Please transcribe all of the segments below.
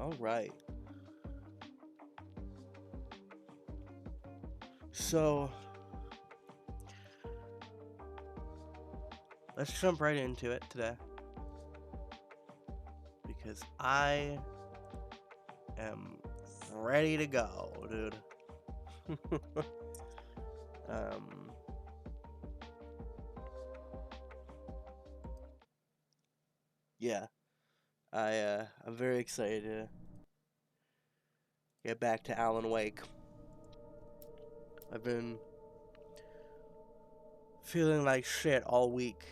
All right. So, let's jump right into it today. Because I am ready to go, dude. um, yeah, I'm very excited to get back to Alan Wake. I've been feeling like shit all week.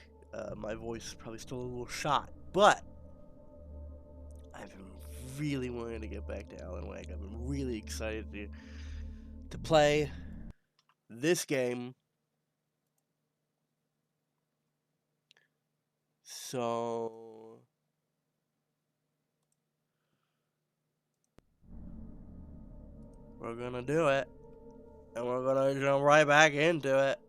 My voice is probably still a little shot, but I've been really wanting to get back to Alan Wake. I've been really excited to play this game. So we're gonna do it, and we're gonna jump right back into it.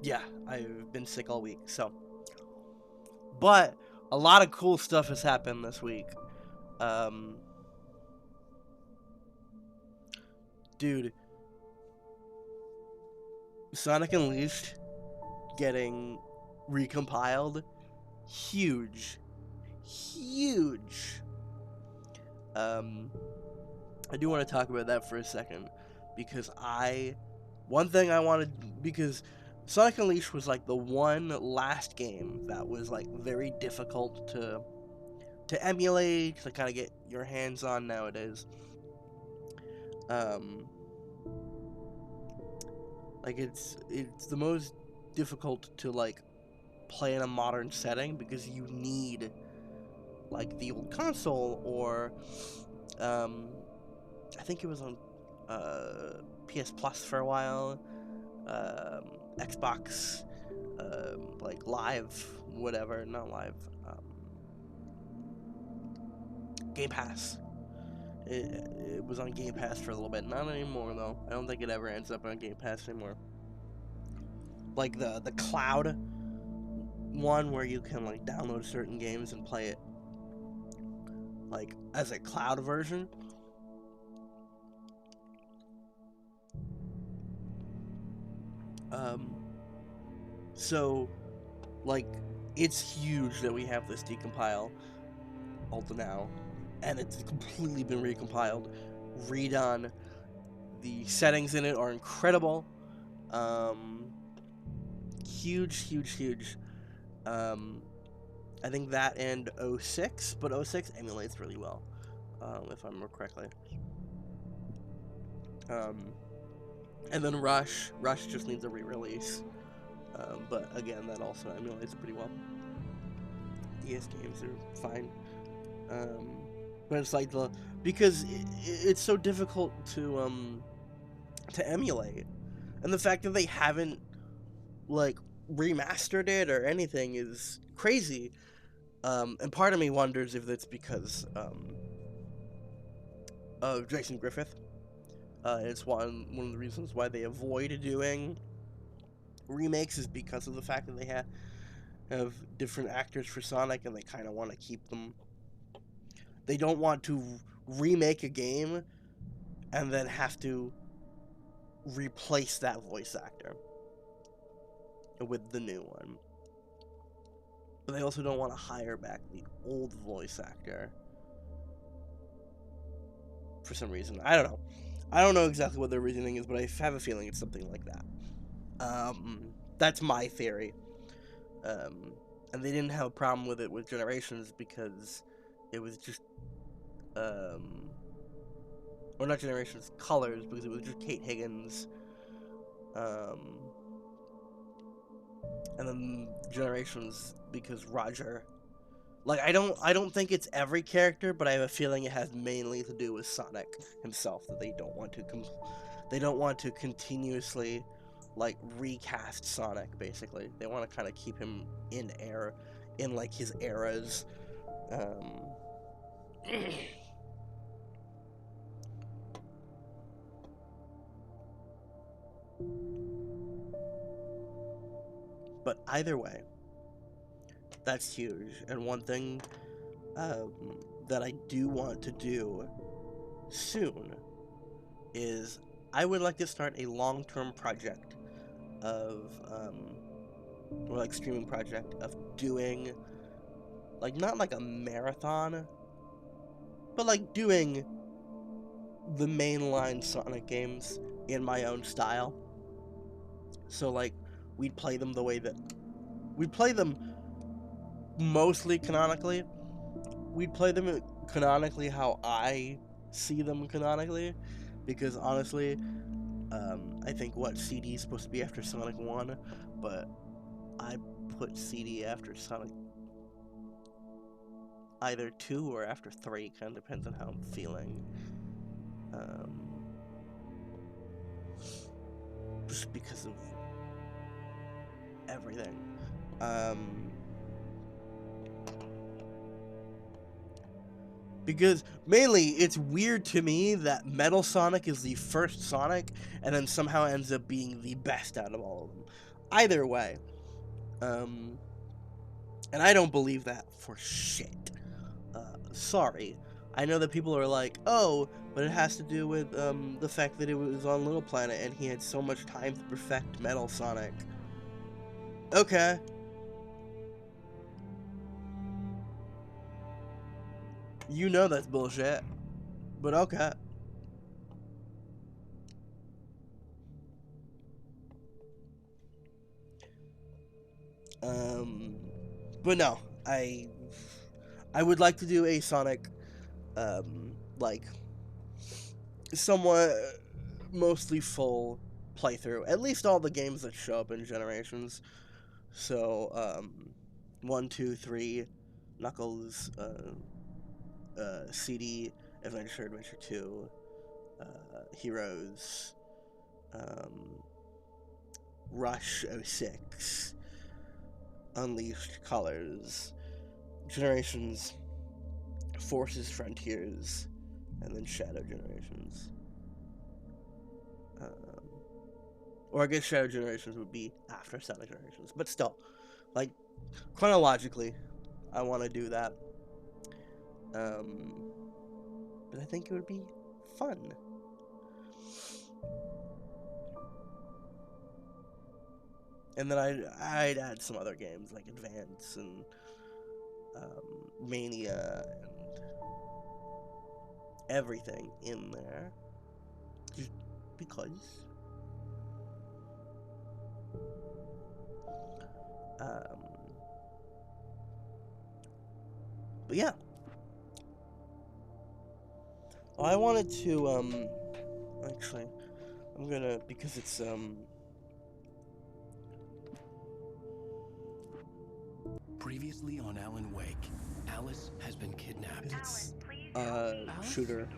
Yeah, I've been sick all week, so. But a lot of cool stuff has happened this week. Dude, Sonic Unleashed getting recompiled, huge. I do want to talk about that for a second, because one thing I wanted, because Sonic Unleashed was like the one last game that was like very difficult to emulate, to kind of get your hands on nowadays. Like it's the most difficult to like play in a modern setting, because you need like the old console, or I think it was on PS Plus for a while, Xbox, like live, whatever, not live, Game Pass. It was on Game Pass for a little bit, not anymore though. I don't think it ever ends up on Game Pass anymore. Like the cloud one, where you can like download certain games and play it like as a cloud version. So like it's huge that we have this decompile Alta now, and it's completely been recompiled, redone. The settings in it are incredible. Huge. I think that and 06, but 06 emulates really well, if I remember correctly. And then Rush just needs a re-release, but again, that also emulates pretty well. DS games are fine, but it's like because it's so difficult to emulate, and the fact that they haven't like remastered it or anything is crazy. And part of me wonders if that's because of Jason Griffith. It's one of the reasons why they avoid doing remakes, is because of the fact that they have different actors for Sonic, and they kind of want to keep them. They don't want to remake a game and then have to replace that voice actor with the new one. But they also don't want to hire back the old voice actor for some reason. I don't know. I don't know exactly what their reasoning is, but I have a feeling it's something like that. That's my theory. And they didn't have a problem with it with Generations, because it was just, or not Generations, Colors, because it was just Kate Higgins. And then Generations because Roger. Like I don't think it's every character, but I have a feeling it has mainly to do with Sonic himself, that they don't want to continuously like recast Sonic. Basically, they want to kind of keep him in like his eras. But either way, That's huge. And one thing that I do want to do soon is I would like to start a long-term project of, or like streaming project of doing, like, not like a marathon, but like doing the mainline Sonic games in my own style. So like, we'd play them the way that we'd play them mostly canonically. We'd play them canonically how I see them canonically, because honestly, I think CD is supposed to be after Sonic 1, but I put CD after Sonic either 2 or after 3, kind of depends on how I'm feeling. Just because of everything. Because mainly it's weird to me that Metal Sonic is the first Sonic and then somehow ends up being the best out of all of them. Either way. And I don't believe that for shit. Sorry. I know that people are like, oh, but it has to do with the fact that it was on Little Planet and he had so much time to perfect Metal Sonic. Okay. You know that's bullshit. But okay. But no, I would like to do a Sonic, like, somewhat mostly full playthrough. At least all the games that show up in Generations. So, 1, 2, 3, Knuckles, CD, Adventure 2, Heroes, Rush 06, Unleashed Colors, Generations, Forces Frontiers, and then Shadow Generations. Or I guess Shadow Generations would be after Sonic Generations. But still, like, chronologically, I want to do that. But I think it would be fun. And then I'd add some other games like Advance and Mania and everything in there. Just because. But yeah. Well, I wanted to, actually, I'm gonna, because it's, Previously on Alan Wake, Alice has been kidnapped. It's, shooter.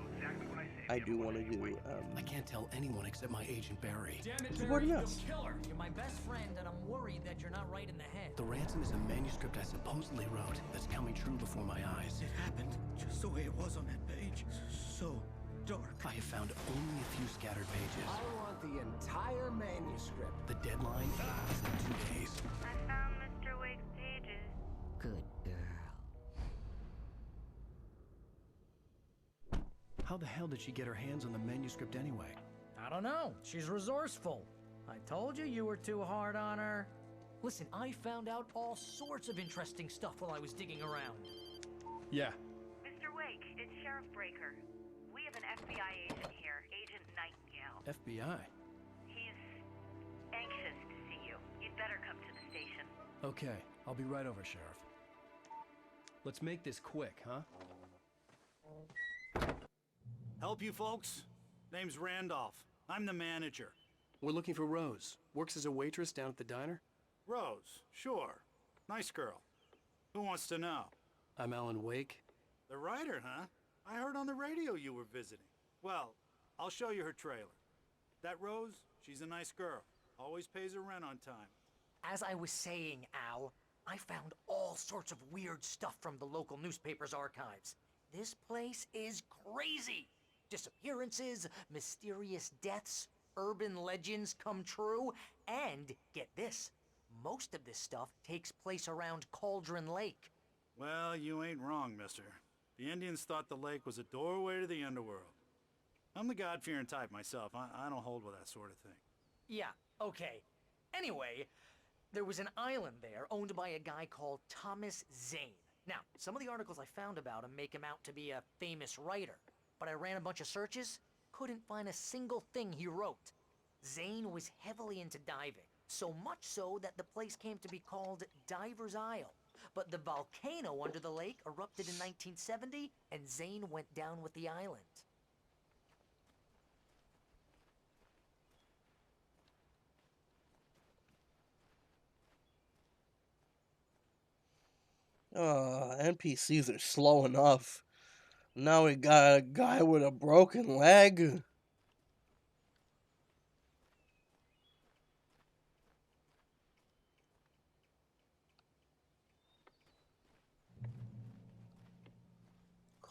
I do want to do, I can't tell anyone except my agent Barry. Damn it, Keyboard Barry, mouse. you'll kill her. You're my best friend, and I'm worried that you're not right in the head. The ransom is a manuscript I supposedly wrote that's coming true before my eyes. It happened just the way it was on that page. So dark. I have found only a few scattered pages. I want the entire manuscript. The deadline is in 2 days. I found Mr. Wake's pages. Good girl. How the hell did she get her hands on the manuscript anyway? I don't know. She's resourceful. I told you you were too hard on her. Listen, I found out all sorts of interesting stuff while I was digging around. Yeah. Mr. Wake, it's Sheriff Breaker. We have an FBI agent here, Agent Nightingale. FBI? He's anxious to see you. You'd better come to the station. Okay, I'll be right over, Sheriff. Let's make this quick, huh? Help you folks? Name's Randolph. I'm the manager. We're looking for Rose. Works as a waitress down at the diner. Rose, sure. Nice girl. Who wants to know? I'm Alan Wake. The writer, huh? I heard on the radio you were visiting. Well, I'll show you her trailer. That Rose, she's a nice girl. Always pays her rent on time. As I was saying, Al, I found all sorts of weird stuff from the local newspaper's archives. This place is crazy. Disappearances, mysterious deaths, urban legends come true, and, get this, most of this stuff takes place around Cauldron Lake. Well, you ain't wrong, mister. The Indians thought the lake was a doorway to the underworld. I'm the God-fearing type myself. I don't hold with that sort of thing. Yeah, okay. Anyway, there was an island there owned by a guy called Thomas Zane. Now, some of the articles I found about him make him out to be a famous writer, but I ran a bunch of searches, couldn't find a single thing he wrote. Zane was heavily into diving, so much so that the place came to be called Diver's Isle. But the volcano under the lake erupted in 1970, and Zane went down with the island. NPCs are slow enough. Now we got a guy with a broken leg.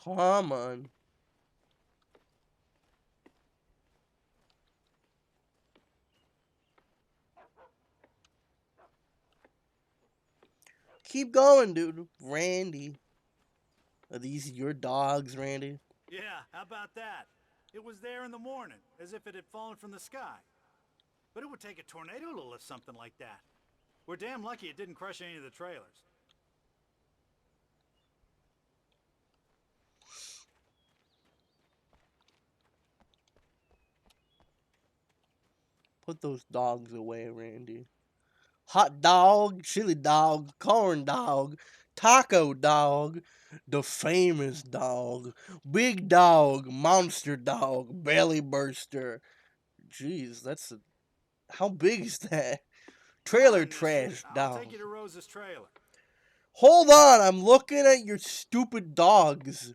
Come on. Keep going, dude. Randy. Are these your dogs, Randy? Yeah, how about that? It was there in the morning, as if it had fallen from the sky. But it would take a tornado to lift something like that. We're damn lucky it didn't crush any of the trailers. Put those dogs away, Randy. Hot dog, chili dog, corn dog, taco dog, the famous dog, big dog, monster dog, belly burster. Jeez, that's a... How big is that? Trailer Fine, mister. trash I'll dog. take you to Rose's trailer. Hold on, I'm looking at your stupid dogs.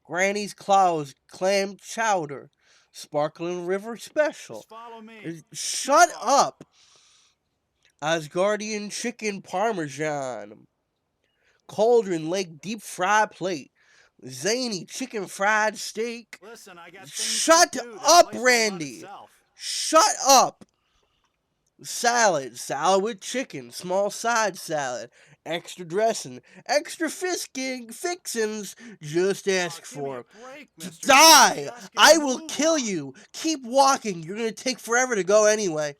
Granny's Claus Clam Chowder. Sparkling River Special. Just follow me. Shut up! Asgardian Chicken Parmesan. Cauldron Lake Deep Fry Plate. Zany Chicken Fried Steak. Listen, I got things Shut to do. This up, place will run Randy! itself. Shut up! Salad. Salad with chicken. Small side salad. Extra dressing. Extra fixins. Just ask Give me for a break, to mister. die! Just I gonna will move kill on. you! Keep walking, you're gonna take forever to go anyway.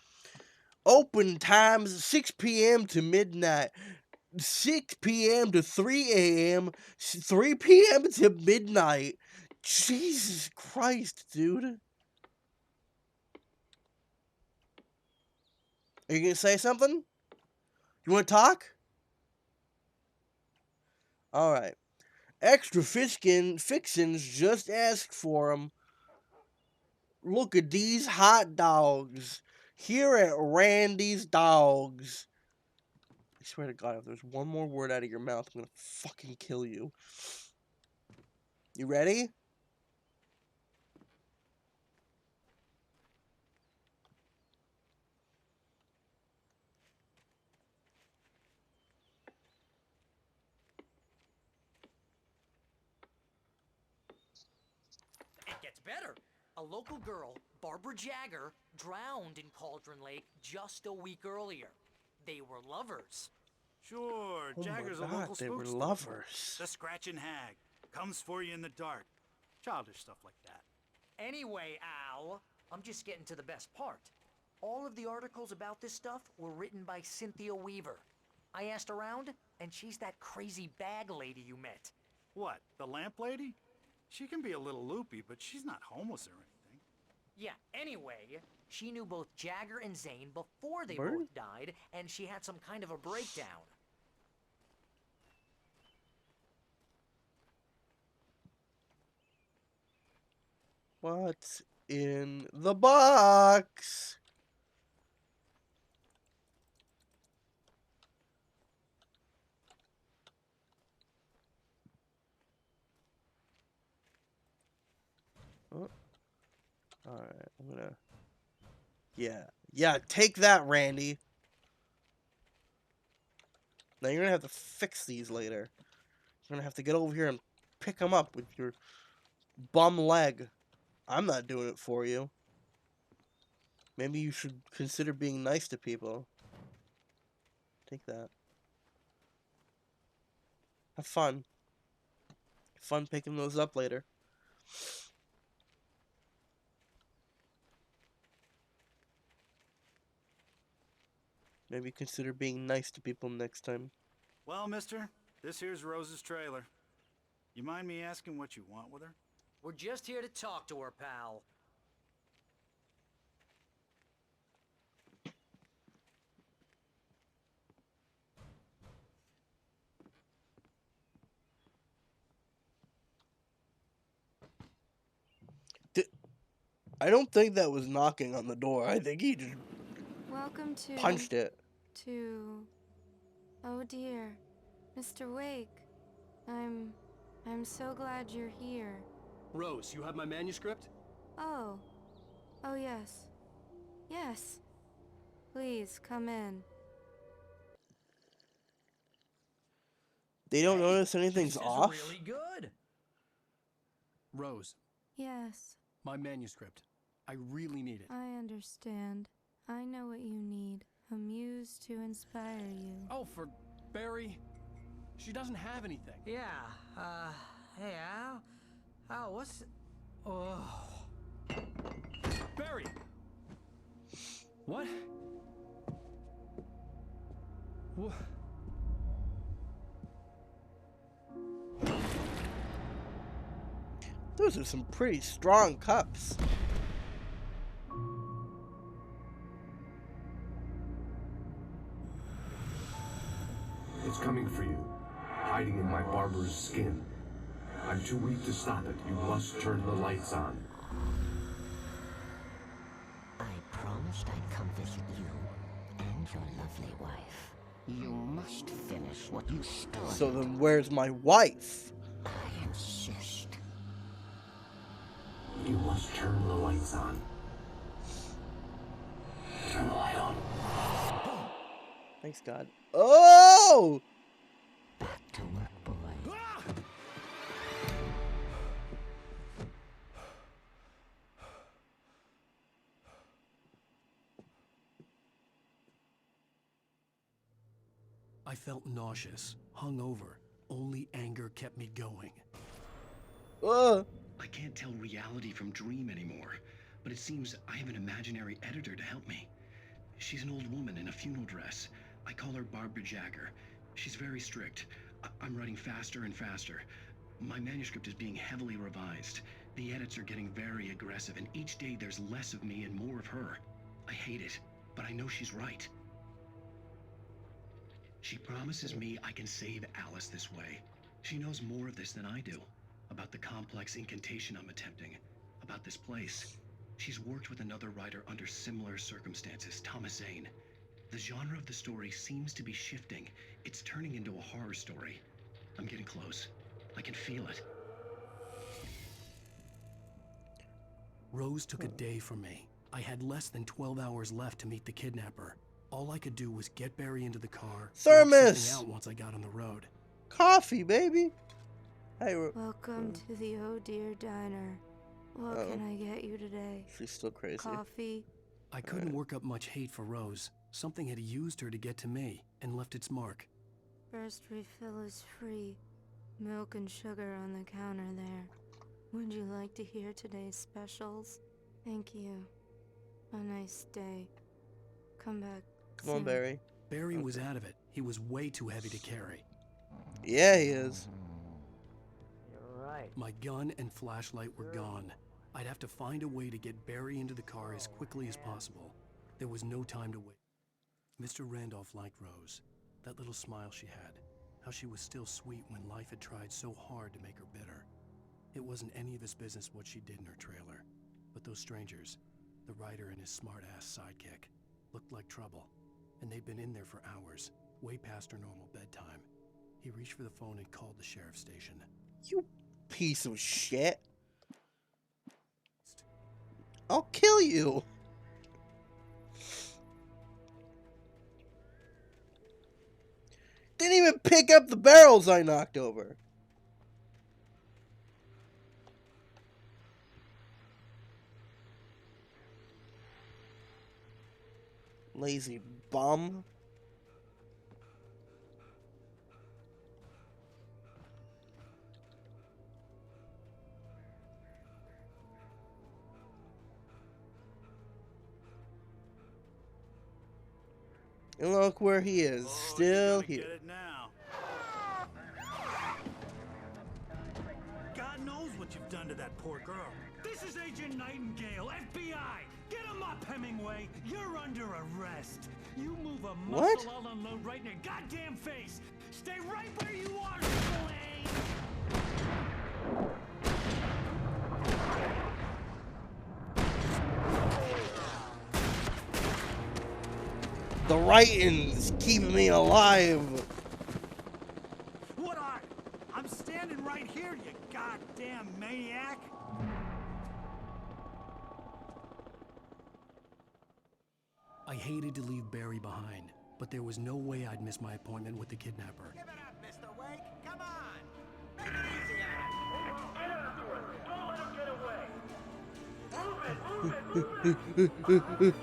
Open times 6 p.m. to midnight, 6 p.m. to 3 a.m., 3 p.m. to midnight. Jesus Christ, dude. Are you gonna say something? You wanna talk? Alright. Extra fixins, just ask for them. Look at these hot dogs. Here at Randy's Dogs. I swear to God, if there's one more word out of your mouth, I'm gonna fucking kill you. You ready? It gets better. A local girl, Barbara Jagger, drowned in Cauldron Lake just a week earlier. They were lovers. Sure, Oh Jagger's my a God, local they were spookster. lovers. The scratching hag comes for you in the dark. Childish stuff like that. Anyway, Al, I'm just getting to the best part. All of the articles about this stuff were written by Cynthia Weaver. I asked around, and she's that crazy bag lady you met. What, the lamp lady? She can be a little loopy, but she's not homeless or anything. Yeah, anyway, she knew both Jagger and Zane before they Bird? both died, and she had some kind of a breakdown. What's in the box? Oh. Alright, I'm gonna... Yeah, take that, Randy. Now you're gonna have to fix these later. You're gonna have to get over here and pick them up with your bum leg. I'm not doing it for you. Maybe you should consider being nice to people. Take that. Have fun. Fun picking those up later. Maybe consider being nice to people next time. Well, mister, this here's Rose's trailer. You mind me asking what you want with her? We're just here to talk to her, pal. I don't think that was knocking on the door. I think he just Welcome to... punched it. Oh dear. Mr. Wake. I'm so glad you're here. Rose, you have my manuscript? Oh. Oh yes. Yes. Please, come in. They don't notice anything's This off? is really good. Rose, Yes, my manuscript. I really need it. I understand. I know what you need. A muse to inspire you. Oh, for Barry? She doesn't have anything. Yeah, hey, Al, what's... Oh... Barry! What? What? Those are some pretty strong cups. It's coming for you, hiding in my barber's skin. I'm too weak to stop it. You must turn the lights on. I promised I'd come visit you and your lovely wife. You must finish what you started. So then where's my wife? I insist. You must turn the lights on. Turn the light on. Thanks, God. Oh! Back to work, boy. I felt nauseous, hungover. Only anger kept me going. I can't tell reality from dream anymore, but it seems I have an imaginary editor to help me. She's an old woman in a funeral dress. I call her Barbara Jagger. She's very strict. I'm writing faster and faster. My manuscript is being heavily revised. The edits are getting very aggressive, and each day there's less of me and more of her. I hate it, but I know she's right. She promises me I can save Alice this way. She knows more of this than I do. About the complex incantation I'm attempting. About this place. She's worked with another writer under similar circumstances, Thomas Zane. The genre of the story seems to be shifting. It's turning into a horror story. I'm getting close. I can feel it. Rose took a day from me. I had less than 12 hours left to meet the kidnapper. All I could do was get Barry into the car, Thermos! out once I got on the road. Coffee, baby. Hey, Welcome to the Oh Dear Diner. What can I get you today? she's still crazy. Coffee? I couldn't work up much hate for Rose. Something had used her to get to me and left its mark. First refill is free. Milk and sugar on the counter there. Would you like to hear today's specials? Thank you. A nice day. Come back. Come on, soon. Barry. Barry was out of it. He was way too heavy to carry. Yeah, he is. You're right. My gun and flashlight were gone. I'd have to find a way to get Barry into the car as quickly as possible. There was no time to wait. Mr. Randolph liked Rose. That little smile she had. How she was still sweet when life had tried so hard to make her bitter. It wasn't any of his business what she did in her trailer. But those strangers, the writer and his smart-ass sidekick, looked like trouble. And they'd been in there for hours, way past her normal bedtime. He reached for the phone and called the sheriff's station. You piece of shit. I'll kill you. Didn't even pick up the barrels I knocked over. Lazy bum. And look where he is, still you're gonna here. Get it now. God knows what you've done to that poor girl. This is Agent Nightingale, FBI! Get him up, Hemingway! You're under arrest! You move a muscle, What? I'll unload right in your goddamn face! Stay right where you are, Slane! The writing's keeping me alive. What are you? I'm standing right here, you goddamn maniac! I hated to leave Barry behind, but there was no way I'd miss my appointment with the kidnapper. Give it up, Mr. Wake. Come on. Make it easy on him. Get after him. Don't let him get away. Move it, move it, move it.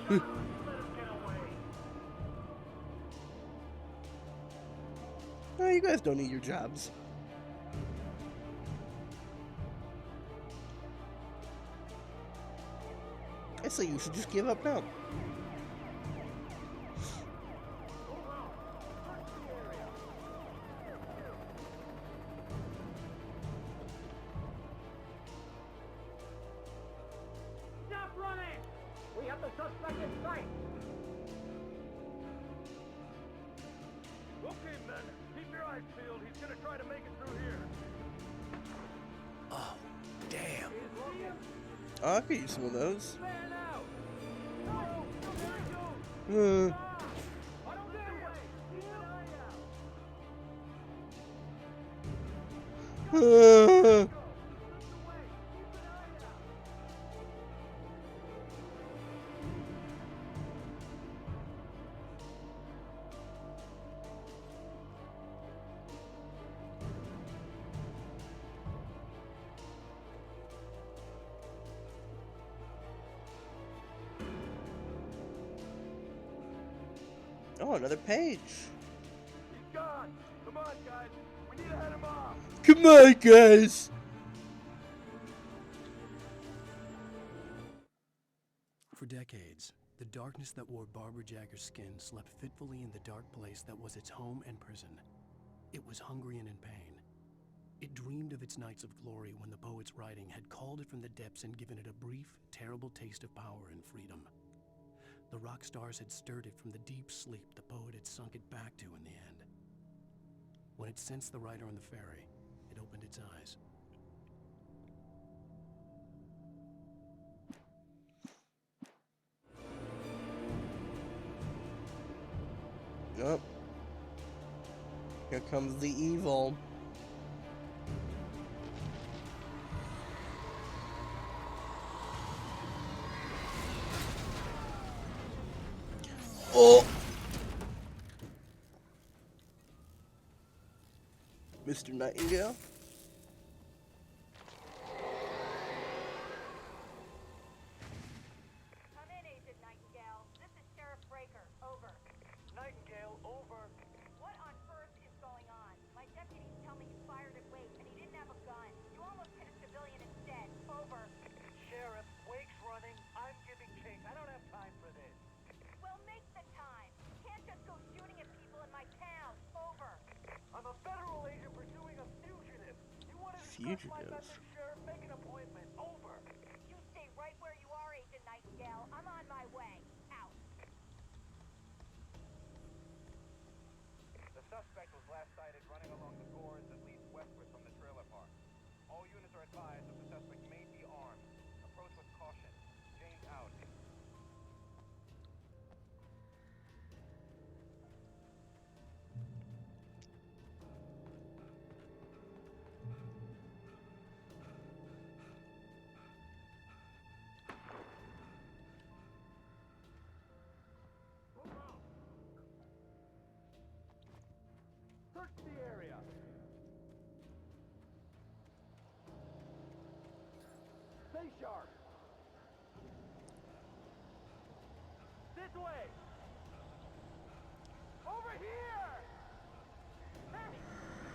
Let him get away. Oh, you guys don't need your jobs. I say you should just give up now. Stop running! We have the suspect in sight. Okay, men. Keep your eyes peeled. He's gonna try to make it through here. Oh, damn. Oh, I could use some of those. Man out! No! Uh, I don't get away! Keep an eye out! uh. Oh, another page. He's gone! Come on, guys! We need to head him off! Come on, guys. For decades, the darkness that wore Barbara Jagger's skin slept fitfully in the dark place that was its home and prison. It was hungry and in pain. It dreamed of its nights of glory when the poet's writing had called it from the depths and given it a brief, terrible taste of power and freedom. The rock stars had stirred it from the deep sleep the poet had sunk it back to in the end. When it sensed the writer on the ferry, it opened its eyes. Yep. Here comes the evil. Oh! Mr. Nightingale? Come in, Agent Nightingale. This is Sheriff Breaker. Over. Nightingale, over. What on earth is going on? My deputies tell me you fired at Wake and he didn't have a gun. You almost hit a civilian instead. Over. Sheriff, Wake's running. I'm giving chase. I don't have time for this. Well, make the time. You can't just go shooting at people in my town. Over. I'm a federal agent pursuing a fugitive. You want to discuss my Fugitive? message, Sheriff? Make an appointment. Over. You stay right where you are, Agent Nightingale. I'm on my way. Out. The suspect was last sighted running along the gorge that leads westward from the trailer park. All units are advised that the suspect may be armed. Approach with caution. James out. Search the area. Stay sharp. This way. Over here. Hey,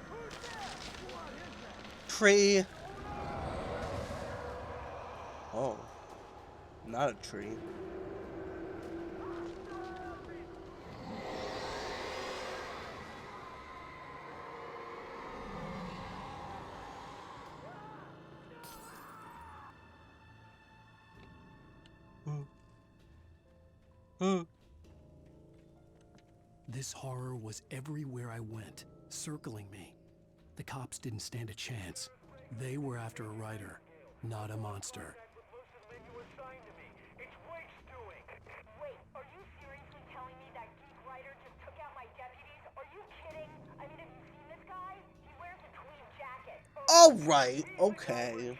who's there? What is that? Tree. Oh. Not a tree. This horror was everywhere I went, circling me. The cops didn't stand a chance. They were after a writer, not a monster. Wait, are you seriously telling me that geek writer just took out my deputies? Are you kidding? I mean, have you seen this guy? He wears a tweed jacket. All right, okay.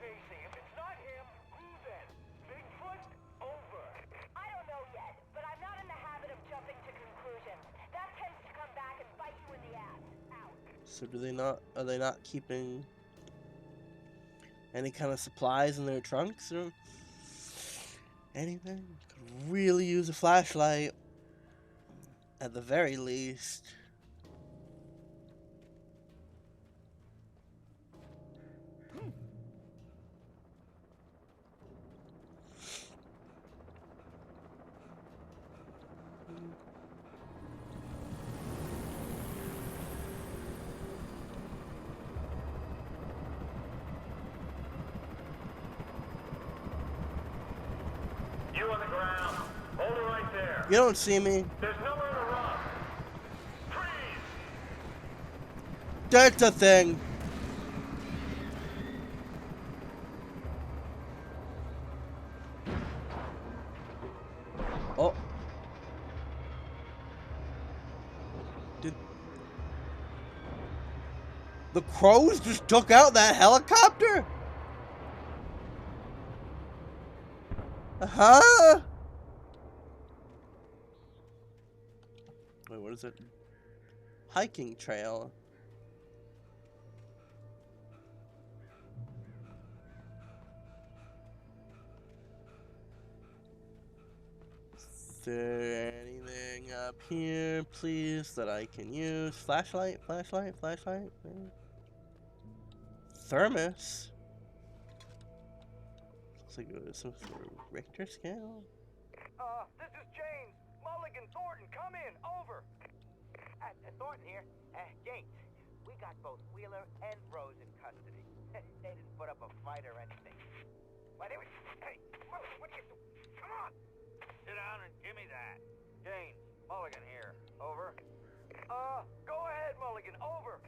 I don't know yet, but I'm not in the habit of jumping to conclusions. That tends to come back and bite you in the ass. Out. So do they not? Are they not keeping any kind of supplies in their trunks or anything? Could really use a flashlight, at the very least. You on the ground. Hold it right there. You don't see me. There's nowhere to run. Freeze! That's a thing. Oh. Did the crows just took out that helicopter? Huh? Wait, what is it? Hiking trail. Is there anything up here, please, that I can use? Flashlight, flashlight, flashlight. Thermos. Looks like it was some sort of Richter scale. This is James. Mulligan, Thornton, come in. Over. Thornton here. James, we got both Wheeler and Rose in custody. They didn't put up a fight or anything. Why, they were... Hey, Mulligan, what are you doing? Come on. Sit down and give me that. James, Mulligan here. Over. Go ahead, Mulligan. Over.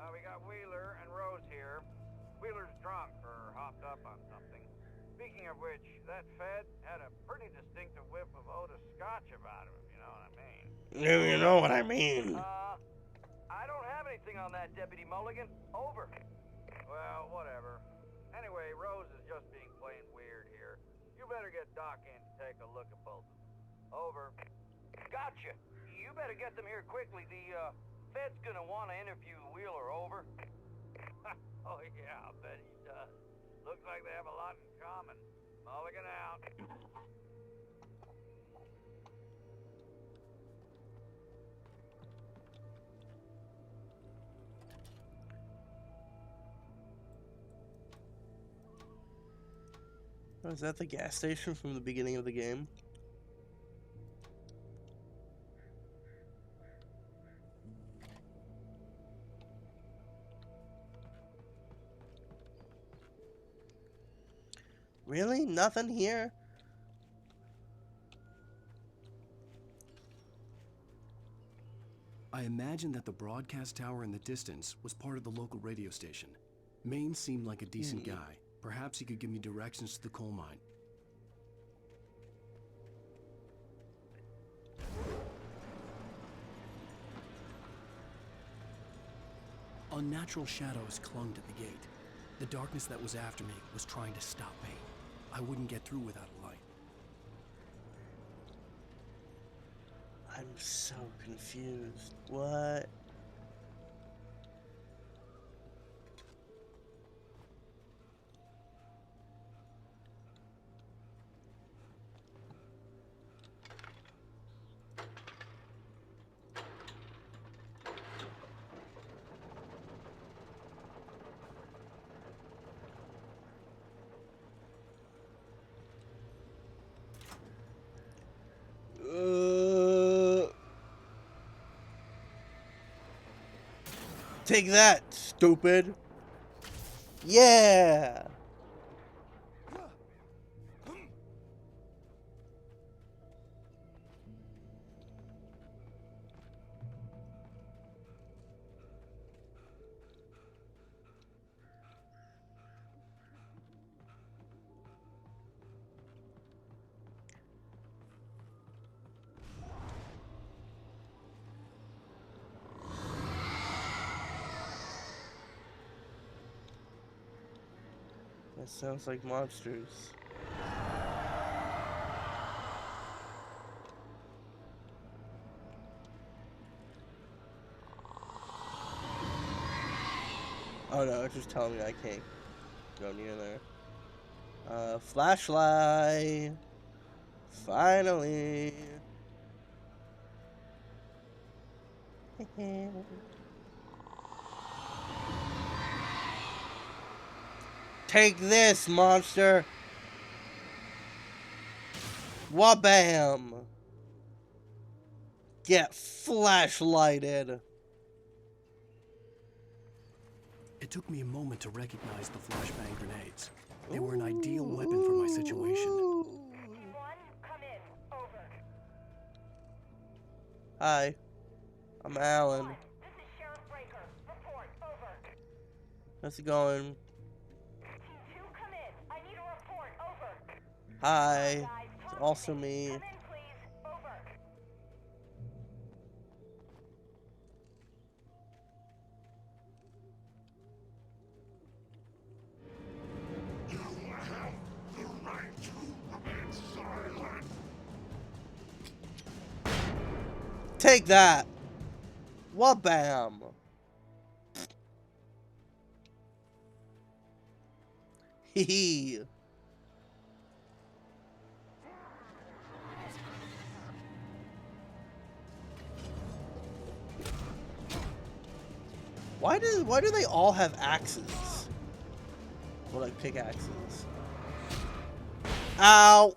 We got Wheeler and Rose here. Wheeler's drunk or hopped up on something. Speaking of which, that Fed had a pretty distinctive whiff of Otis Scotch about him, if you know what I mean. You know what I mean. I don't have anything on that, Deputy Mulligan. Over. Well, whatever. Anyway, Rose is just being plain weird here. You better get Doc in to take a look at both of them. Over. Gotcha. You better get them here quickly. The, Fed's gonna want to interview Wheeler. Over. Oh, yeah, I bet he does. Looks like they have a lot in common. Mulligan out. Oh, is that the gas station from the beginning of the game? Really? Nothing here? I imagined that the broadcast tower in the distance was part of the local radio station. Maine seemed like a decent guy. Perhaps he could give me directions to the coal mine. Unnatural shadows clung to the gate. The darkness that was after me was trying to stop me. I wouldn't get through without a light. I'm so confused. What? Take that, stupid. Yeah. That sounds like monsters. Oh no, it's just telling me I can't go near there. Flashlight. Finally. Take this, monster. Wabam. Get flashlighted. It took me a moment to recognize the flashbang grenades. They were an ideal weapon for my situation. One, come in. Over. Hi, I'm Alan. One, this is Sheriff Breaker. Report. Over. How's it going? Team 2, come in. I need a report. Over. Hi, Guys, it's talk also to me. Come in, please. Over. Take that. Wabam. Hee hee. Why do they all have axes? Or like pickaxes? Ow!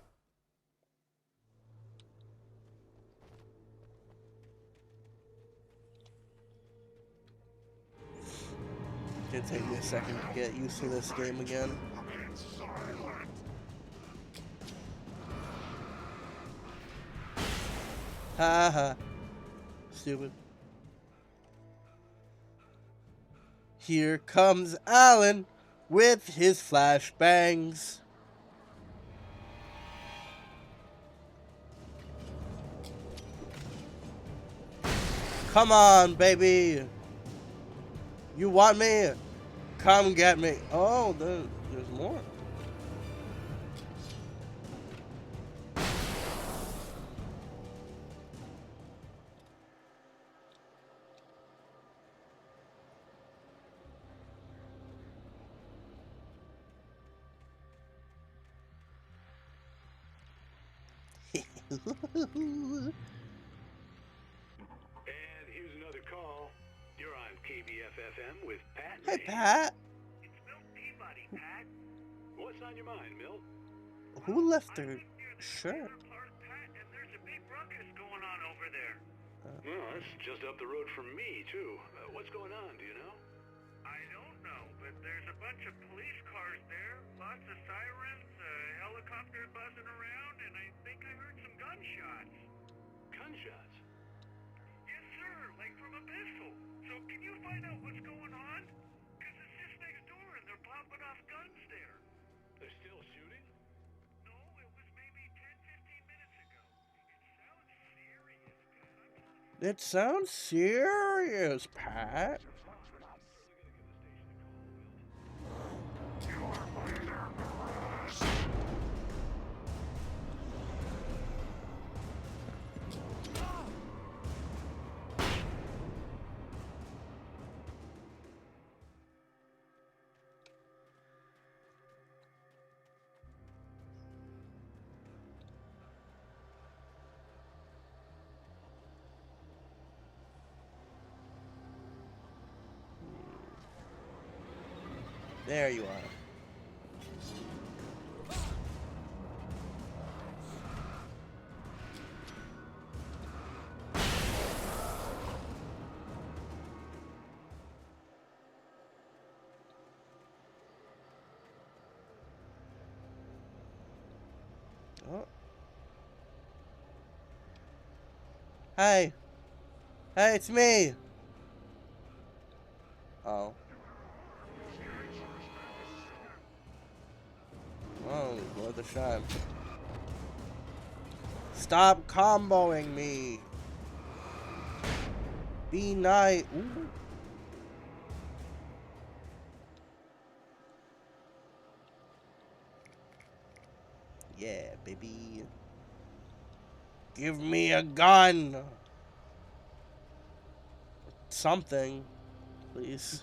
It's gonna take me a second to get used to this game again. Haha. Stupid. Here comes Alan with his flashbangs. Come on, baby. You want me? Come get me. Oh, there's more. And here's another call. You're on KBFFM with Pat. Hey, Pat. It's Milt Peabody, Pat. What's on your mind, Milt? Who left their shirt? Pat, and there's a big ruckus going on over there. Well, that's just up the road from me, too. What's going on, do you know? I don't know, but there's a bunch of police cars there, lots of sirens, a helicopter buzzing around, and I think I heard some gunshots. Gunshots? Yes, sir, like from a pistol. So can you find out what's going on? Because it's just next door and they're popping off guns there. They're still shooting? No, it was maybe 10-15 minutes ago. It sounds serious, Pat. It sounds serious, Pat. There you are. Oh. Hey. Hey, it's me. Oh. Oh, worth a shot. Stop comboing me. Be nice. Ooh. Yeah, baby. Give me a gun. Something, please.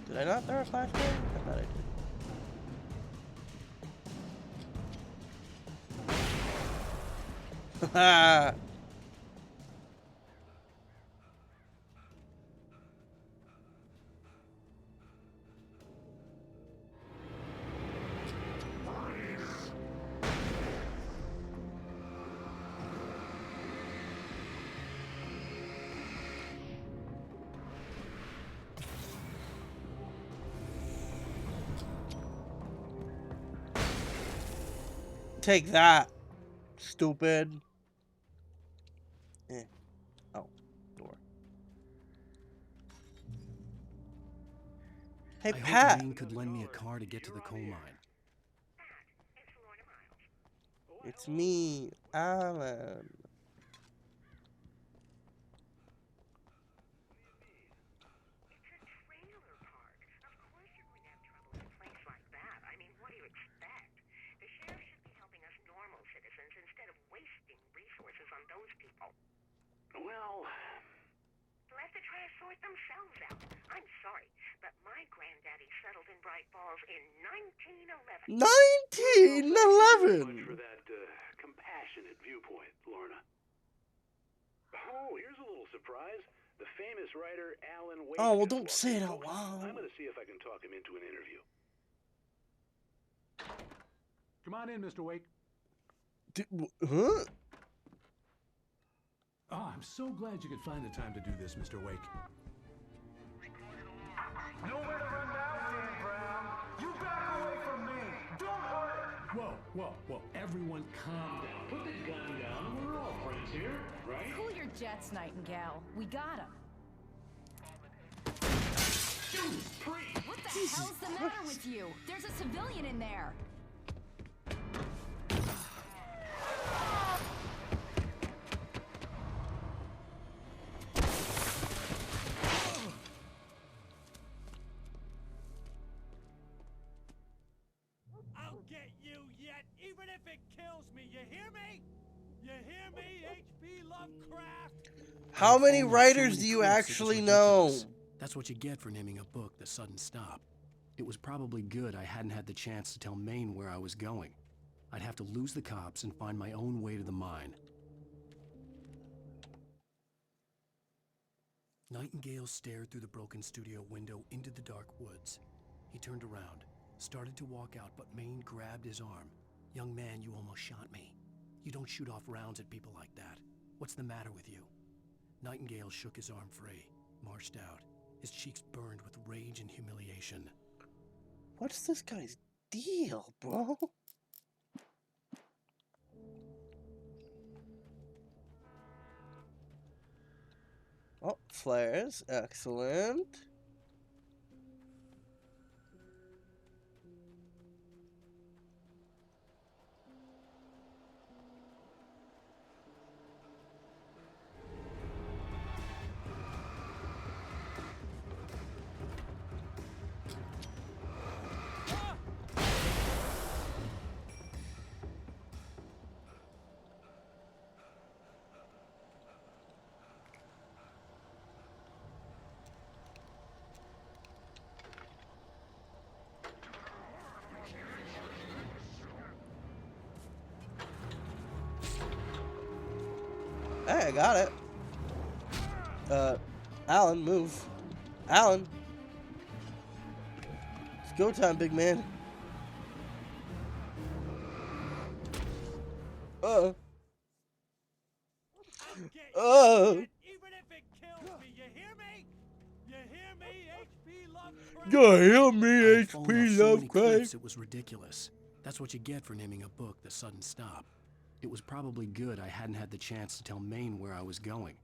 Did I not throw a flashbang? I thought I did. Ha! Take that, stupid. Eh. Oh, door. Hey, I Pat. hoped Maine could lend me a car to get to the coal mine. It's me, Alan. Well, Let the trash sort themselves out. I'm sorry, but my granddaddy settled in Bright Falls in 1911. 1911. much for that compassionate viewpoint, Lorna. Oh, here's a little surprise. The famous writer Alan Wake. Oh, well, don't say it out loud. I'm going to see if I can talk him into an interview. Come on in, Mr. Wake. Huh? Oh, I'm so glad you could find the time to do this, Mr. Wake. Nowhere to run now, Dan Brown. You back away from me. Don't hurt. Whoa. Everyone calm down. Put the gun down. We're all friends here, right? Cool your jets, Nightingale. We got him. What the hell's the matter with you? There's a civilian in there. I'll get you yet, even if it kills me. You hear me? You hear me, H.P. Lovecraft? How many Oh, writers so do many you clips, it was actually know? ridiculous. That's what you get for naming a book The Sudden Stop. It was probably good I hadn't had the chance to tell Maine where I was going. I'd have to lose the cops and find my own way to the mine. Nightingale stared through the broken studio window into the dark woods. He turned around, started to walk out, but Maine grabbed his arm. "Young man, you almost shot me. You don't shoot off rounds at people like that. What's the matter with you?" Nightingale shook his arm free, marched out. His cheeks burned with rage and humiliation. What's this guy's deal, bro? Oh, flares. Excellent. Hey, I got it. Alan, move. Alan. It's go time, big man. I'll get you yet, even if it kills me. You hear me? You hear me, H.P. Lovecraft? You hear me, I'd fallen off HP so many Lovecraft? cliffs, it was ridiculous. That's what you get for naming a book The Sudden Stop. It was probably good I hadn't had the chance to tell Maine where I was going.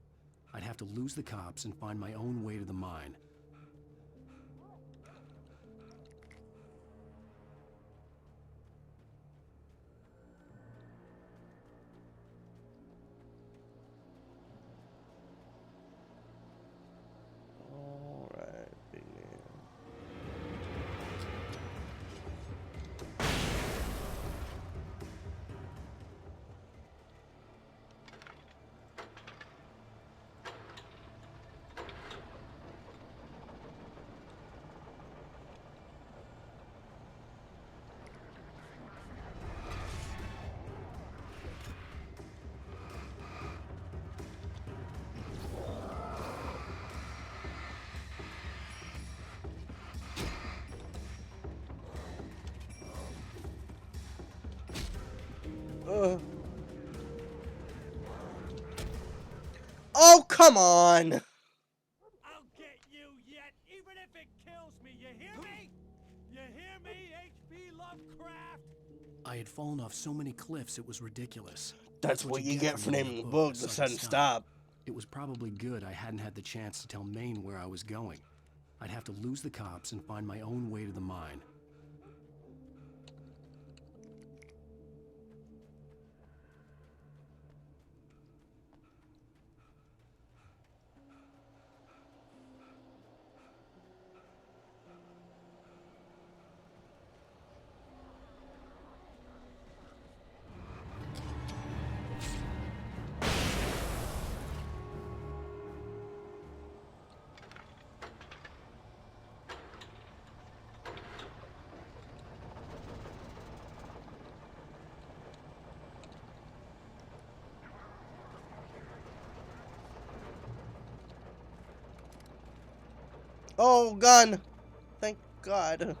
I'd have to lose the cops and find my own way to the mine. Oh, come on! I'll get you yet, even if it kills me. You hear me? You hear me, H.P. Lovecraft? I had fallen off so many cliffs it was ridiculous. That's what you get for naming the book The Sudden Stop. It was probably good I hadn't had the chance to tell Maine where I was going. I'd have to lose the cops and find my own way to the mine. Oh, gun! Thank God.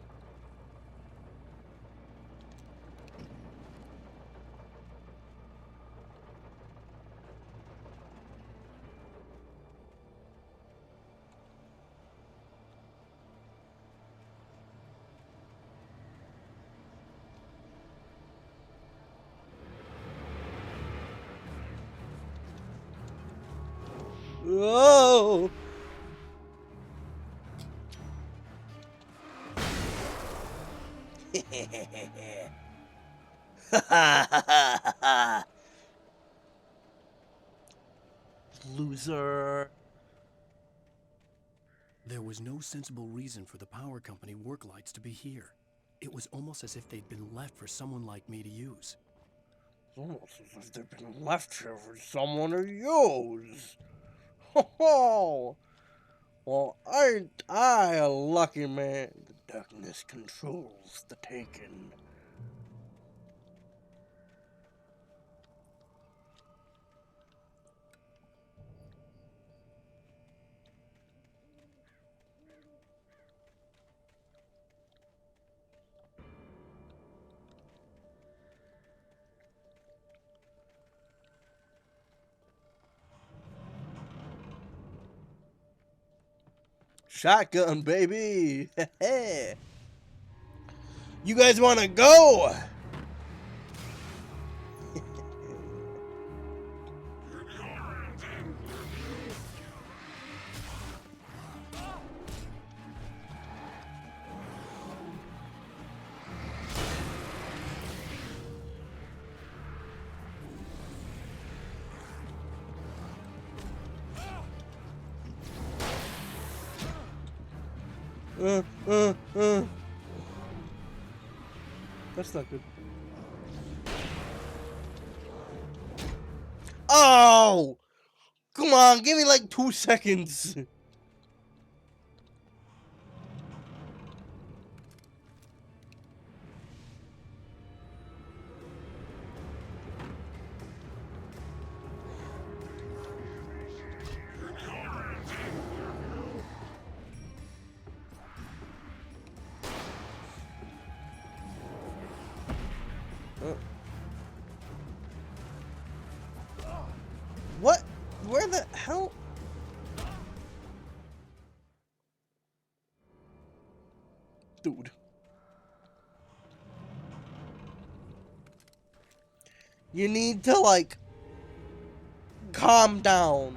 Whoa! Loser. There was no sensible reason for the power company work lights to be here. It was almost as if they'd been left for someone like me to use. It's almost as if they've been left here for someone to use. Ho! Well, aren't I a lucky man? The darkness controls the taken. Shotgun, baby! You guys want to go? That's not good. Oh! Come on, give me like 2 seconds. What? Where the hell? Dude. You need to, like, calm down.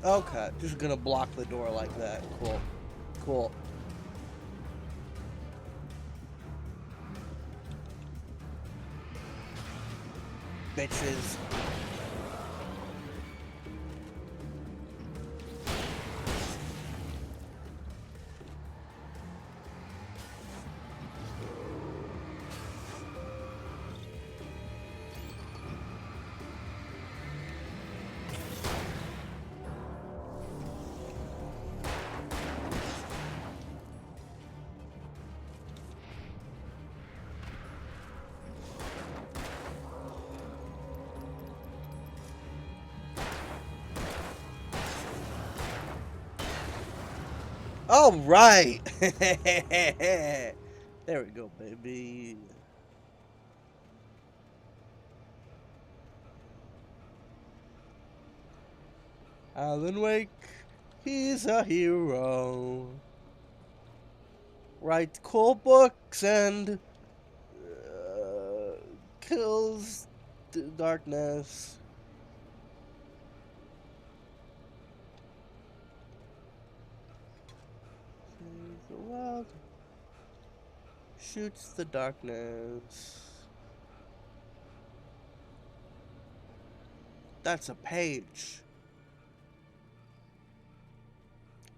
Okay, just gonna block the door like that. Cool. Cool. Bitches. All right. There we go, baby. Alan Wake, he's a hero. Writes cool books and kills the darkness. Saves the world. Shoots the darkness. That's a page.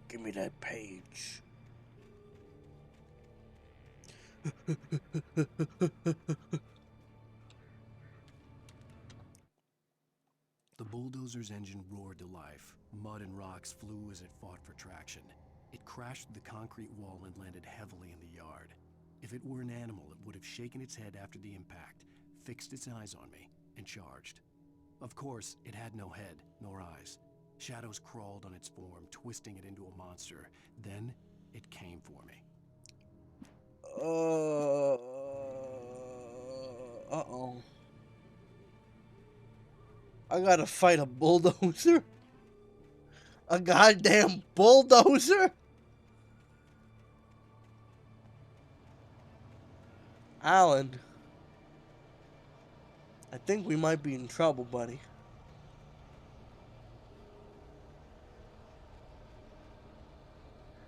Give me that page. The bulldozer's engine roared to life. Mud and rocks flew as it fought for traction. It crashed through the concrete wall and landed heavily in the yard. If it were an animal, it would have shaken its head after the impact, fixed its eyes on me, and charged. Of course, it had no head, nor eyes. Shadows crawled on its form, twisting it into a monster. Then, it came for me. Uh-oh. I gotta fight a bulldozer? A goddamn bulldozer? Alan, I think we might be in trouble, buddy.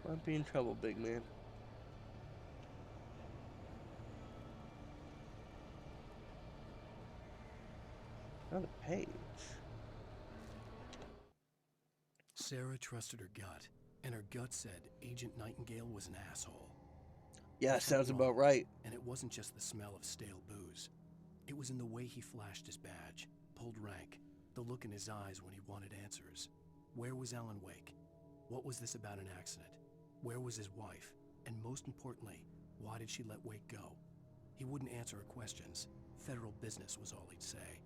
Might be in trouble, big man. Not a page. Sarah trusted her gut, and her gut said Agent Nightingale was an asshole. Yeah, sounds about right. And it wasn't just the smell of stale booze. It was in the way he flashed his badge, pulled rank, the look in his eyes when he wanted answers. Where was Alan Wake? What was this about an accident? Where was his wife? And most importantly, why did she let Wake go? He wouldn't answer her questions. Federal business was all he'd say.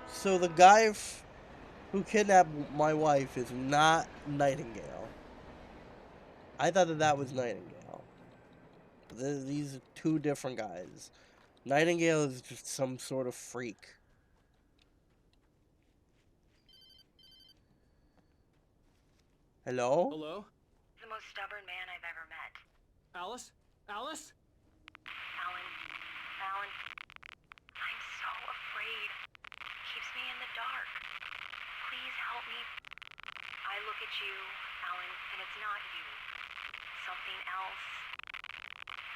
So the guy who kidnapped my wife is not Nightingale. I thought that was Nightingale. But these are two different guys. Nightingale is just some sort of freak. Hello? Hello? The most stubborn man I've ever met. Alice? Alice? Alan, I'm so afraid. Keeps me in the dark. Please help me. I look at you, Alan, and it's not you. Something else.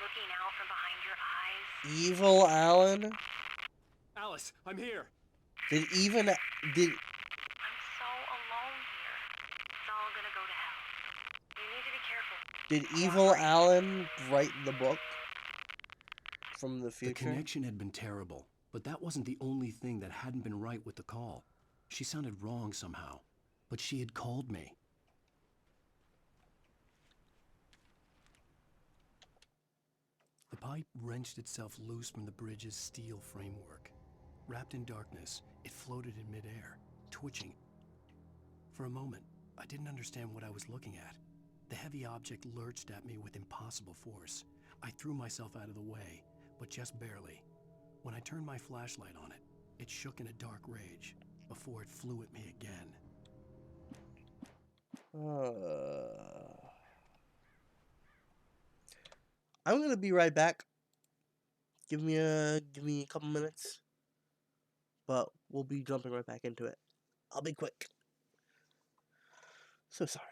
Looking out from behind your eyes. Evil Alan? Alice, I'm here. I'm so alone here. It's all gonna go to hell. You need to be careful. Did Evil Alan write the book from the future? The connection had been terrible, but that wasn't the only thing that hadn't been right with the call. She sounded wrong somehow, but she had called me. The pipe wrenched itself loose from the bridge's steel framework. Wrapped in darkness, it floated in midair, twitching. For a moment, I didn't understand what I was looking at. The heavy object lurched at me with impossible force. I threw myself out of the way, but just barely. When I turned my flashlight on it, it shook in a dark rage before it flew at me again. I'm gonna be right back. Give me a couple minutes. But we'll be jumping right back into it. I'll be quick. So sorry.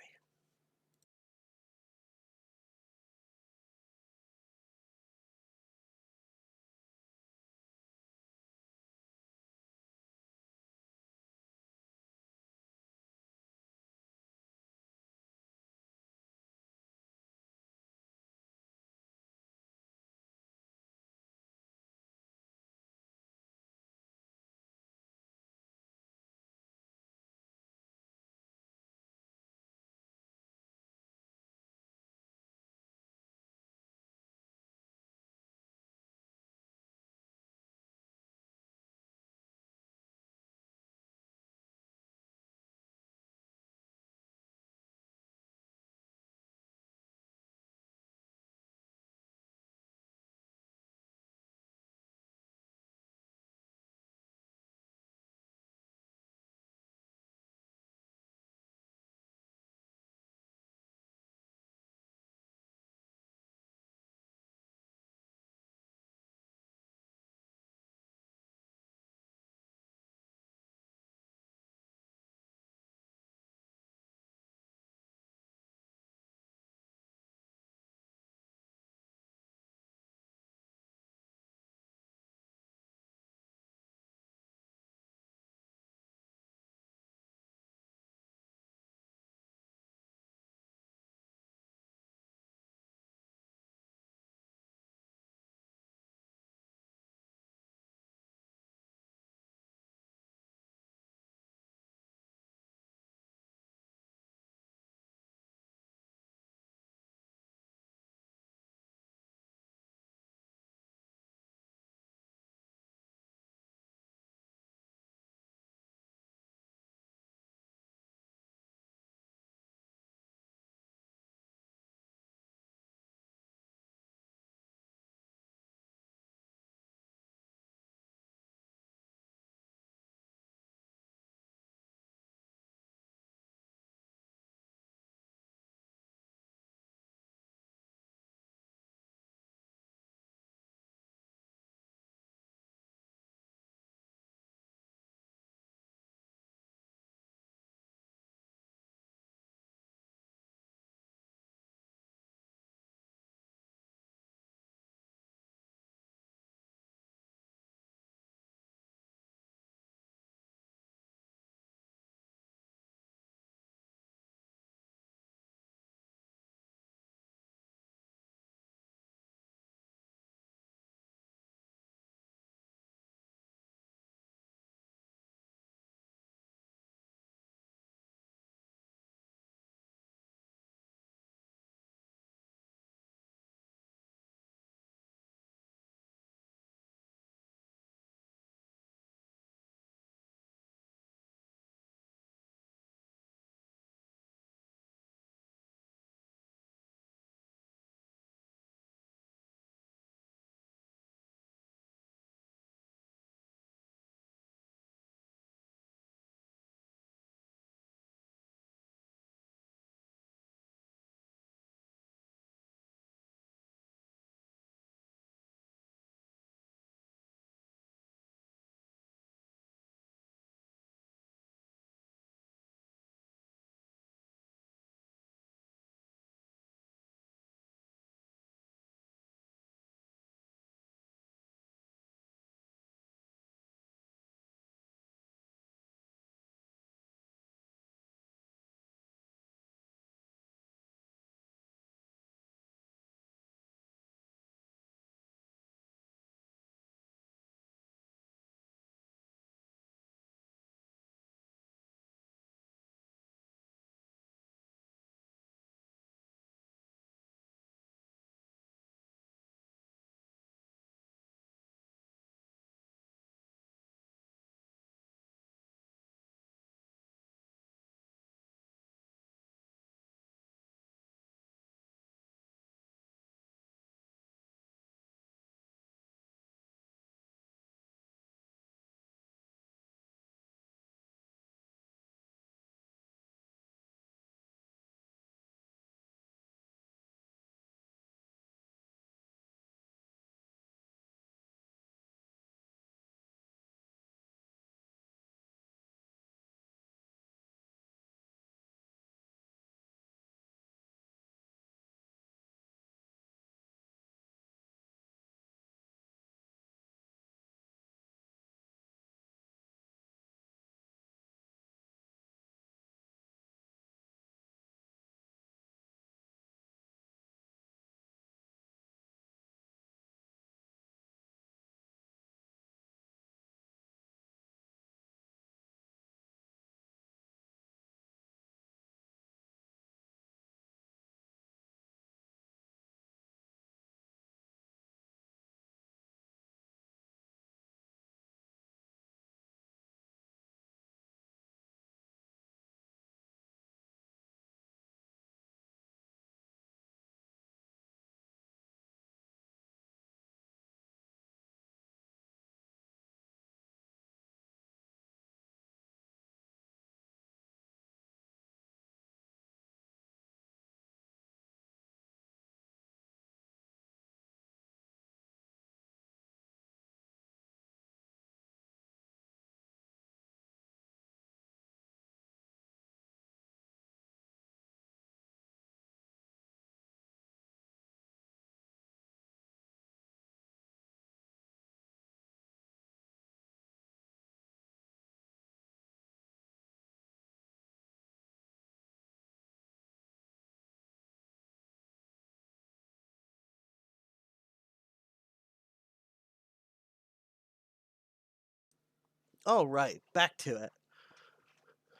Oh, right. Back to it.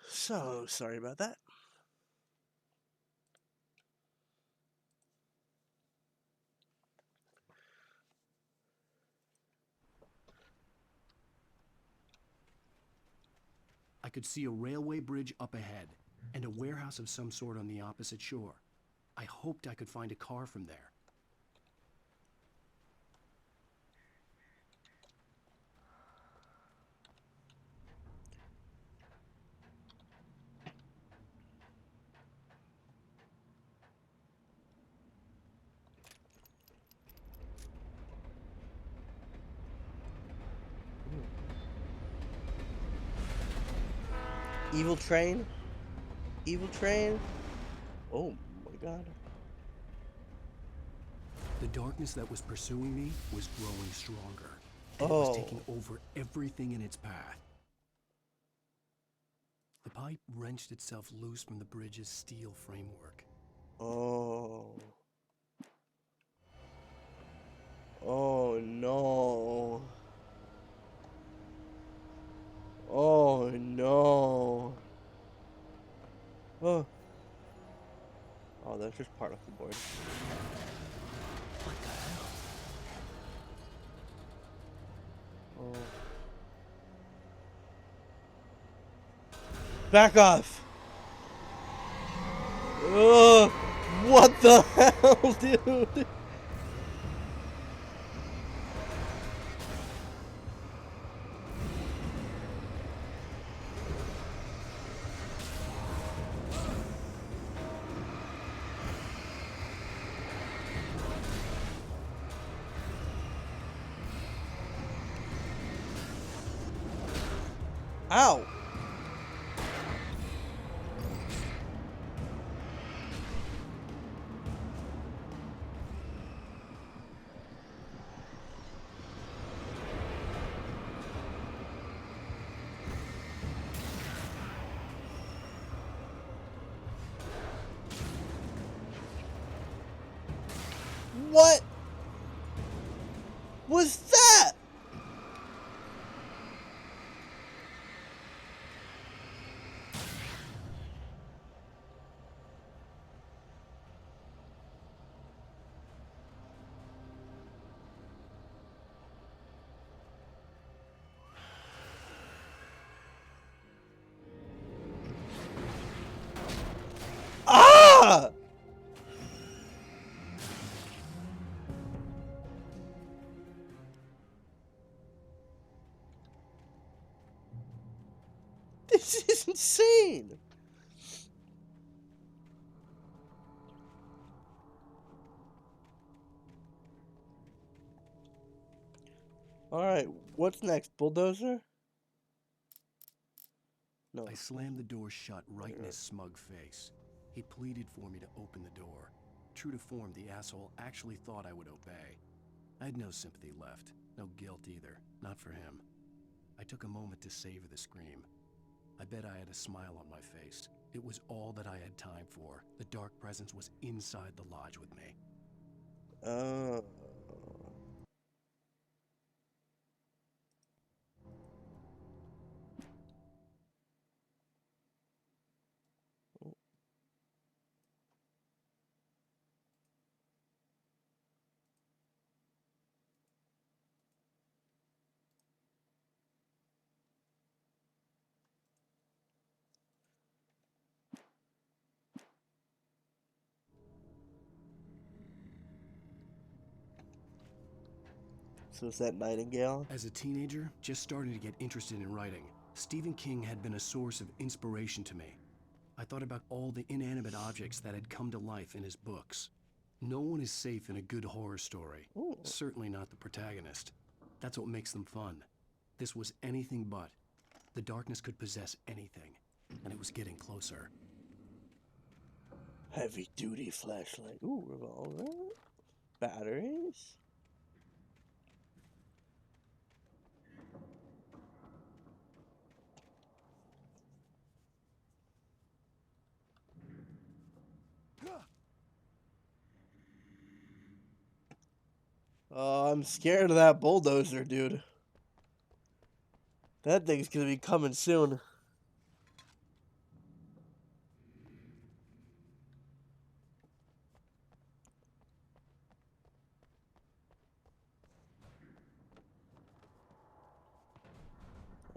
So, sorry about that. I could see a railway bridge up ahead, and a warehouse of some sort on the opposite shore. I hoped I could find a car from there. Evil train? Evil train? Oh my god. The darkness that was pursuing me was growing stronger, and it was taking over everything in its path. The pipe wrenched itself loose from the bridge's steel framework. Oh. Oh no. Oh no. Oh. Oh, that's just particle board. What the hell? Oh. Back off! Ugh! What the hell, dude? Ow! What was that? Ah! This is insane. Alright, what's next? Bulldozer? No. I slammed the door shut right in his smug face. He pleaded for me to open the door. True to form, the asshole actually thought I would obey. I had no sympathy left, no guilt either, not for him. I took a moment to savor the scream. I bet I had a smile on my face. It was all that I had time for. The dark presence was inside the lodge with me. So is that Nightingale? As a teenager, just starting to get interested in writing, Stephen King had been a source of inspiration to me. I thought about all the inanimate objects that had come to life in his books. No one is safe in a good horror story. Ooh. Certainly not the protagonist. That's what makes them fun. This was anything but. The darkness could possess anything, and it was getting closer. Heavy-duty flashlight. Ooh, revolver. Batteries. Oh, I'm scared of that bulldozer, dude. That thing's gonna be coming soon.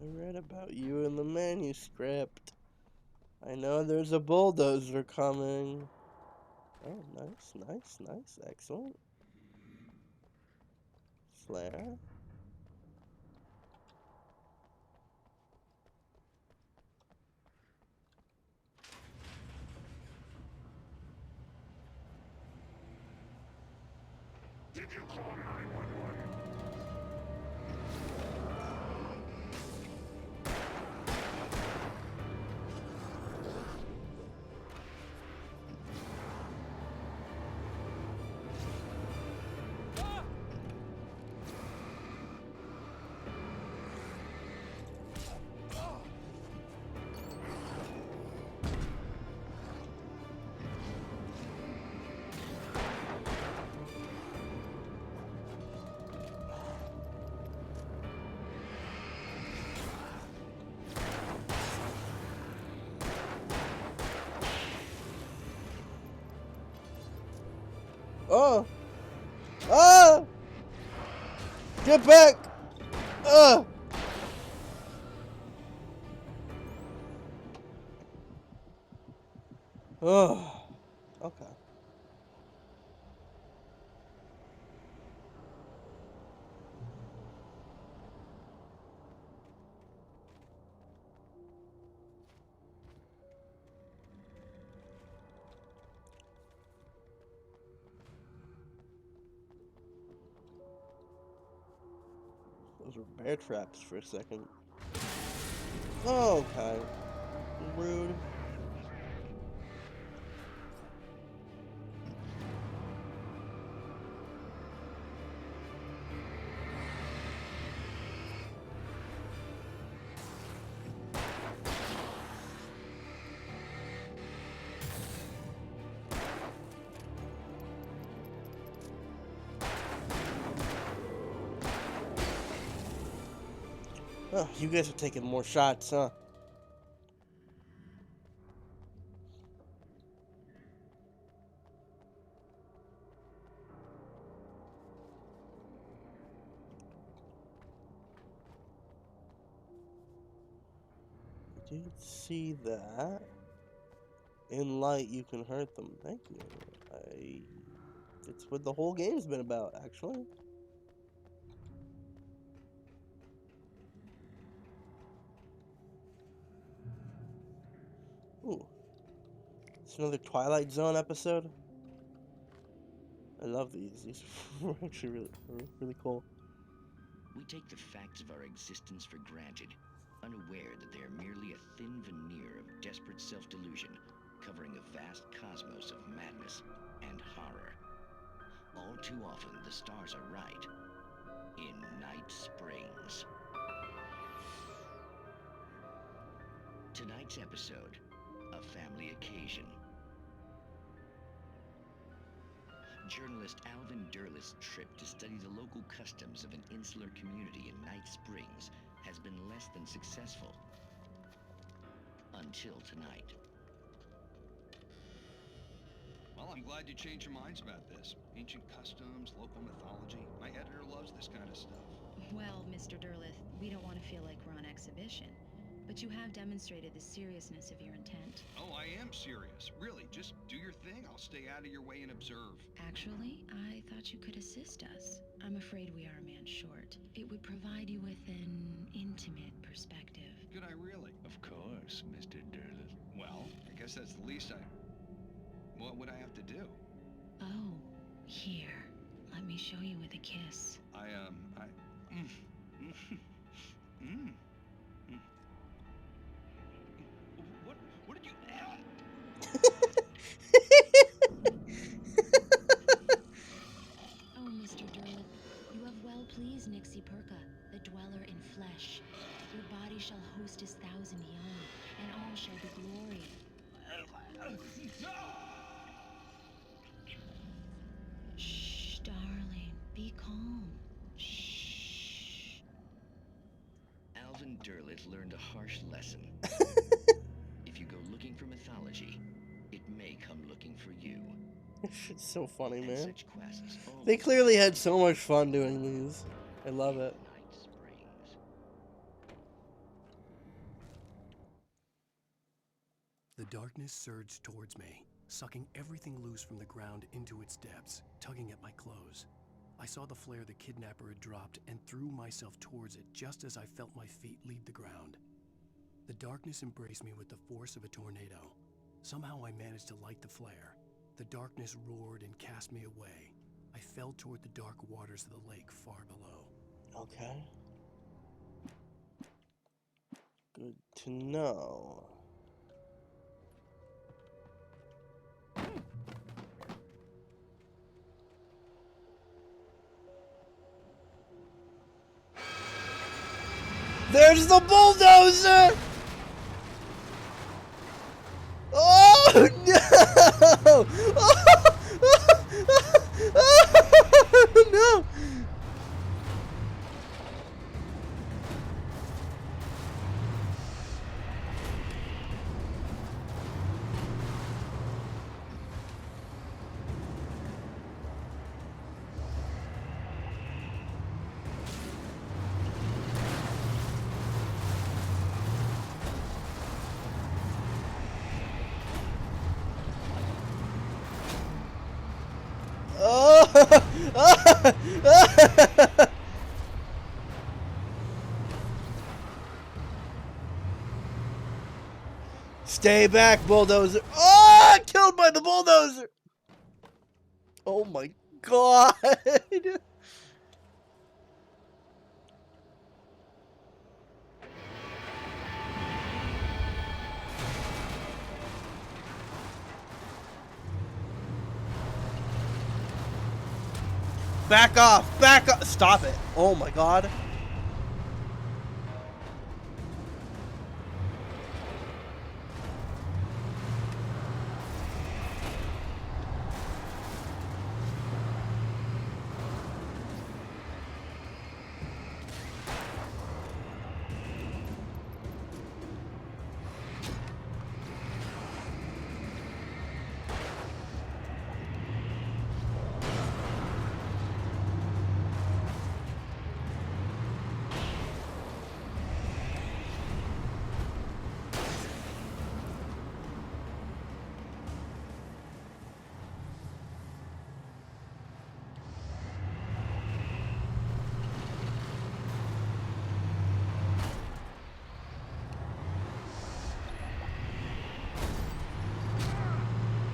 I read about you in the manuscript. I know there's a bulldozer coming. Oh, nice, nice, nice. Excellent. Flare. Did you call 911? Oh! Ah! Get back! Ah! Oh. Okay. Those were bear traps for a second. Okay. Rude. Oh, you guys are taking more shots, huh? I did see that. In light, you can hurt them. Thank you. It's what the whole game's been about, actually. Ooh. It's another Twilight Zone episode. I love these. These are actually really cool. We take the facts of our existence for granted, unaware that they are merely a thin veneer of desperate self-delusion, covering a vast cosmos of madness and horror. All too often, the stars are right. In Night Springs. Tonight's episode, a family occasion. Journalist Alvin Derleth's trip to study the local customs of an insular community in Night Springs has been less than successful. Until tonight. Well, I'm glad you changed your minds about this. Ancient customs, local mythology. My editor loves this kind of stuff. Well, Mr. Derleth, we don't want to feel like we're on exhibition. But you have demonstrated the seriousness of your intent. Oh, I am serious. Really, just do your thing. I'll stay out of your way and observe. Actually, I thought you could assist us. I'm afraid we are a man short. It would provide you with an intimate perspective. Could I really? Of course, Mr. Derleth. Well, I guess that's the least I... What would I have to do? Oh, here. Let me show you with a kiss. What did you... Oh, Mr. Derleth, you have well pleased Nixie Perka, the dweller in flesh. Your body shall host his 1,000 young, and all shall be glory. Shh, darling, be calm. Alvin Derlit learned a harsh lesson. If you go looking for mythology, it may come looking for you. It's so funny, And man. such quests They always clearly had so much fun doing these. I love it. Night Springs. The darkness surged towards me, sucking everything loose from the ground into its depths, tugging at my clothes. I saw the flare the kidnapper had dropped and threw myself towards it just as I felt my feet leave the ground. The darkness embraced me with the force of a tornado. Somehow I managed to light the flare. The darkness roared and cast me away. I fell toward the dark waters of the lake far below. Okay. Good to know. There's the bulldozer! Oh no! No! Stay back, bulldozer. Oh, killed by the bulldozer. Oh my god. Back off, back up. Stop it. Oh my god.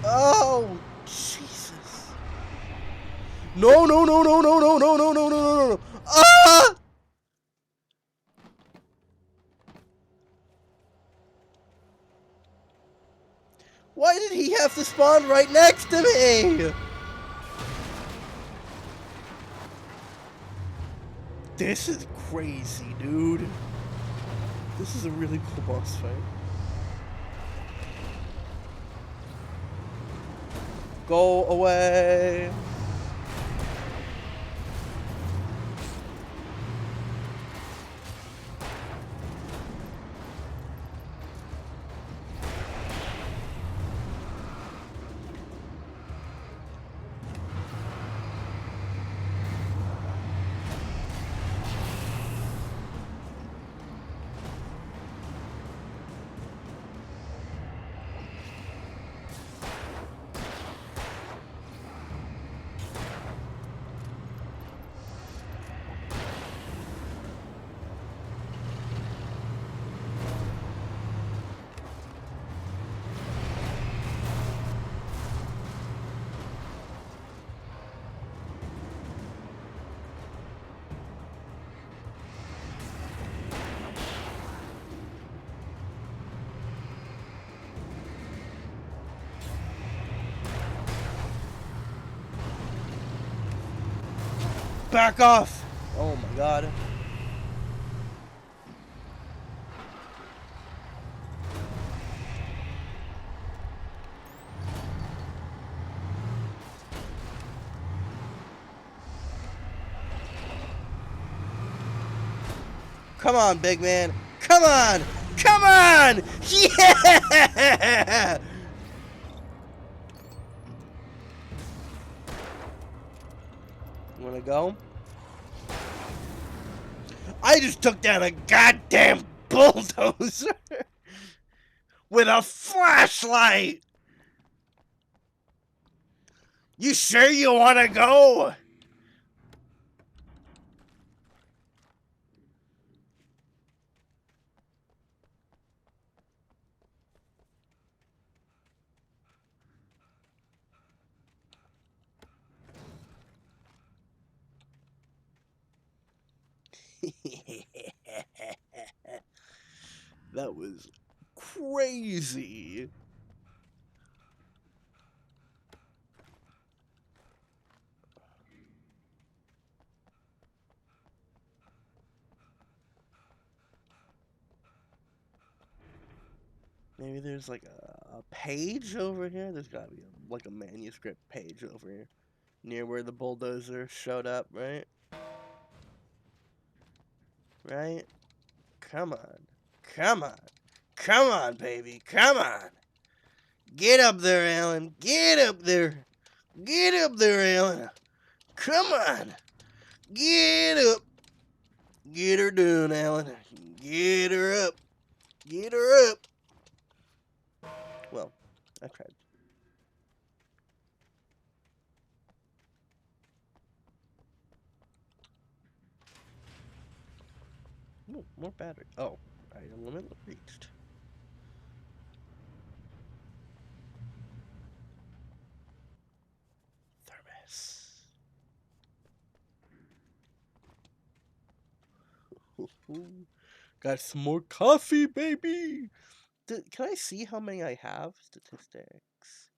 Oh, Jesus. No, no, no, no, no, no, no, no, no, no, no, no. Ah! Why did he have to spawn right next to me? This is crazy, dude. This is a really cool boss fight. Go away. Back off! Oh my god. Come on, big man. Come Come on! Come on! Yeah! Wanna go? I just took down a goddamn bulldozer with a flashlight! You sure you wanna go? That was crazy. Maybe there's like a page over here. There's gotta be like a manuscript page over here. Near where the bulldozer showed up, right? Right? Come on. Come on. Come on, baby. Come on. Get up there, Alan. Get up there. Get up there, Alan. Come on. Get up. Get her down, Alan. Get her up. Get her up. Well, I tried. Ooh, more battery. Oh, item limit reached. Thermos. Got some more coffee, baby. Can I see how many I have? Statistics.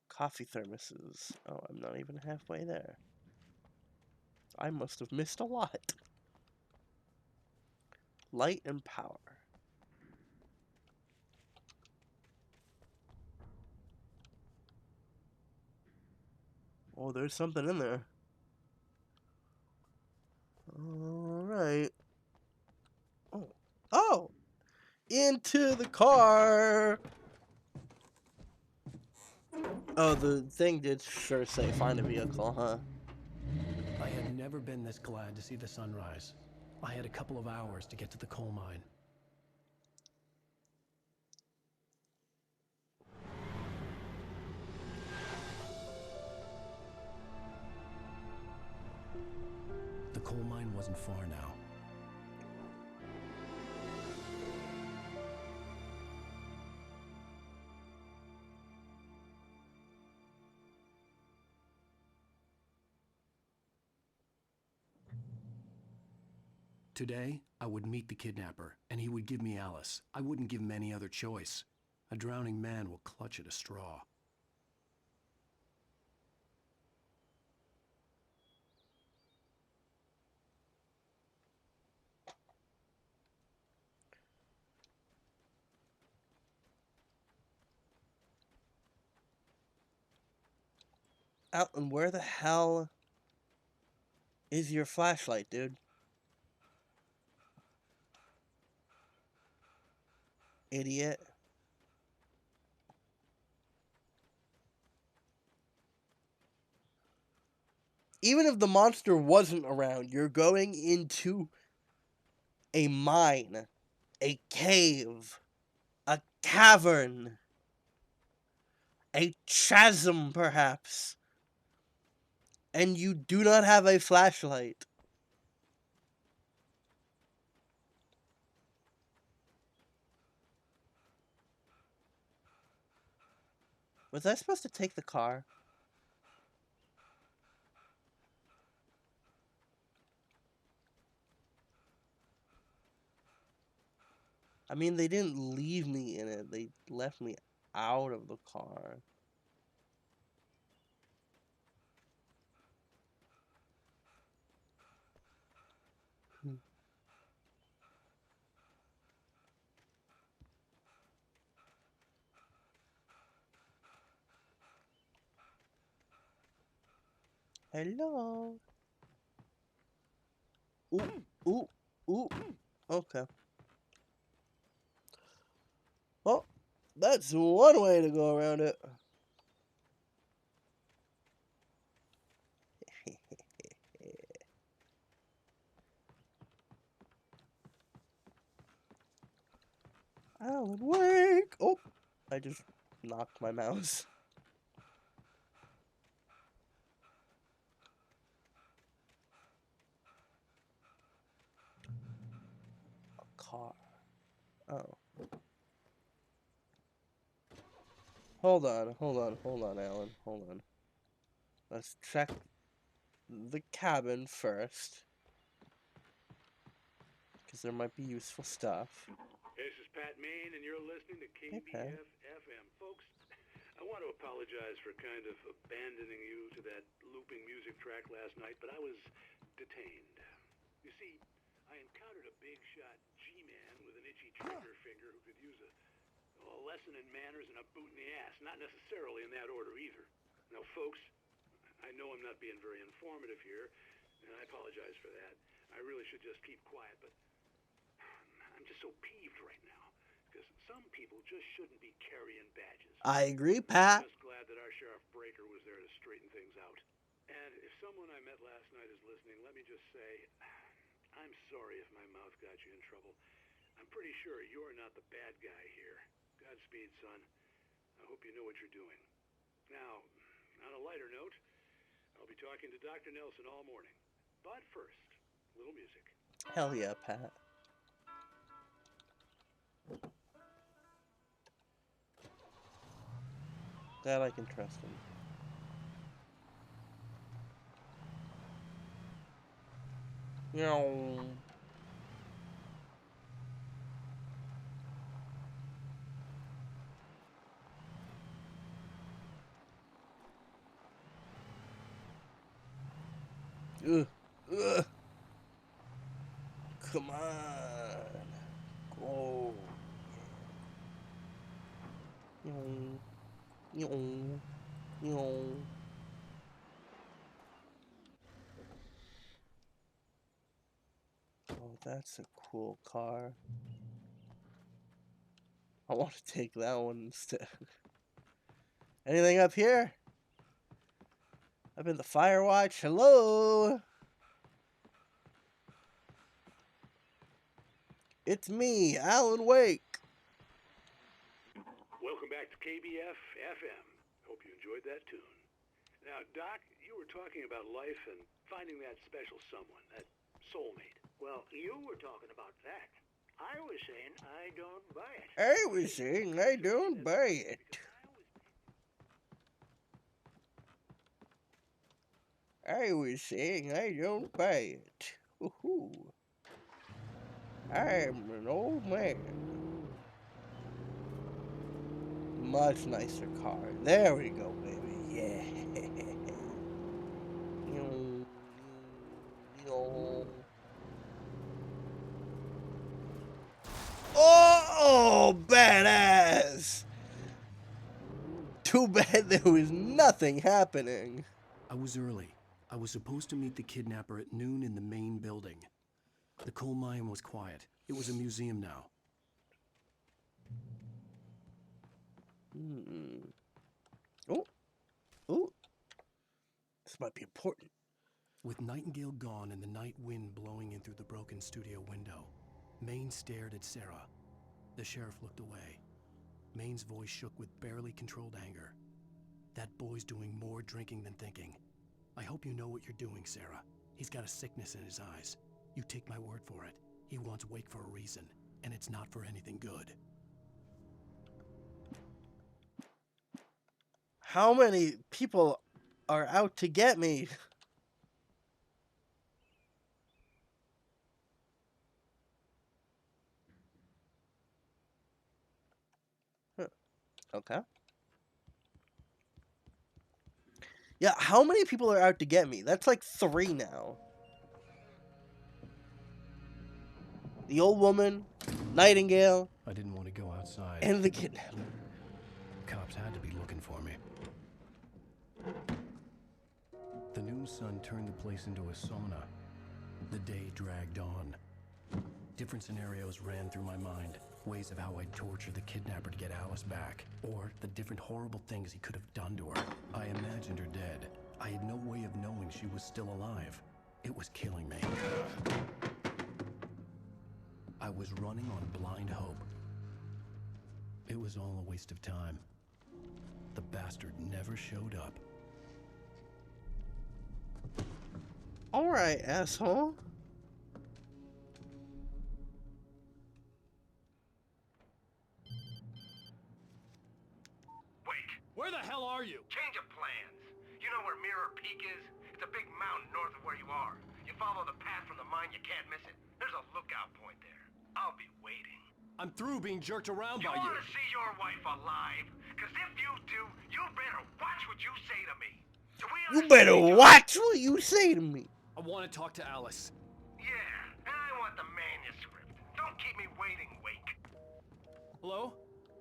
Coffee thermoses. Oh, I'm not even halfway there. I must have missed a lot. Light and power. Oh, there's something in there. Alright. Oh. Oh! Into the car! Oh, the thing did sure say find a vehicle, huh? I had never been this glad to see the sunrise. I had a couple of hours to get to the coal mine. The coal mine wasn't far now. Today, I would meet the kidnapper, and he would give me Alice. I wouldn't give him any other choice. A drowning man will clutch at a straw. Alan, where the hell is your flashlight, dude? Idiot. Even if the monster wasn't around, you're going into a mine, a cave, a cavern, a chasm, perhaps, and you do not have a flashlight. Was I supposed to take the car? I mean, they didn't leave me in it. They left me out of the car. Hello. Ooh, ooh, ooh. Okay. Well, that's one way to go around it. Alan Wake! Oh, I just knocked my mouse. A car. Oh. Hold on, Alan. Hold on. Let's check the cabin first. Because there might be useful stuff. This is Pat Main, and you're listening to KBF FM. Folks, I want to apologize for kind of abandoning you to that looping music track last night, but I was detained. You see, I encountered a big shot G-man with an itchy trigger finger who could use a lesson in manners and a boot in the ass. Not necessarily in that order either. Now, folks, I know I'm not being very informative here, and I apologize for that. I really should just keep quiet, but I'm just so peeved right now, because some people just shouldn't be carrying badges. I agree, Pat. I'm just glad that our Sheriff Breaker was there to straighten things out. And if someone I met last night is listening, let me just say, I'm sorry if my mouth got you in trouble. I'm pretty sure you're not the bad guy here. Godspeed, son. I hope you know what you're doing. Now, on a lighter note, I'll be talking to Dr. Nelson all morning. But first, a little music. Hell yeah, Pat. Glad I can trust him. No. Ugh. Ugh. Come on. Go. Oh, that's a cool car. I want to take that one instead. Anything up here? I've been the Firewatch. Hello? It's me, Alan Wake. Welcome back to KBF FM. Hope you enjoyed that tune. Now, Doc, you were talking about life and finding that special someone, that soulmate. Well, you were talking about that. I was saying I don't buy it. I was saying I don't buy it. I was saying I don't buy it. Woohoo. I'm an old man. Much nicer car. There we go, baby. Yeah. Oh, badass! Too bad there was nothing happening. I was early. I was supposed to meet the kidnapper at noon in the main building. The coal mine was quiet. It was a museum now. Oh. Oh. This might be important. With Nightingale gone and the night wind blowing in through the broken studio window, Maine stared at Sarah. The sheriff looked away. Maine's voice shook with barely controlled anger. That boy's doing more drinking than thinking. I hope you know what you're doing, Sarah. He's got a sickness in his eyes. You take my word for it. He wants Wake for a reason, and it's not for anything good. How many people are out to get me? Huh. Okay. Yeah, how many people are out to get me? That's like 3 now. The old woman, Nightingale. I didn't want to go outside. And the kidnapper. Cops had to be looking for me. The noon sun turned the place into a sauna. The day dragged on. Different scenarios ran through my mind. Ways of how I'd torture the kidnapper to get Alice back. Or the different horrible things he could have done to her. I imagined her dead. I had no way of knowing she was still alive. It was killing me. I was running on blind hope. It was all a waste of time. The bastard never showed up. Alright, asshole. Wait, Where the hell are you? change of plans. You know where Mirror Peak is? It's a big mountain north of where you are. You follow the path from the mine, you can't miss it. There's a lookout point there. I'll be waiting. I'm through being jerked around You by you. want to see your wife alive? Because if you do, you better watch what you say to me. Do we You better understand? watch what you say to me. I want to talk to Alice. Yeah, and I want the manuscript. Don't keep me waiting, Wake. Hello?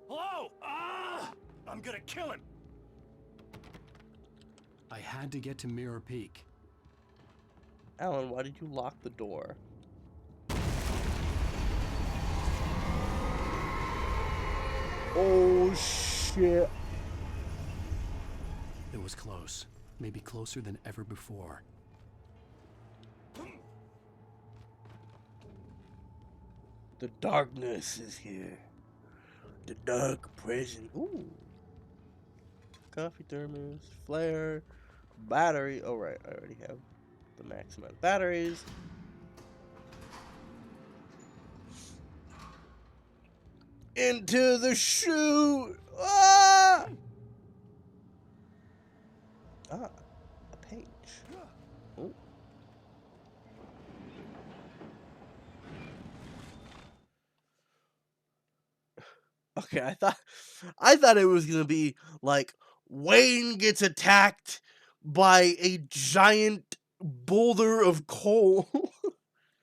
Hello? Ah! I'm gonna kill him. I had to get to Mirror Peak. Alan, why did you lock the door? Oh shit. It was close. Maybe closer than ever before. The darkness is here. The dark prison. Ooh. Coffee thermos, flare, battery. Oh right, I already have the max amount of batteries. Into the chute! Ah! Ah, a page. Oh. Okay, I thought it was gonna be like Wayne gets attacked by a giant boulder of coal.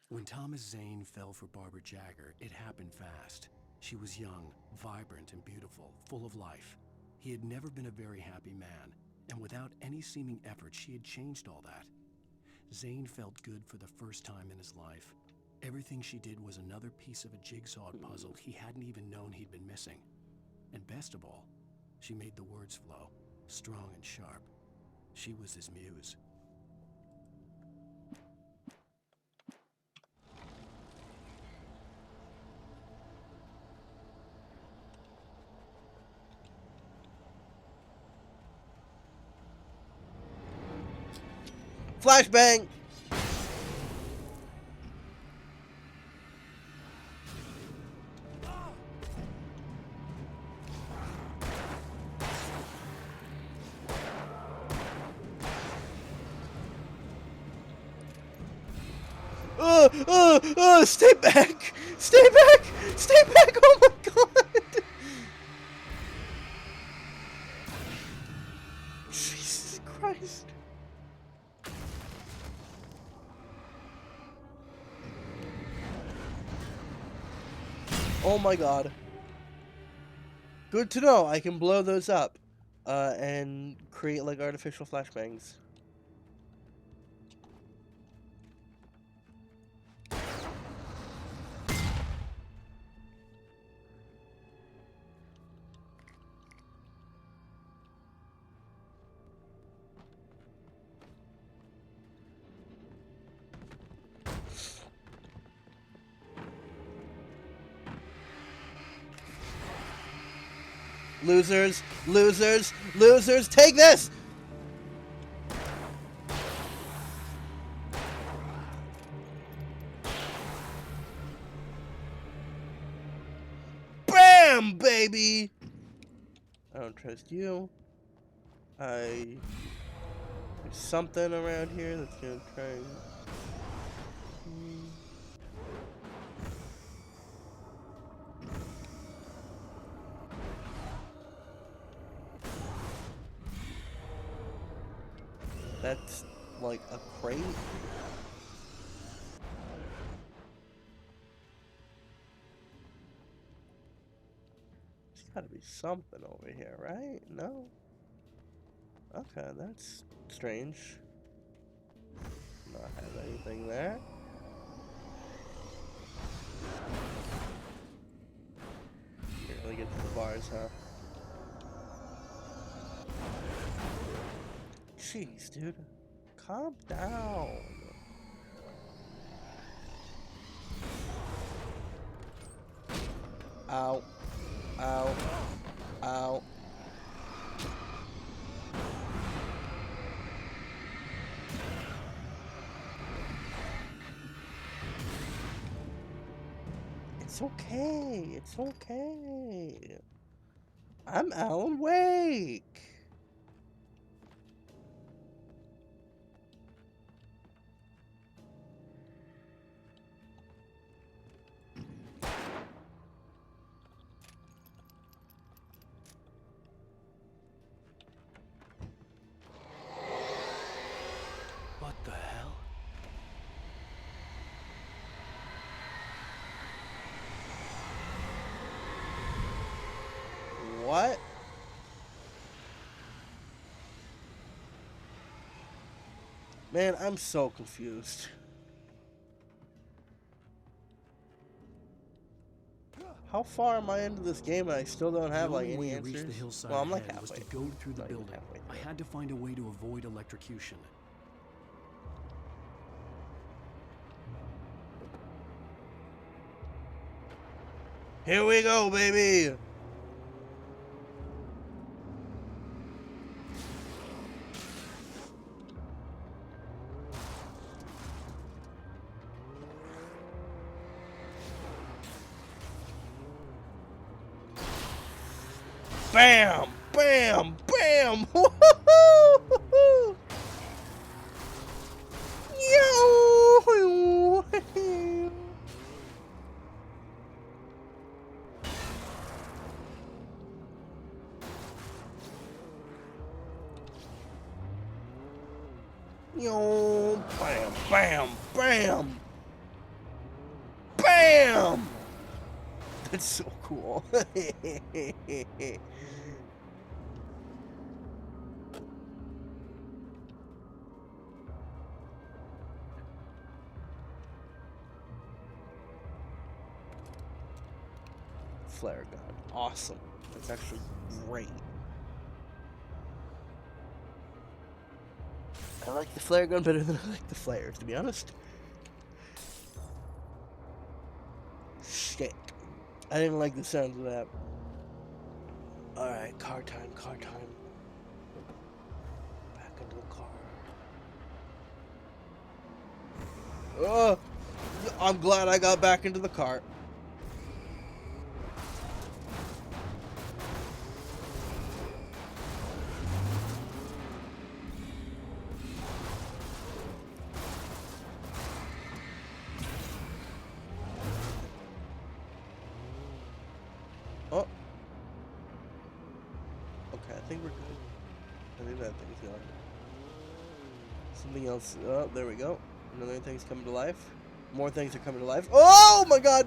When Thomas Zane fell for Barbara Jagger, it happened fast. She was young, vibrant, and beautiful, full of life. He had never been a very happy man, and without any seeming effort, she had changed all that. Zane felt good for the first time in his life. Everything she did was another piece of a jigsaw puzzle he hadn't even known he'd been missing. And best of all, she made the words flow, strong and sharp. She was his muse. Flashbang! Stay back! Stay back! Stay back! Oh my god! Jesus Christ. Oh my god. Good to know. I can blow those up and create like artificial flashbangs. Losers, losers, losers, take this! Bam, baby! I don't trust you. There's something around here that's gonna try and... That's like a crate. There's gotta be something over here, right? No? Okay, that's strange. Not have anything there. is, huh? Jeez, dude. Calm down. Ow. Ow. Ow. It's okay. It's okay. I'm Alan Wake. What the hell? What? Man, I'm so confused. How far am I into this game and I still don't have The like only any way to answers? reach the hillside Well, I'm like ahead was halfway. to go through the Not even building. halfway I through. had to find a way to avoid electrocution. Here we go, baby! Bam! Bam! Bam! Woo-hoo-hoo-hoo! Yo! Yo! Bam! Bam! Bam! Bam! That's so cool. Flare gun. Awesome. That's actually great. I like the flare gun better than I like the flares, to be honest. Shit. I didn't like the sounds of that. Alright, car time, car time. Back into the car. Oh! I'm glad I got back into the car. Oh. Okay, I think we're good. I think that thing's gone. Something else. Oh, there we go. Another thing's coming to life. More things are coming to life. Oh my god!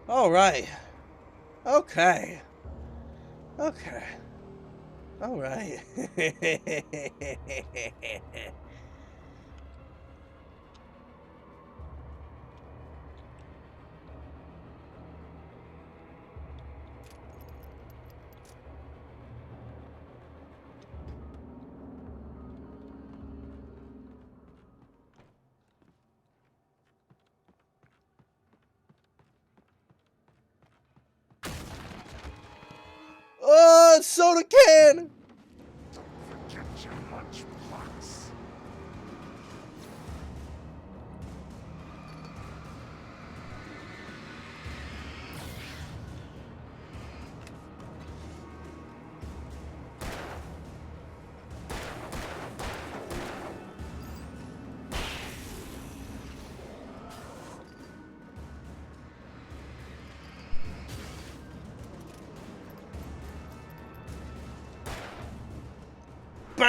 All right. Okay. Okay. All right. Oh, soda can! Forget your lunchbox.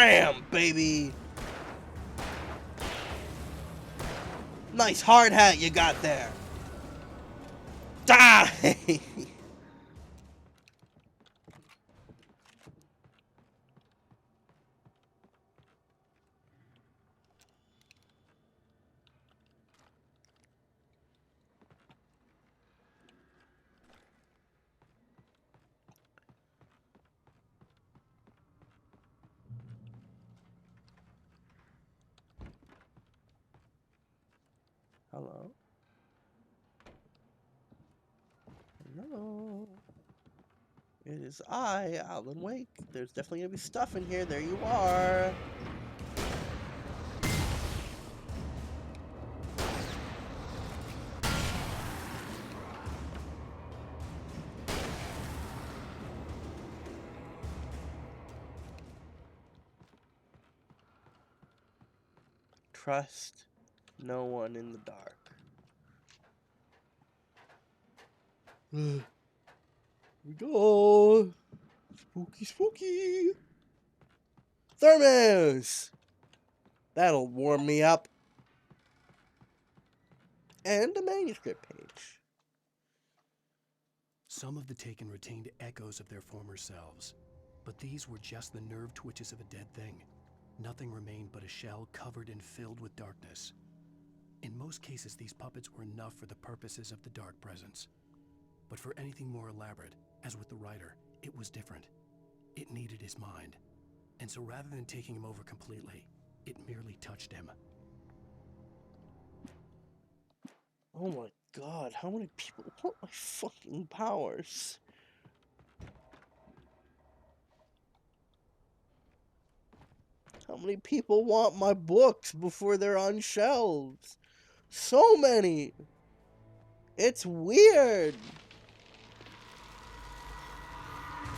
Bam, baby. Nice hard hat you got there. Die. Hello? Hello? It is I, Alan Wake. There's definitely gonna be stuff in here. There you are. Trust no one in the dark. Here we go. Spooky, spooky. Thermos. That'll warm me up. And a manuscript page. Some of the Taken retained echoes of their former selves, but these were just the nerve twitches of a dead thing. Nothing remained but a shell covered and filled with darkness. In most cases, these puppets were enough for the purposes of the Dark Presence. But for anything more elaborate, as with the writer, it was different. It needed his mind. And so rather than taking him over completely, it merely touched him. Oh my god, how many people want my fucking powers? How many people want my books before they're on shelves? So many! It's weird!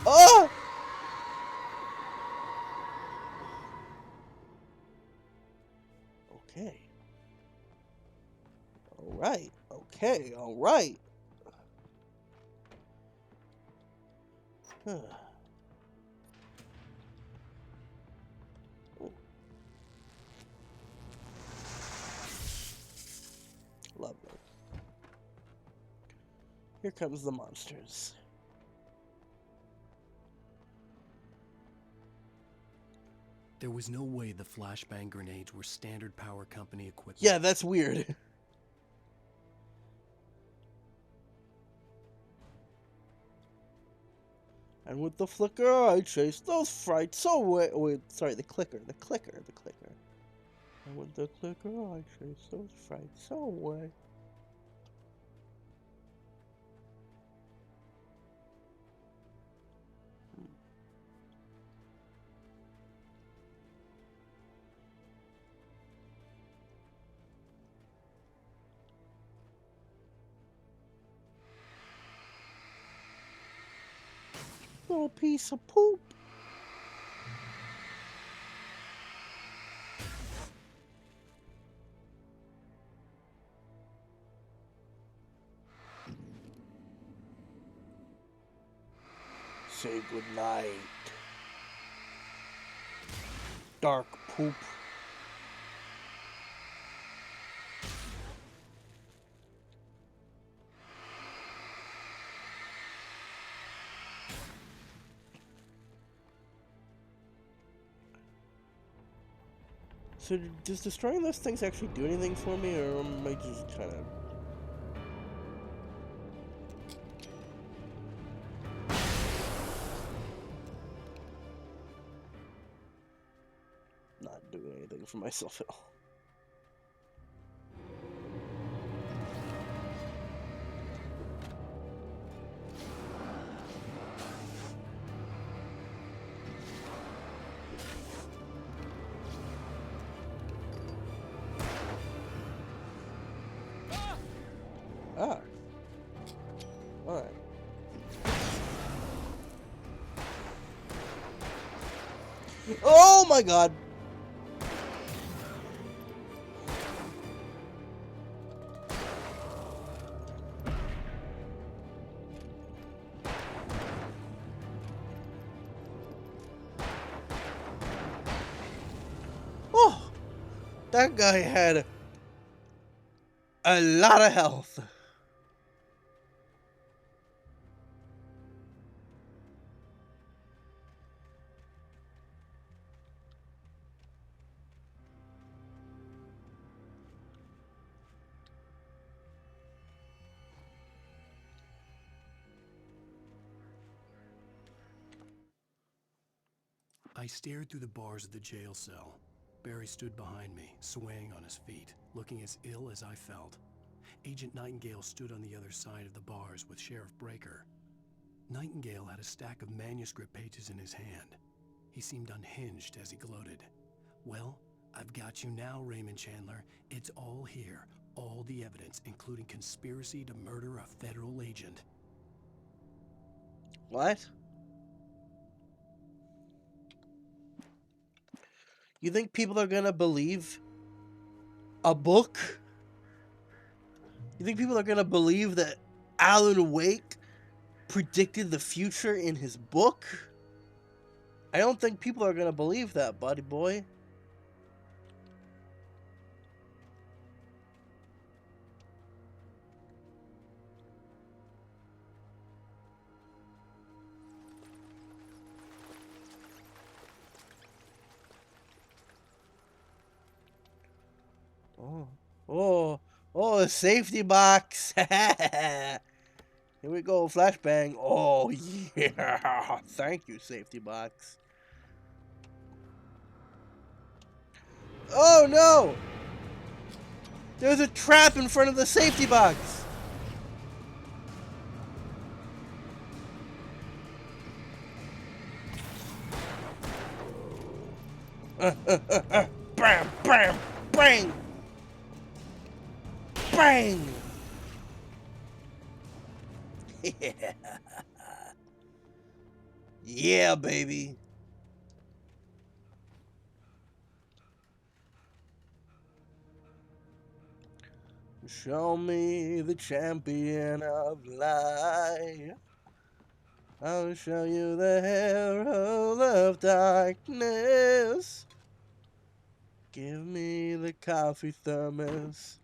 Oh! Okay. Alright, okay, alright. Huh. Lovely. Here comes the monsters. There was no way the flashbang grenades were standard power company equipment. Yeah, that's weird. And with the flicker, I chased those frights away. Wait, sorry, the clicker. And with the clicker, I chased those frights away. Little piece of poop. Say goodnight. Dark poop. So does destroying those things actually do anything for me, or am I just kind of... not doing anything for myself at all? Ah. Alright. Oh my god! That guy had a lot of health. I stared through the bars of the jail cell. Barry stood behind me, swaying on his feet, looking as ill as I felt. Agent Nightingale stood on the other side of the bars with Sheriff Breaker. Nightingale had a stack of manuscript pages in his hand. He seemed unhinged as he gloated. Well, I've got you now, Raymond Chandler. It's all here. All the evidence, including conspiracy to murder a federal agent. What? You think people are gonna believe a book? You think people are gonna believe that Alan Wake predicted the future in his book? I don't think people are gonna believe that, buddy boy. Oh, a safety box. Here we go, flashbang. Oh, yeah. Thank you, safety box. Oh, no. There's a trap in front of the safety box. Bam, bam, bang. Bang! Yeah. Yeah, baby. Show me the champion of light. I'll show you the herald of darkness. Give me the coffee thermos.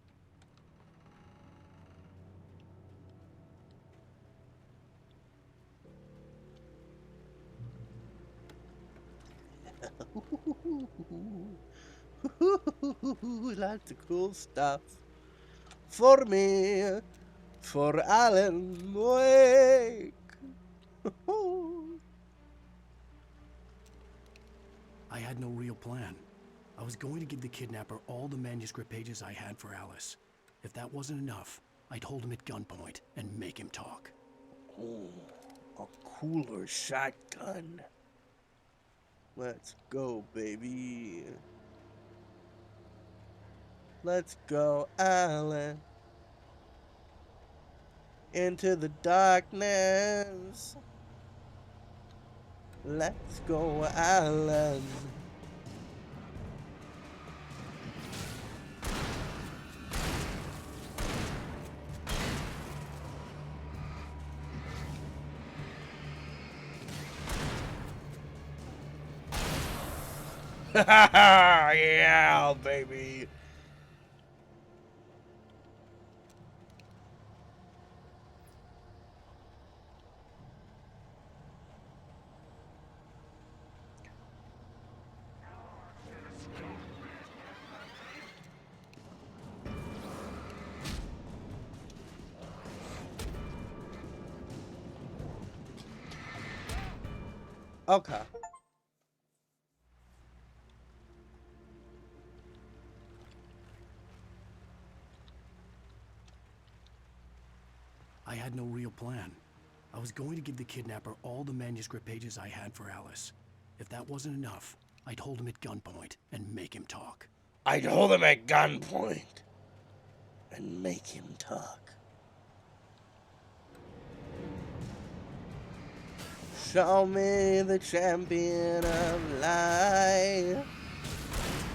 Lots of cool stuff for me, for Alan Wake. I had no real plan. I was going to give the kidnapper all the manuscript pages I had for Alice. If that wasn't enough, I'd hold him at gunpoint and make him talk. Ooh, a cooler shotgun. Let's go, baby. Let's go, Alan. Into the darkness. Let's go, Alan. Yeah, baby. Okay. I had no real plan. I was going to give the kidnapper all the manuscript pages I had for Alice. If that wasn't enough, I'd hold him at gunpoint and make him talk. I'd hold him at gunpoint and make him talk. Show me the champion of light.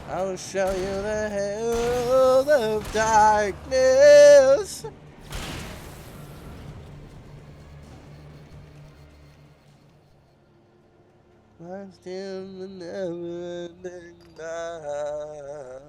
I'll show you the herald of darkness. Lost in the never-ending night.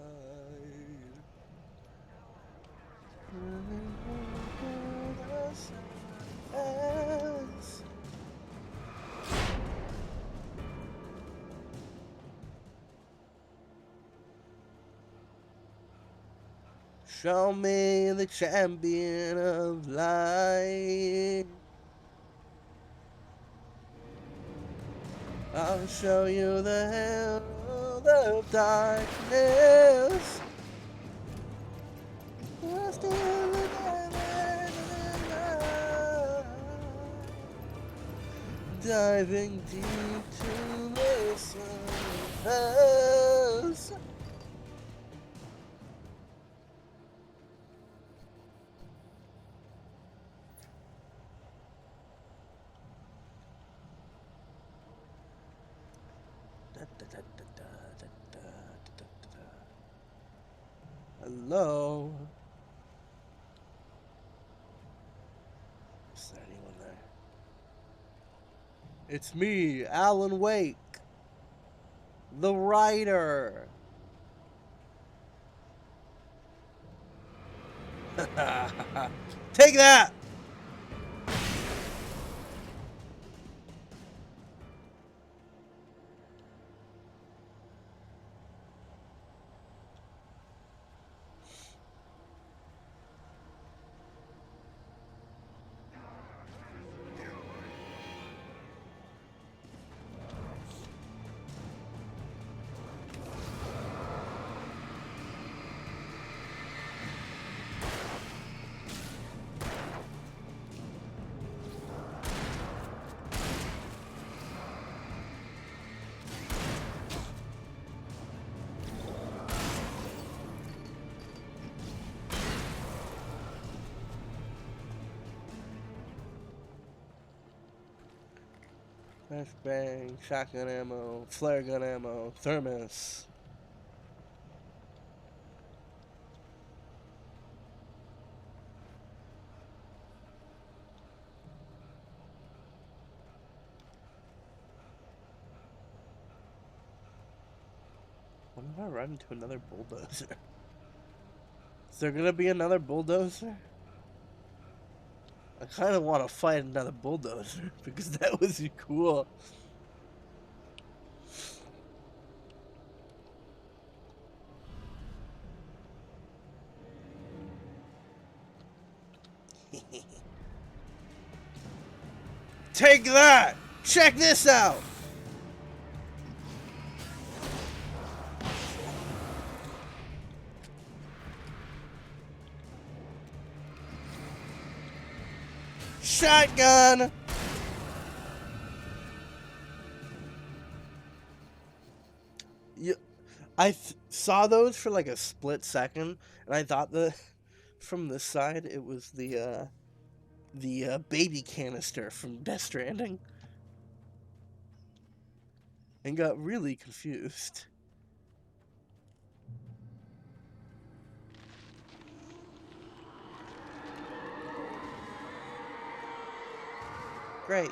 Show me the champion of light. I'll show you the herald of darkness. Lost in the diving deep to the surface. Hello? Is there anyone there? It's me, Alan Wake, the writer. Take that! Flashbang, shotgun ammo, flare gun ammo, thermos. What if I run into another bulldozer? Is there gonna be another bulldozer? I kind of want to fight another bulldozer because that was cool. Take that! Check this out! Shotgun! I saw those for like a split second, and I thought that from this side it was the baby canister from Death Stranding, and got really confused. Great.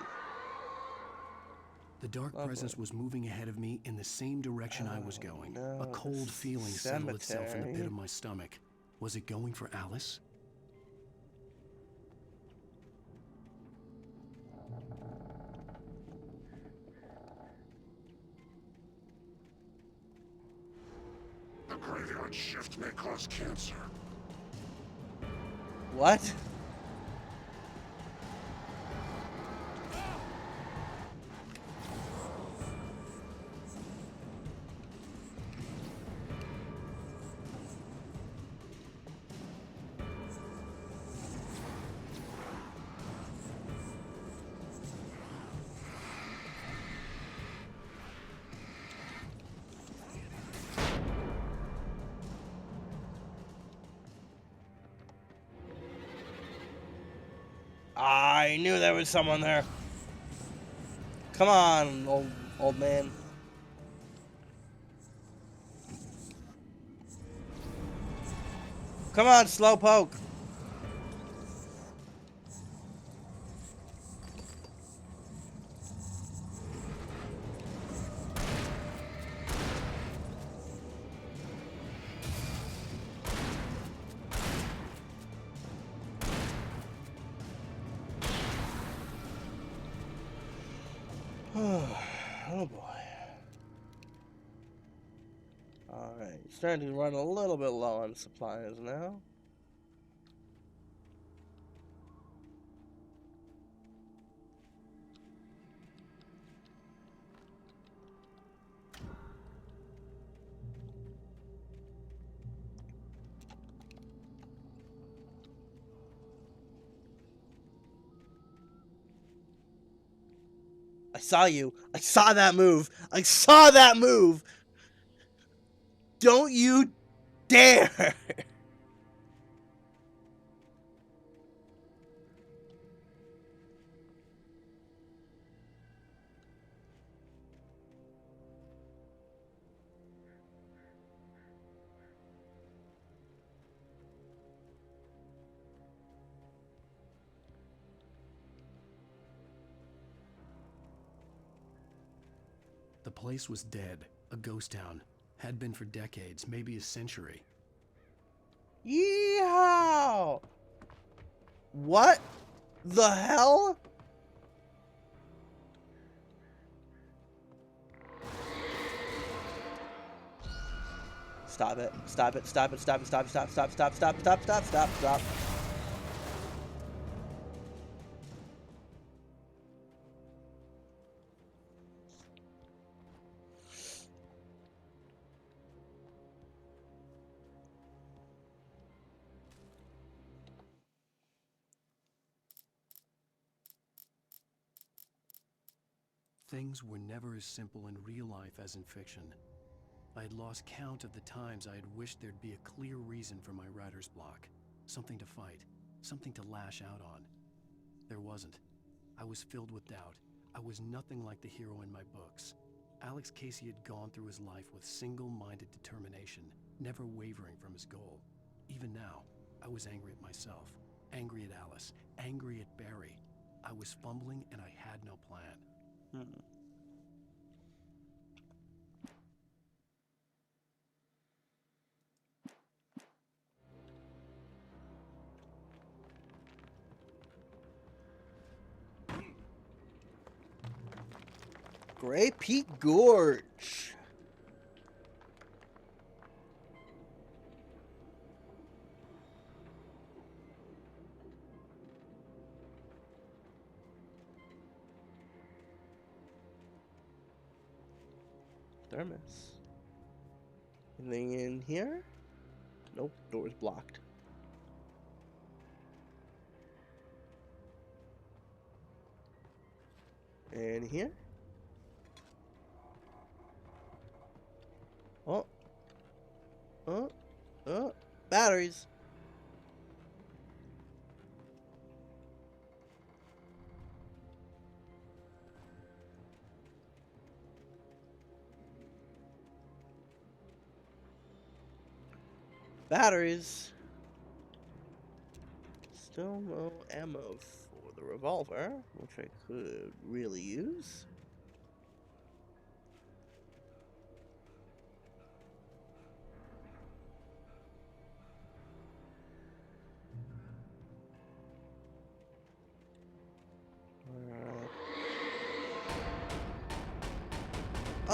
The dark presence was moving ahead of me in the same direction I was going. A cold feeling settled itself in the pit of my stomach. Was it going for Alice? The graveyard shift may cause cancer. What? I knew there was someone there. Come on, old man. Come on, slowpoke. Oh boy. Alright, starting to run a little bit low on supplies now. saw you. I saw that move. I saw that move. Don't you dare. The place was dead, a ghost town. Had been for decades, maybe a century. Yeehaw! What the hell? Stop it. Stop it. Stop it. Stop it. Stop. Stop. Stop. Stop. Stop. Stop. Stop. Stop. Stop. Things were never as simple in real life as in fiction. I had lost count of the times I had wished there'd be a clear reason for my writer's block. Something to fight, something to lash out on. There wasn't. I was filled with doubt. I was nothing like the hero in my books. Alex Casey had gone through his life with single-minded determination, never wavering from his goal. Even now, I was angry at myself, angry at Alice, angry at Barry. I was fumbling and I had no plan. Great Peak Gorge. Thermos. Anything in here? Nope, door's blocked. And here? Oh. Batteries. Batteries. Still no ammo for the revolver, which I could really use.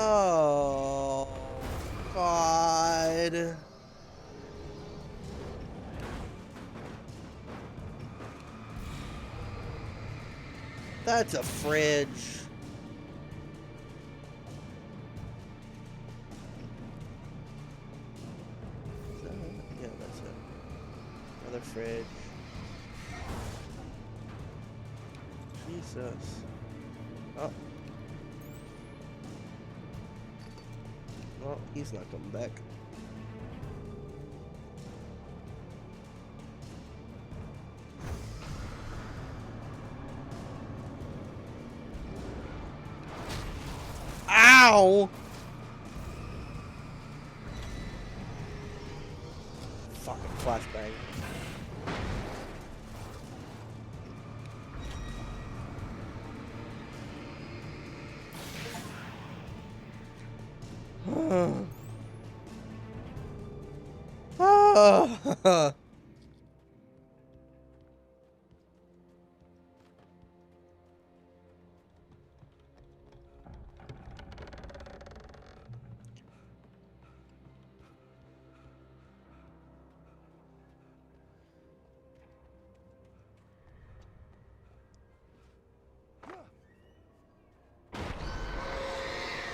Oh, God. That's a fridge. Yeah, that's it. Another fridge. Jesus. Oh. Well, he's not coming back. Ow! Fucking flashbang.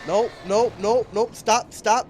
Nope, nope, nope, nope, stop, stop.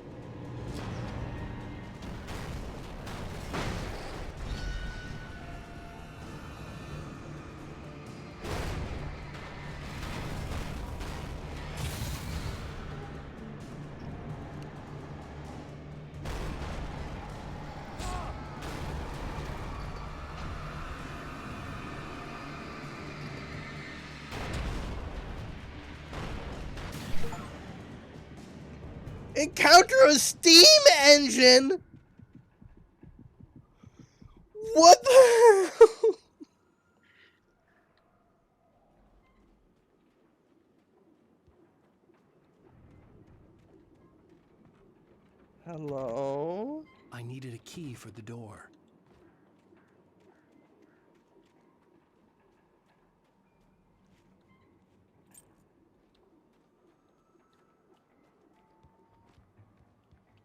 encounter a steam engine? What the hell? Hello? I needed a key for the door.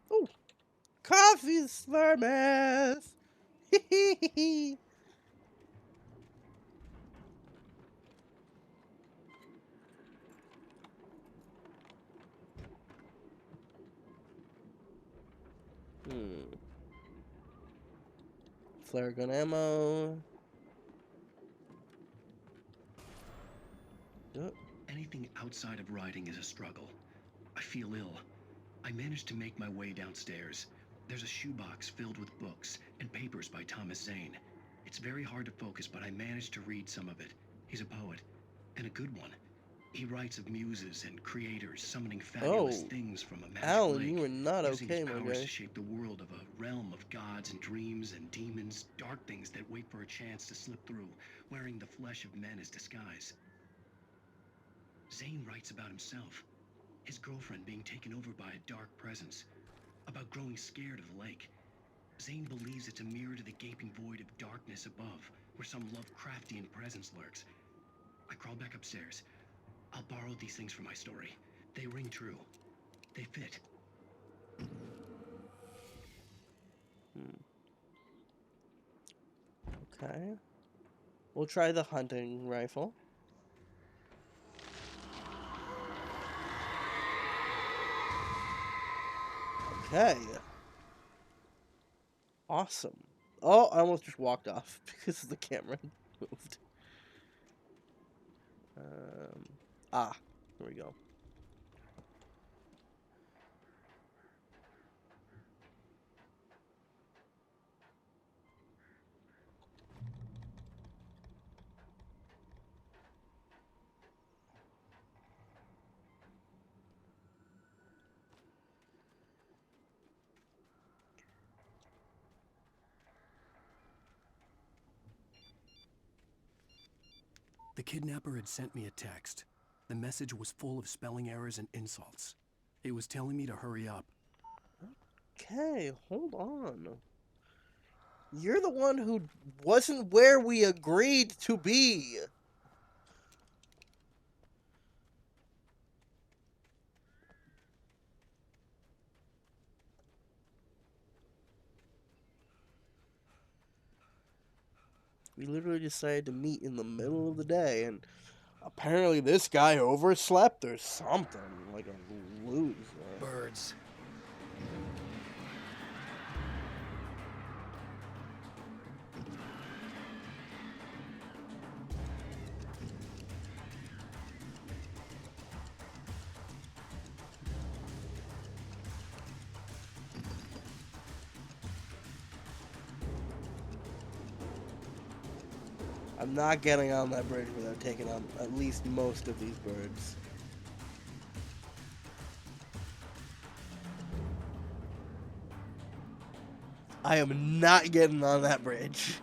Oh, coffee slurmers. Flare gun ammo. Yep. Anything outside of riding is a struggle. I feel ill. I managed to make my way downstairs. There's a shoebox filled with books and papers by Thomas Zane. It's very hard to focus, but I managed to read some of it. He's a poet, and a good one. He writes of muses and creators summoning fabulous things from a magic Alan, lake, you are not using okay, his my powers guy. to shape the world of a realm of gods and dreams and demons, dark things that wait for a chance to slip through, wearing the flesh of men as disguise. Zane writes about himself, his girlfriend being taken over by a dark presence, about growing scared of the lake. Zane believes it's a mirror to the gaping void of darkness above, where some Lovecraftian presence lurks. I crawl back upstairs. I'll borrow these things for my story. They ring true. They fit. Okay. We'll try the hunting rifle. Okay. Awesome. Oh, I almost just walked off because the camera moved. Here we go. The kidnapper had sent me a text. The message was full of spelling errors and insults. It was telling me to hurry up. Okay, hold on. You're the one who wasn't where we agreed to be. We literally decided to meet in the middle of the day, and apparently this guy overslept or something, like a loser. Birds. I'm not getting on that bridge without taking on at least most of these birds. I am not getting on that bridge.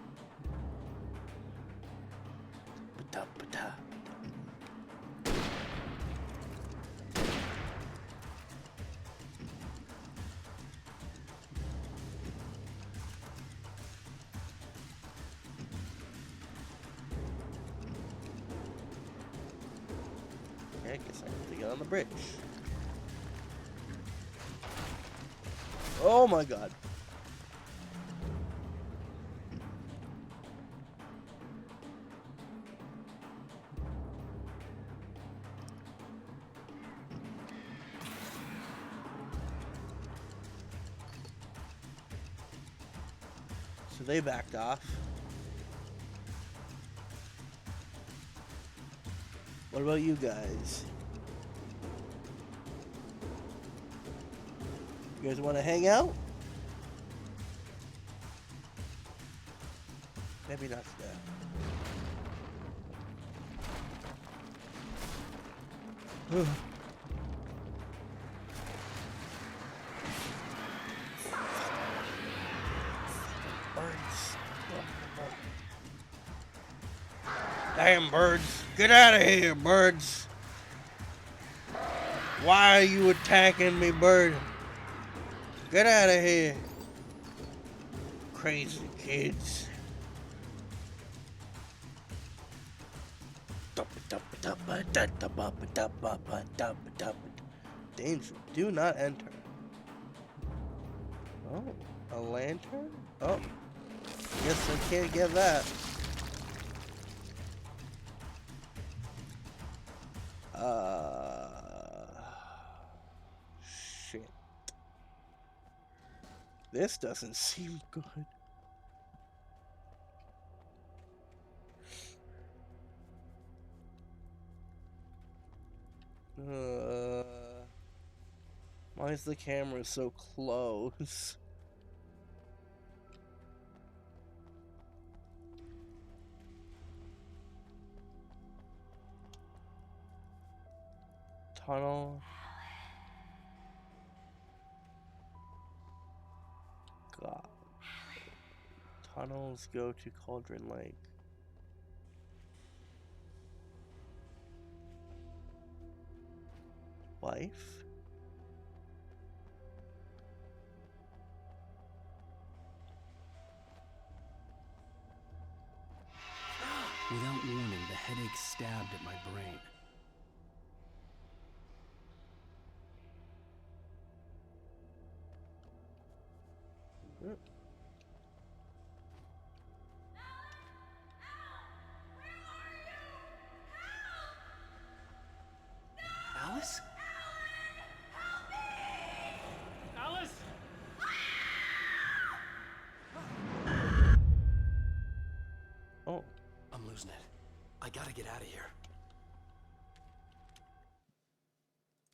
Okay, I guess I have to get on the bridge. Oh my god. So they backed off. What about you guys? You guys want to hang out? Maybe not today. Damn birds. Get out of here, birds. Why are you attacking me, bird? Get out of here. Crazy kids. Danger. Do not enter. Oh, a lantern? Oh, guess I can't get that. Shit. This doesn't seem good. Why is the camera so close? Tunnel. God. Tunnels go to Cauldron Lake. Wife? Without warning, the headache stabbed at my brain. Alice? Alice? Oh. I'm losing it. I gotta get out of here.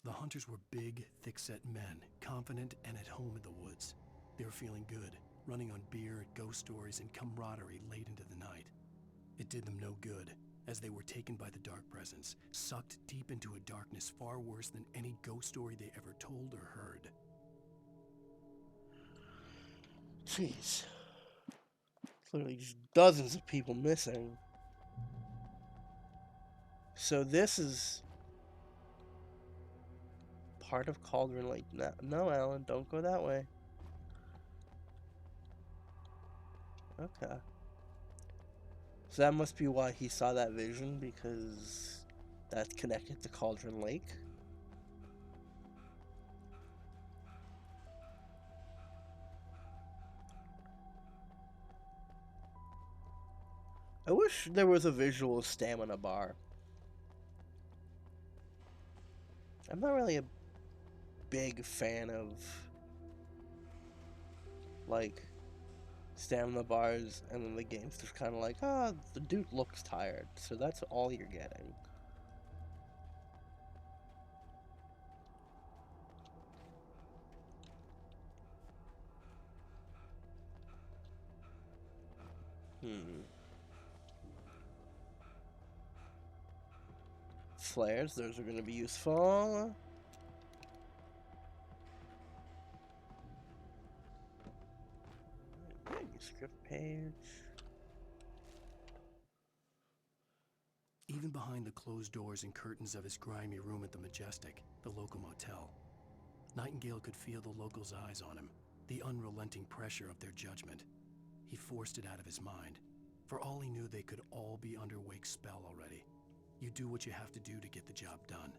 The hunters were big, thick-set men, confident and at home in the woods. They were feeling good, running on beer, ghost stories, and camaraderie late into the night. It did them no good, as they were taken by the dark presence, sucked deep into a darkness far worse than any ghost story they ever told or heard. Jeez. Literally just dozens of people missing. So this is part of Cauldron Lake. No, Alan, don't go that way. Okay. So that must be why he saw that vision, because that's connected to Cauldron Lake. I wish there was a visual stamina bar. I'm not really a big fan of, like, stamina bars, and then the game's just kind of like, the dude looks tired, so that's all you're getting. Flares, those are going to be useful. Manuscript page. Even behind the closed doors and curtains of his grimy room at the Majestic, the local motel, Nightingale could feel the locals' eyes on him, the unrelenting pressure of their judgment. He forced it out of his mind. For all he knew, they could all be under Wake's spell already. You do what you have to do to get the job done.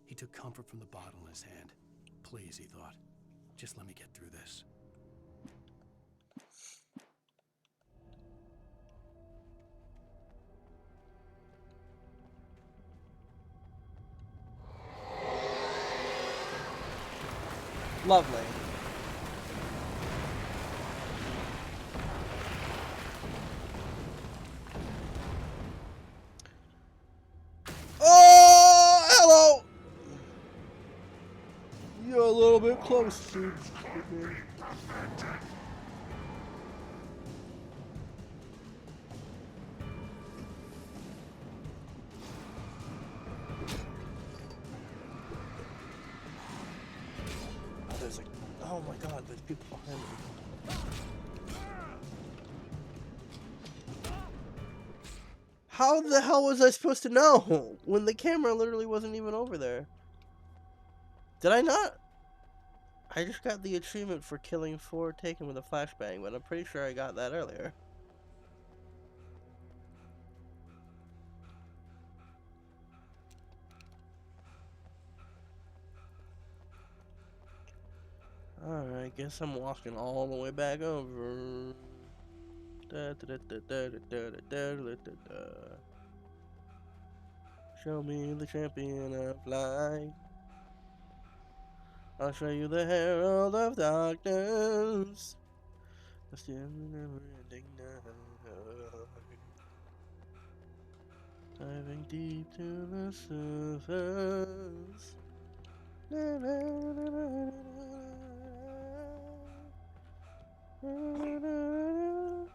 He took comfort from the bottle in his hand. Please, he thought, just let me get through this. Lovely. Oh, hello! You're a little bit close, dude. Oh my god, there's people behind me. How the hell was I supposed to know when the camera literally wasn't even over there? Did I not? I just got the achievement for killing 4 taken with a flashbang, but I'm pretty sure I got that earlier. Alright, guess I'm walking all the way back over. Show me the champion of light. I'll show you the herald of darkness. A still never ending night. Diving deep to the surface. Na, na, na, na, na, na.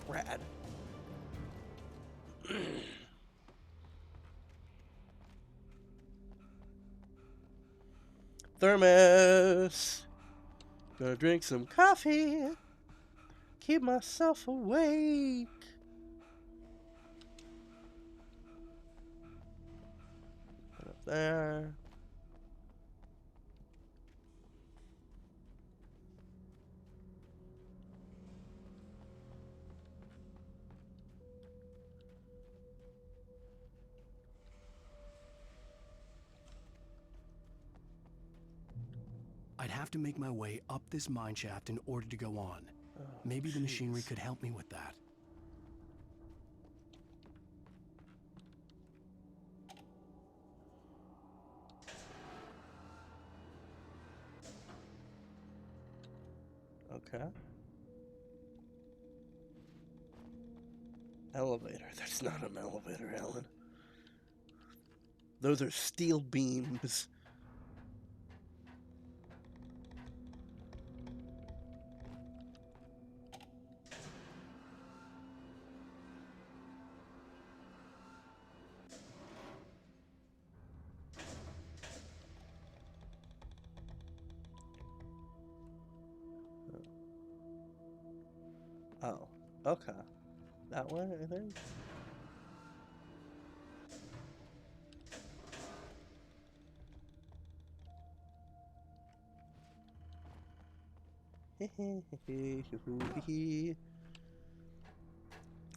Rad. Thermos. Gonna drink some coffee. Keep myself awake. Put up there. I'd have to make my way up this mine shaft in order to go on. Oh, Maybe the machinery could help me with that. Okay. Elevator. That's not an elevator, Alan. Those are steel beams. Oh, okay. That way, I think.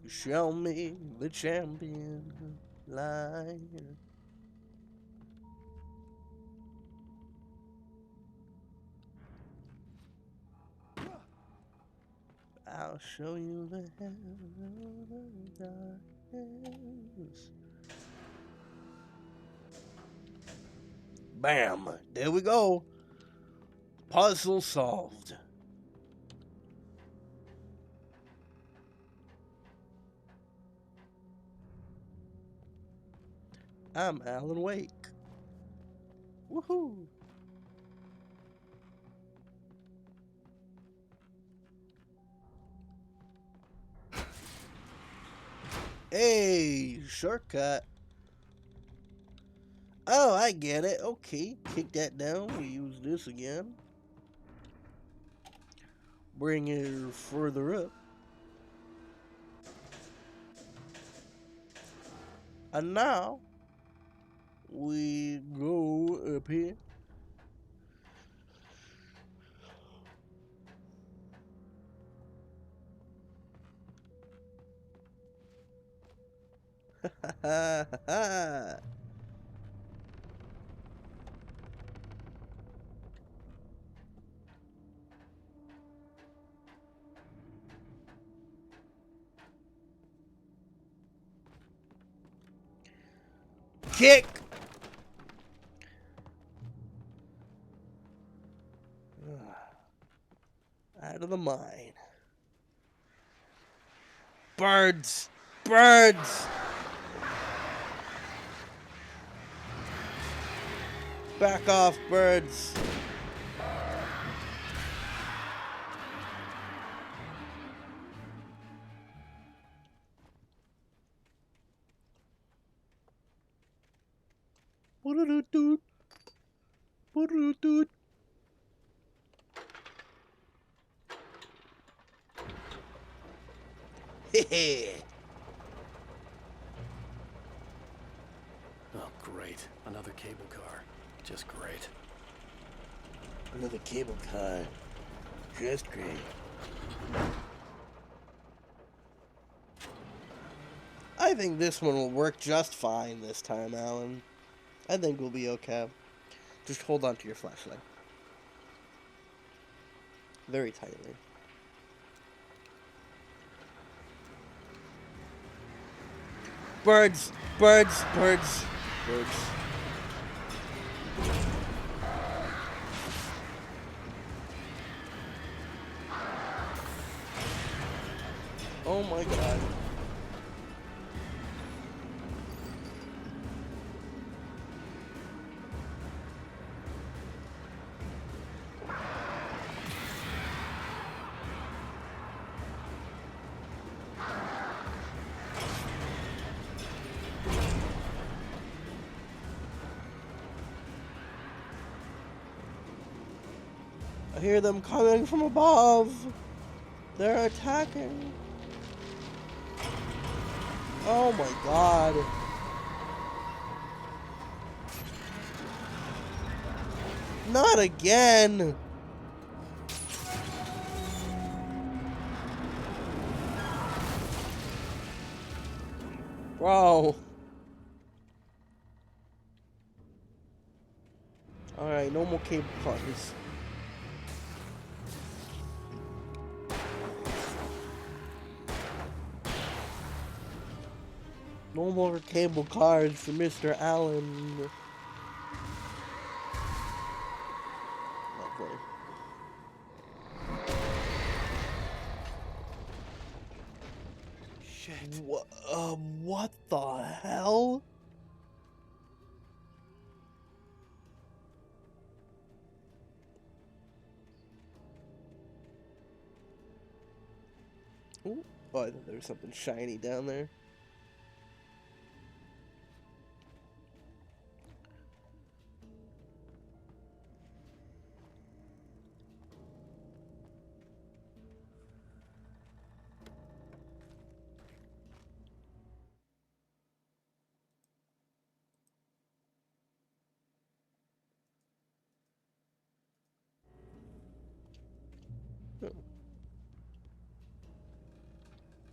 Show me the champion light. I'll show you the herald of darkness. Bam! There we go. Puzzle solved. I'm Alan Wake. Woohoo! Hey, shortcut. Oh, I get it. Okay, kick that down. We use this again. Bring it further up. And now, we go up here. Ha ha ha ha. kick. Out of the mine. Birds! Birds! Back off, birds! What-a-doo-doo. What-a-doo-doo. Hehe. Oh, great. Another cable car. Just great. Another cable car. Just great. I think this one will work just fine this time, Alan. I think we'll be okay. Just hold on to your flashlight. Very tightly. Birds! Birds! Birds! Birds. Oh my god. I hear them coming from above. They're attacking. Oh my god. Not again. Bro. Alright, no more cable cars. No more cable cars for Mr. Allen. Lovely. Shit. What the hell? Ooh. Oh, I thought there was something shiny down there.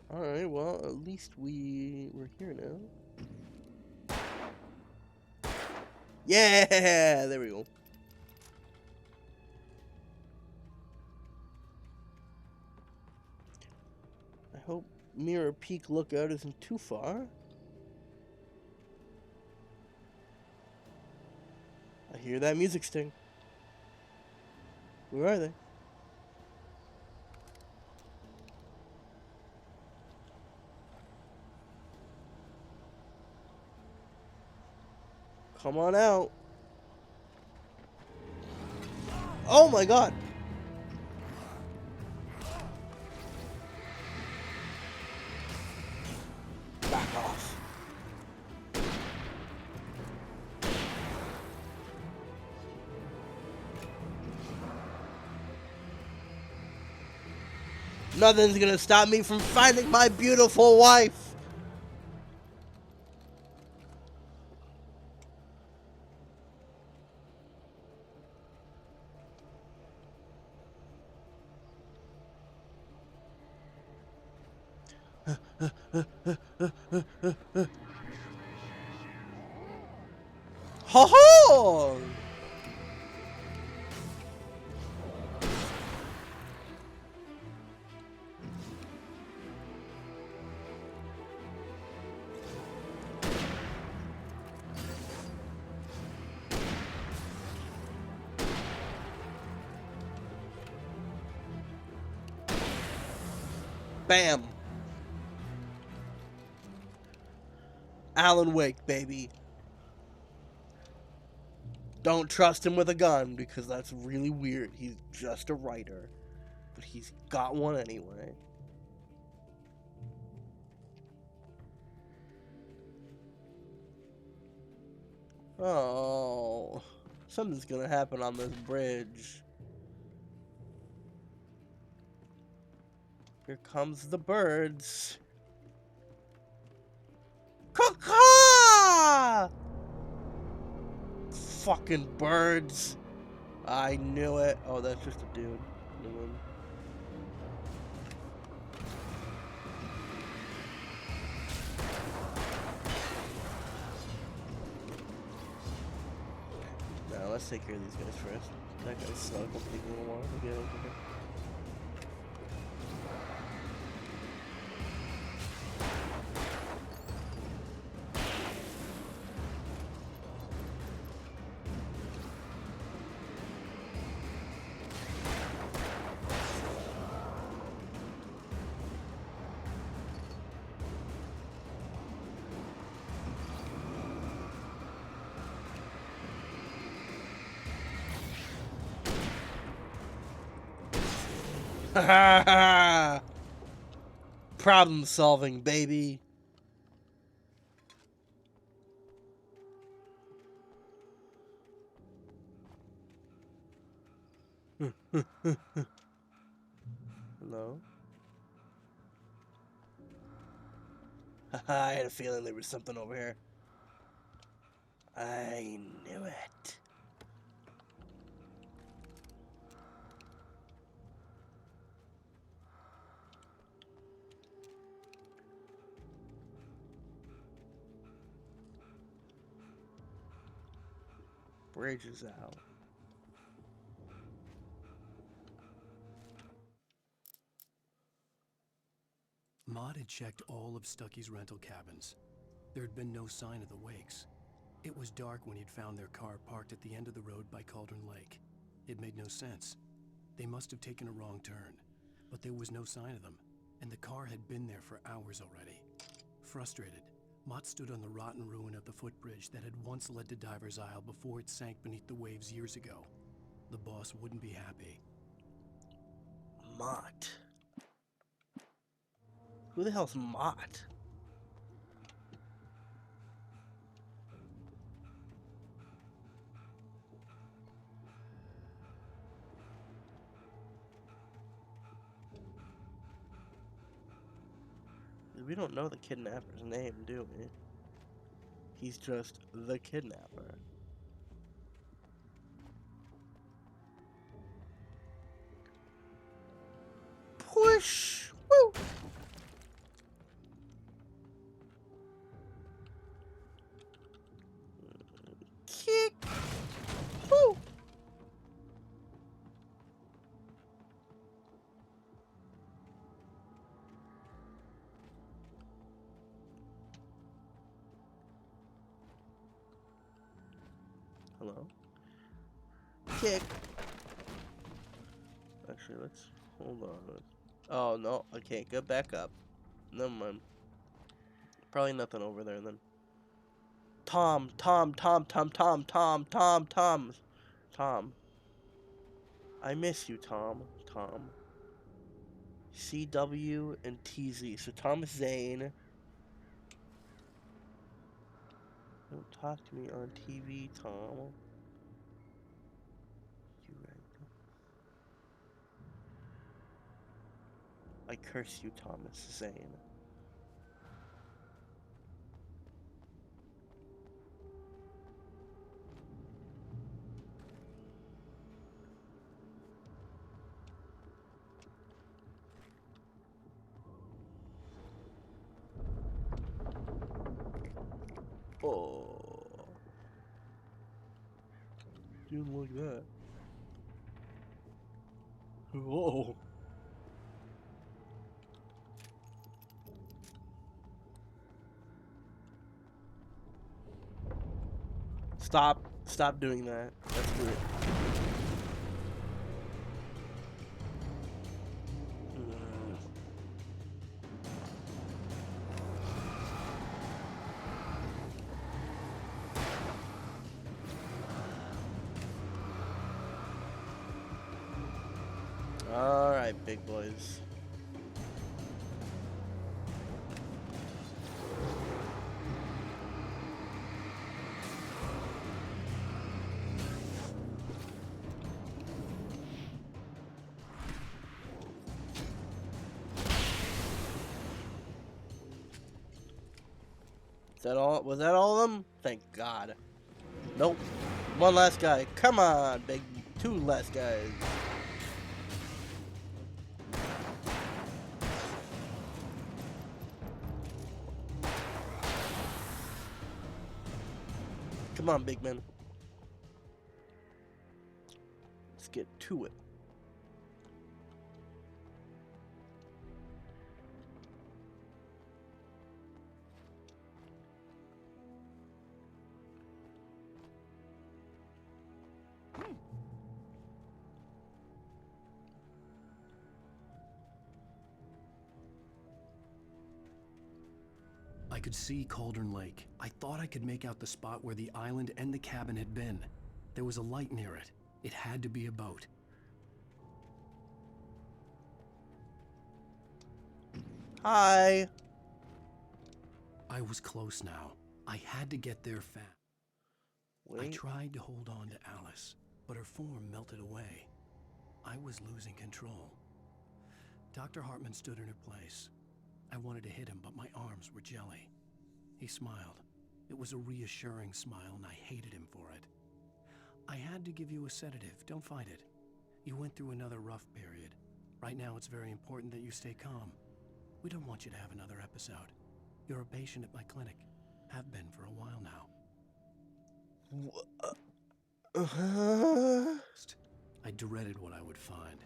Alright, well, at least we're here now. Yeah! There we go. I hope Mirror Peak Lookout isn't too far. I hear that music sting. Where are they? Come on out. Oh my god. Back off. Nothing's gonna stop me from finding my beautiful wife. Ho ho! Bam! Alan Wake, baby. Don't trust him with a gun, because that's really weird. He's just a writer. But he's got one anyway. Oh, something's gonna happen on this bridge. Here comes the birds. Caw-caw! Fucking birds. I knew it. Oh, that's just a dude. Now, let's take care of these guys first. That guy's stuck. Will take a little while to get over here. Problem solving, baby. Hello? I had a feeling there was something over here. I knew it. Bridge is out. Maud had checked all of Stucky's rental cabins. There had been no sign of the Wakes. It was dark when he'd found their car parked at the end of the road by Cauldron Lake. It made no sense. They must have taken a wrong turn, but there was no sign of them, and the car had been there for hours already. Frustrated, Mott stood on the rotten ruin of the footbridge that had once led to Diver's Isle before it sank beneath the waves years ago. The boss wouldn't be happy. Mott. Who the hell's Mott? We don't know the kidnapper's name, do we? He's just the kidnapper. Push! Woo! Kick! Woo! Hello? Kick! Actually, let's hold on. Oh, no, I can't get back up. Never mind. Probably nothing over there then. Tom. I miss you, Tom. CW and TZ. So Thomas Zane. Don't talk to me on TV, Tom. You right. I curse you, Thomas Zane. Oh. Didn't like that. Whoa. Stop doing that. That's weird. Alright, big boys. Is that all? Was that all of them? Thank God. Nope. One last guy. Come on, big. Two last guys. Come on, big man. Let's get to it. I could see Cauldron Lake. I thought I could make out the spot where the island and the cabin had been. There was a light near it. It had to be a boat. Hi. I was close now. I had to get there fast. I tried to hold on to Alice, but her form melted away. I was losing control. Dr. Hartman stood in her place. I wanted to hit him, but my arms were jelly. He smiled. It was a reassuring smile, and I hated him for it. I had to give you a sedative. Don't fight it. You went through another rough period. Right now, it's very important that you stay calm. We don't want you to have another episode. You're a patient at my clinic. Have been for a while now. I dreaded what I would find.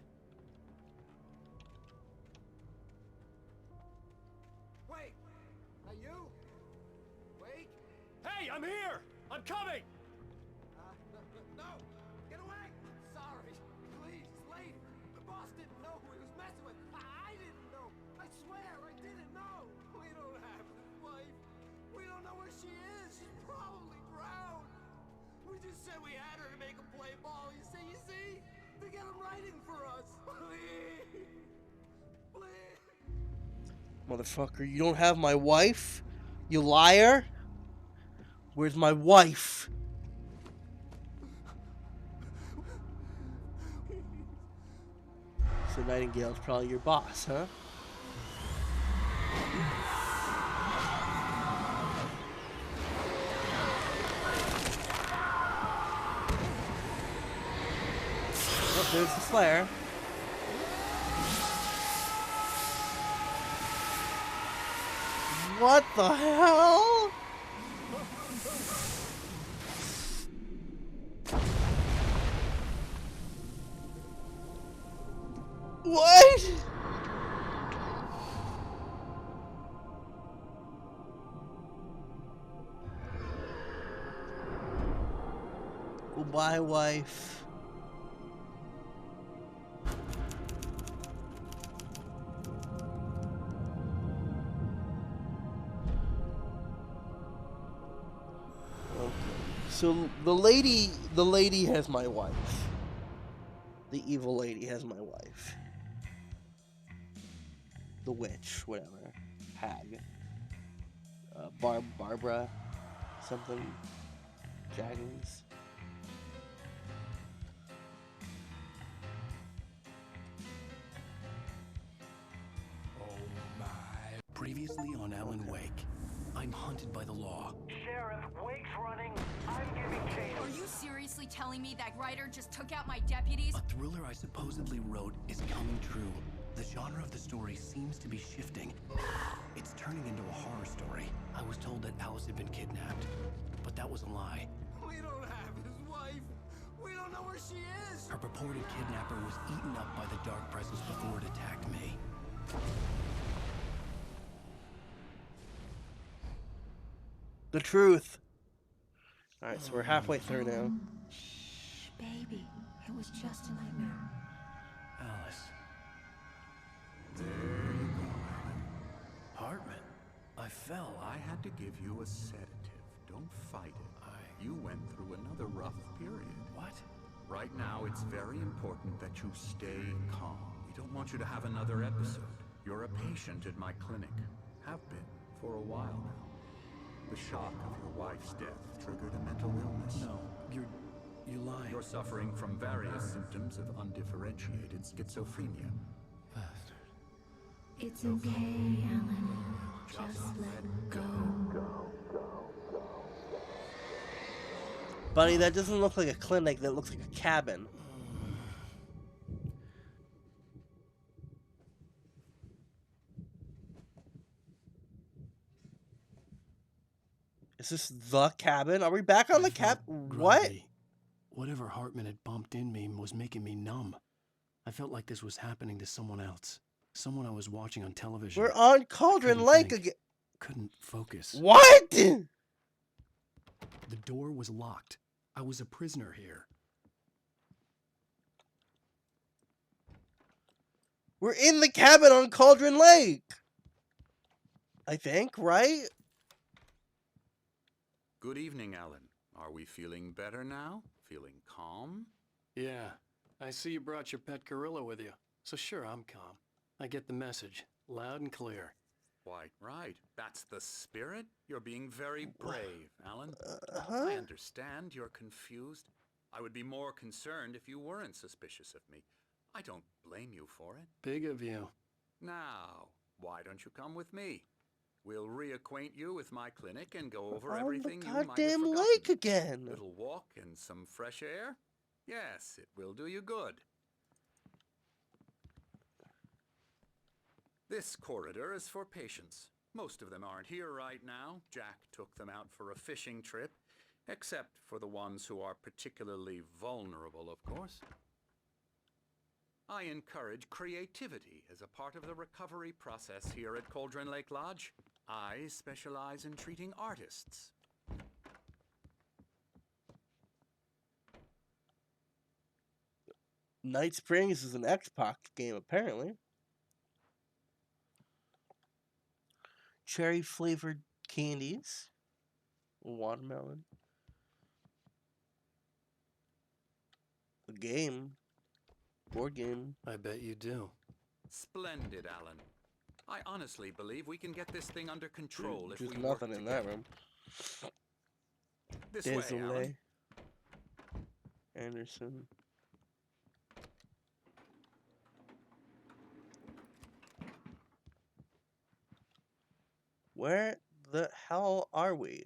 Wait! Are you? Wait! Hey, I'm here! I'm coming! No! Get away! Sorry. Please, lady. The boss didn't know who he was messing with. I didn't know. I swear, I didn't know. We don't have his wife. We don't know where she is. She's probably drowned. We just said we had her to make him play ball. You see? To get him writing for us. Please. Please. Motherfucker, you don't have my wife? You liar? Where's my wife? So Nightingale's probably your boss, huh? Oh, there's the flare. What the hell? What? Goodbye, wife. So the lady has my wife. The evil lady has my wife. The witch, whatever. Hag. Barbara. Something. Jaggins. Oh my. Previously on Alan Wake. I'm hunted by the law. Sheriff, Wake's running. I'm giving chase. Are you seriously telling me that writer just took out my deputies? A thriller I supposedly wrote is coming true. The genre of the story seems to be shifting. It's turning into a horror story. I was told that Alice had been kidnapped, but that was a lie. We don't have his wife. We don't know where she is. Her purported kidnapper was eaten up by the dark presence before it attacked me. The truth. Alright, so we're halfway through now. Shh, baby. It was just a nightmare. Alice. There you go, Alan. Hartman. I fell. I had to give you a sedative. Don't fight it. You went through another rough period. What? Right now, it's very important that you stay calm. We don't want you to have another episode. You're a patient at my clinic. Have been for a while now. The shock of your wife's death triggered a mental illness. No, you're lying. You're suffering from various symptoms of undifferentiated schizophrenia. Bastard. It's okay, Alan. Just let go. Buddy, that doesn't look like a clinic. That looks like a cabin. Is this the cabin? Are we back on the cab? What? Groggy. Whatever Hartman had bumped in me was making me numb. I felt like this was happening to someone else. Someone I was watching on television. We're on Cauldron Lake again. Couldn't focus. What? The door was locked. I was a prisoner here. We're in the cabin on Cauldron Lake. I think, right? Good evening, Alan. Are we feeling better now? Feeling calm? Yeah. I see you brought your pet gorilla with you. So sure, I'm calm. I get the message. Loud and clear. Why, right. That's the spirit. You're being very brave, Alan. I understand you're confused. I would be more concerned if you weren't suspicious of me. I don't blame you for it. Big of you. Now, why don't you come with me? We'll reacquaint you with my clinic and go over On everything the you might have goddamn forgotten. lake again. A little walk and some fresh air? Yes, it will do you good. This corridor is for patients. Most of them aren't here right now. Jack took them out for a fishing trip, except for the ones who are particularly vulnerable, of course. I encourage creativity as a part of the recovery process here at Cauldron Lake Lodge. I specialize in treating artists. Night Springs is an Xbox game, apparently. Cherry flavored candies. Watermelon. A game. Board game. I bet you do. Splendid, Alan. I honestly believe we can get this thing under control if There's we work nothing in together. that room. This way, Alan. Desolé. Anderson. Where the hell are we?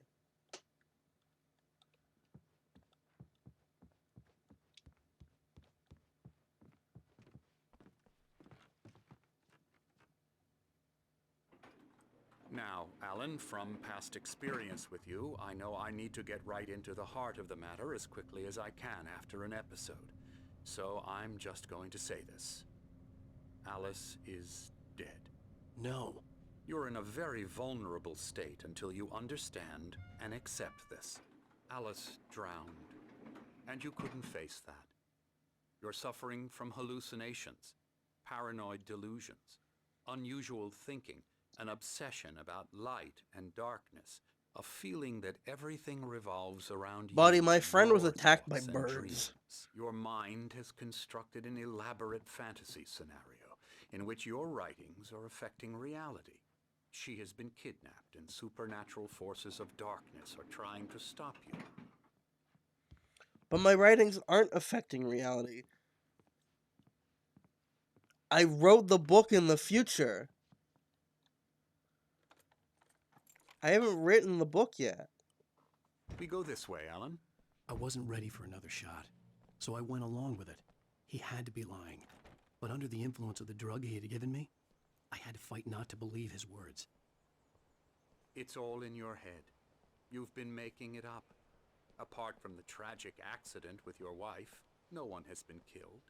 Now, Alan, from past experience with you, I know I need to get right into the heart of the matter as quickly as I can after an episode. So I'm just going to say this. Alice is dead. No. You're in a very vulnerable state until you understand and accept this. Alice drowned, and you couldn't face that. You're suffering from hallucinations, paranoid delusions, unusual thinking, an obsession about light and darkness, a feeling that everything revolves around you. Buddy, my friend was your attacked by thoughts and birds. dreams. Your mind has constructed an elaborate fantasy scenario in which your writings are affecting reality. She has been kidnapped, and supernatural forces of darkness are trying to stop you. But my writings aren't affecting reality. I wrote the book in the future. I haven't written the book yet. We go this way, Alan. I wasn't ready for another shot, so I went along with it. He had to be lying. But under the influence of the drug he had given me, I had to fight not to believe his words. It's all in your head. You've been making it up. Apart from the tragic accident with your wife, no one has been killed.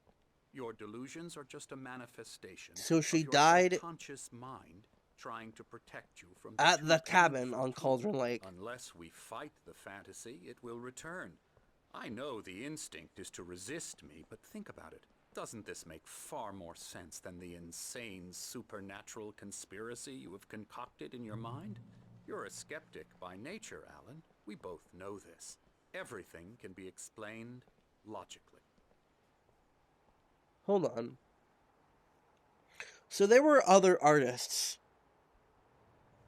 Your delusions are just a manifestation So she of your died subconscious mind trying to protect you from at too the cabin painful on Cauldron Lake. Unless we fight the fantasy, it will return. I know the instinct is to resist me, but think about it. Doesn't this make far more sense than the insane supernatural conspiracy you have concocted in your mind? You're a skeptic by nature, Alan. We both know this. Everything can be explained logically. Hold on. So there were other artists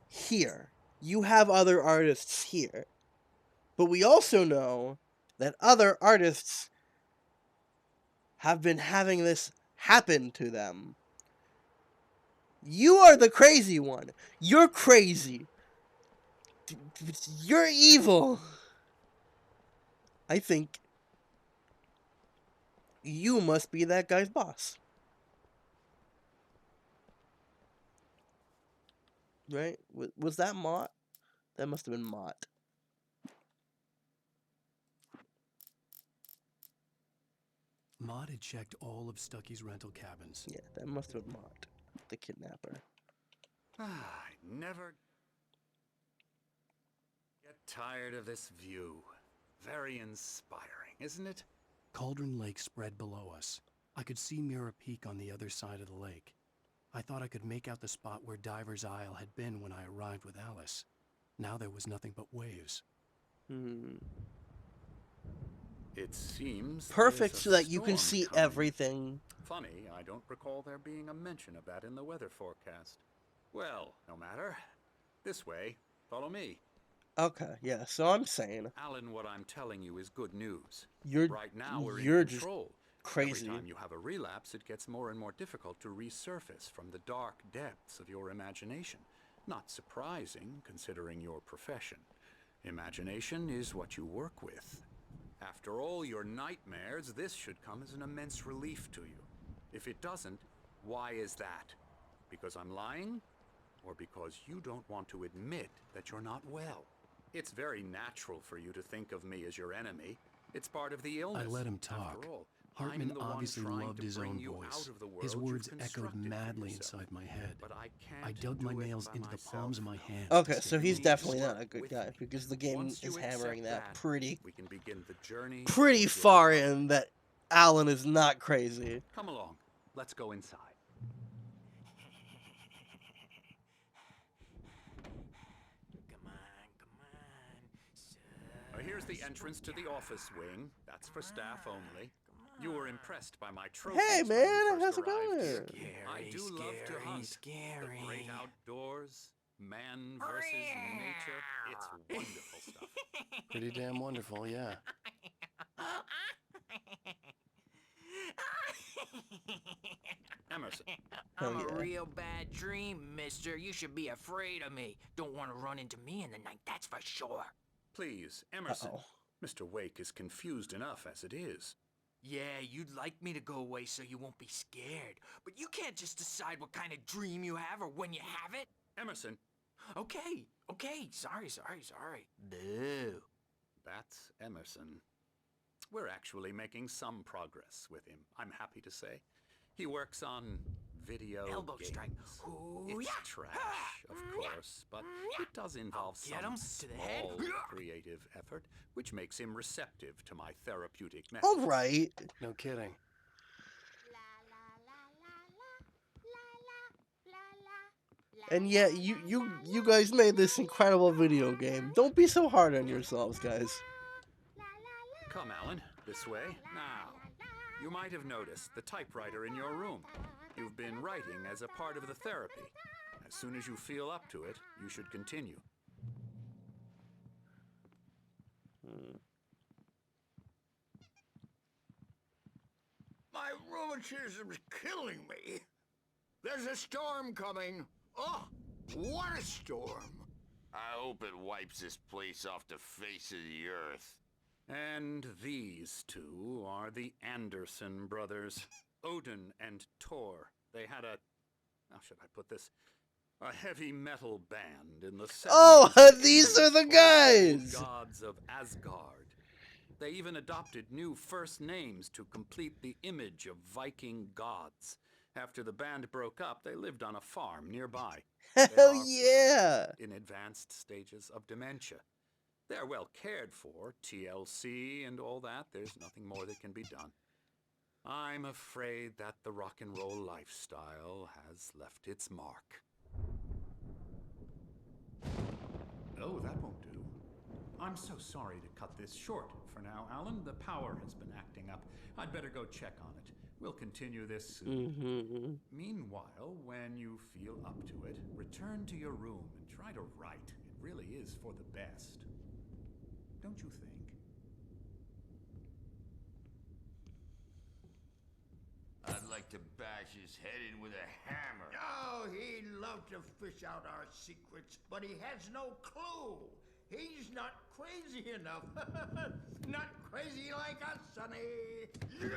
here. You have other artists here. But we also know that other artists have been having this happen to them. You are the crazy one. You're crazy. You're evil. I think you must be that guy's boss. Right? Was that Mott? That must have been Mott. Maud had checked all of Stucky's rental cabins. Yeah, that must have been Mott, the kidnapper. I never get tired of this view. Very inspiring, isn't it? Cauldron Lake spread below us. I could see Mirror Peak on the other side of the lake. I thought I could make out the spot where Diver's Isle had been when I arrived with Alice. Now there was nothing but waves. It seems perfect there's so a that you can storm see coming. everything. Funny, I don't recall there being a mention of that in the weather forecast. Well, no matter. This way. Follow me. Okay, yeah, so I'm saying... Alan, what I'm telling you is good news. You're right now we're you're in just control. crazy. Every time you have a relapse, it gets more and more difficult to resurface from the dark depths of your imagination. Not surprising, considering your profession. Imagination is what you work with. After all your nightmares, this should come as an immense relief to you. If it doesn't, why is that? Because I'm lying? Or because you don't want to admit that you're not well? It's very natural for you to think of me as your enemy. It's part of the illness. I let him talk. After all, Hartman I'm the one obviously trying loved to his bring own you voice. out of the His world words you've echoed constructed for madly yourself. inside my head. But I I can't dug my do it nails by into the myself. palms of my hands. Okay, to so stay he's calm. definitely not a good guy, because the game Once is you hammering accept that pretty we can begin the journey pretty towards your far recovery. in that Alan is not crazy. Come along. Let's go inside. Here's the entrance to the office wing. That's for staff only. You were impressed by my trophies. Hey when you man, first how's it arrived here. going? I do love to hunt. The great outdoors, man versus nature. It's wonderful stuff. Pretty damn wonderful, yeah. Emerson. I'm a real bad dream, mister. You should be afraid of me. Don't want to run into me in the night, that's for sure. Please, Emerson. Mr. Wake is confused enough as it is. Yeah, you'd like me to go away so you won't be scared. But you can't just decide what kind of dream you have or when you have it. Emerson. Okay. Sorry. Boo. That's Emerson. We're actually making some progress with him, I'm happy to say. He works on video Elbow games. strike. Ooh, It's yeah. trash, of course, but it does involve Get him some to the head. small creative effort, which makes him receptive to my therapeutic methods. All right. No kidding. And yet you guys made this incredible video game. Don't be so hard on yourselves, guys. Come, Alan, this way. Now, you might have noticed the typewriter in your room. You've been writing as a part of the therapy. As soon as you feel up to it, you should continue. My rheumatism's killing me. There's a storm coming. Oh, what a storm. I hope it wipes this place off the face of the earth. And these two are the Anderson brothers, Odin and Tor. They had a, how should I put this? A heavy metal band in the 70s. Oh, these are the guys! Gods of Asgard. They even adopted new first names to complete the image of Viking gods. After the band broke up, they lived on a farm nearby. Hell yeah! In advanced stages of dementia. They're well cared for, TLC and all that. There's nothing more that can be done. I'm afraid that the rock and roll lifestyle has left its mark. Oh, that won't do. I'm so sorry to cut this short for now, Alan. The power has been acting up. I'd better go check on it. We'll continue this soon. Mm-hmm. Meanwhile, when you feel up to it, return to your room and try to write. It really is for the best. Don't you think? I'd like to bash his head in with a hammer. Oh, he'd love to fish out our secrets, but he has no clue. He's not crazy enough. Not crazy like us, Sonny. Yeah!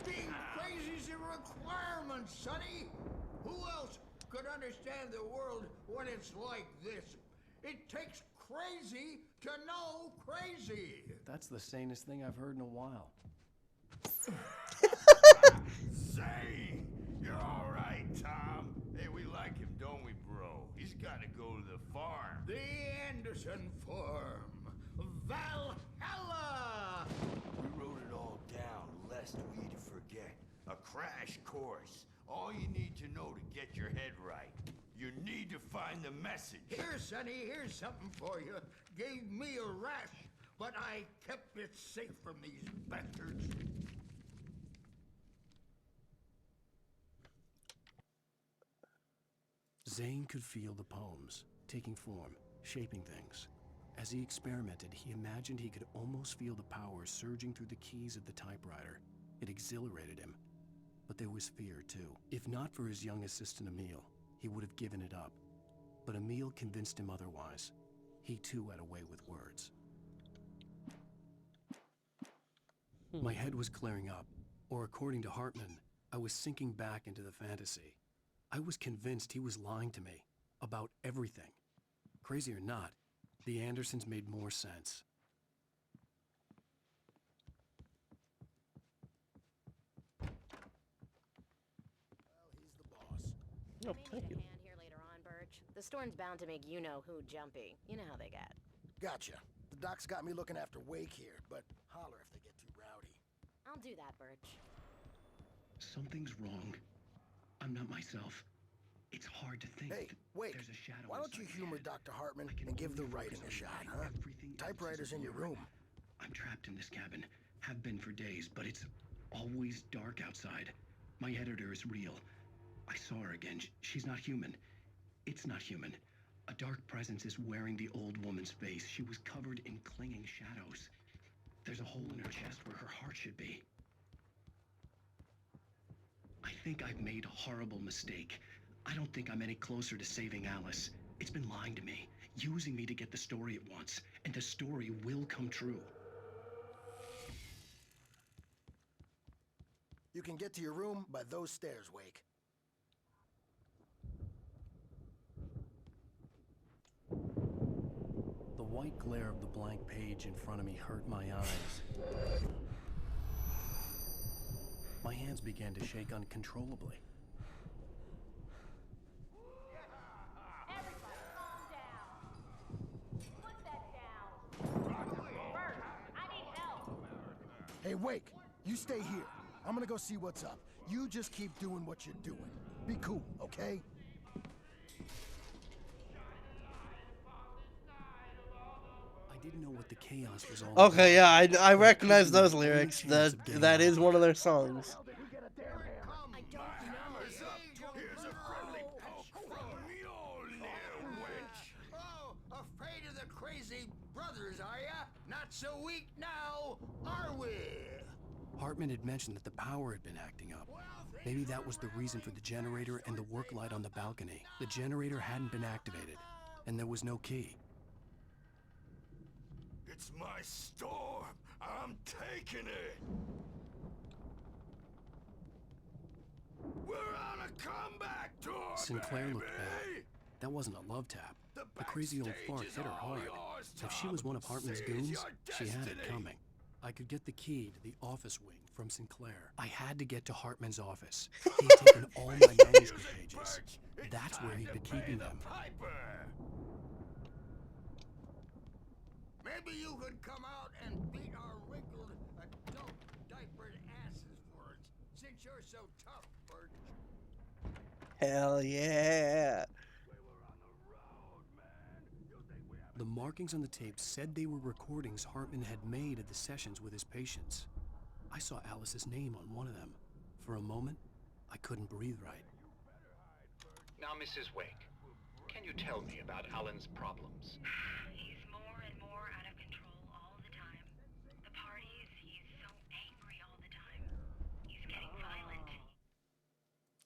Being crazy's a requirement, Sonny. Who else could understand the world when it's like this? It takes crazy to know crazy. That's the sanest thing I've heard in a while. Say, you're all right, Tom. Hey, we like him, don't we, bro? He's got to go to the farm. The Anderson Farm. Valhalla! We wrote it all down, lest we forget. A crash course. All you need to know to get your head right. You need to find the message. Here, Sonny, here's something for you. Gave me a rash, but I kept it safe from these bastards. Zane could feel the poems, taking form, shaping things. As he experimented, he imagined he could almost feel the power surging through the keys of the typewriter. It exhilarated him. But there was fear, too. If not for his young assistant Emil, he would have given it up. But Emil convinced him otherwise. He, too, had a way with words. My head was clearing up, or according to Hartman, I was sinking back into the fantasy. I was convinced he was lying to me about everything. Crazy or not, the Andersons made more sense. Well, he's the boss. Oh, thank you. Hand here later on, Birch. The storm's bound to make you-know-who jumpy. You know how they get. Gotcha. The doc's got me looking after Wake here, but holler if they get too rowdy. I'll do that, Birch. Something's wrong. I'm not myself. It's hard to think. Hey, Wake, There's a shadow why don't you inside humor my head. Dr. Hartman I can and give the only writing focus a on shot, writing. huh? Everything else Typewriter's is in your boring. room. I'm trapped in this cabin. Have been for days, but it's always dark outside. My editor is real. I saw her again. She's not human. It's not human. A dark presence is wearing the old woman's face. She was covered in clinging shadows. There's a hole in her chest where her heart should be. I think I've made a horrible mistake. I don't think I'm any closer to saving Alice. It's been lying to me, using me to get the story it wants, and the story will come true. You can get to your room by those stairs, Wake. The white glare of the blank page in front of me hurt my eyes. My hands began to shake uncontrollably. Everybody, calm down. Put that down. Birch, I need help. Hey, Wake, you stay here. I'm gonna go see what's up. You just keep doing what you're doing. Be cool, okay? I didn't know what the chaos was all about. Okay, yeah, I recognize those lyrics. That is one of their songs. Here's a friendly poke from Mjolnir, wench. Oh, afraid of the crazy brothers, are ya? Not so weak now, are we? Hartman had mentioned that the power had been acting up. Maybe that was the reason for the generator and the work light on the balcony. The generator hadn't been activated, and there was no key. It's my storm. I'm taking it. We're on a comeback tour, Sinclair baby. looked bad. That wasn't a love tap. The crazy old fart hit her hard. If she was one of Hartman's goons, she had it coming. I could get the key to the office wing from Sinclair. I had to get to Hartman's office. He had taken all my manuscript pages. That's where he'd been keeping them. Maybe you could come out and beat our wrinkled, adult, diapered asses for us, since you're so tough, Birch. Hell yeah. The markings on the tape said they were recordings Hartman had made at the sessions with his patients. I saw Alice's name on one of them. For a moment, I couldn't breathe right. Now, Mrs. Wake, can you tell me about Alan's problems? He's more and more out of control all the time. The parties, he's so angry all the time. He's getting violent.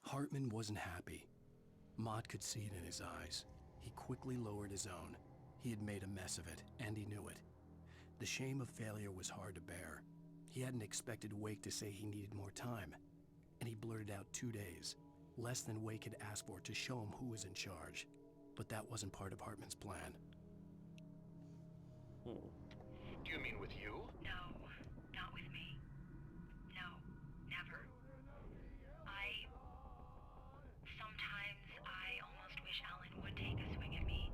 Hartman wasn't happy. Mott could see it in his eyes. He quickly lowered his own. He had made a mess of it, and he knew it. The shame of failure was hard to bear. He hadn't expected Wake to say he needed more time, and he blurted out 2 days, less than Wake had asked for, to show him who was in charge. But that wasn't part of Hartman's plan. Do you mean with you? No, not with me. No, never. Sometimes I almost wish Alan would take a swing at me,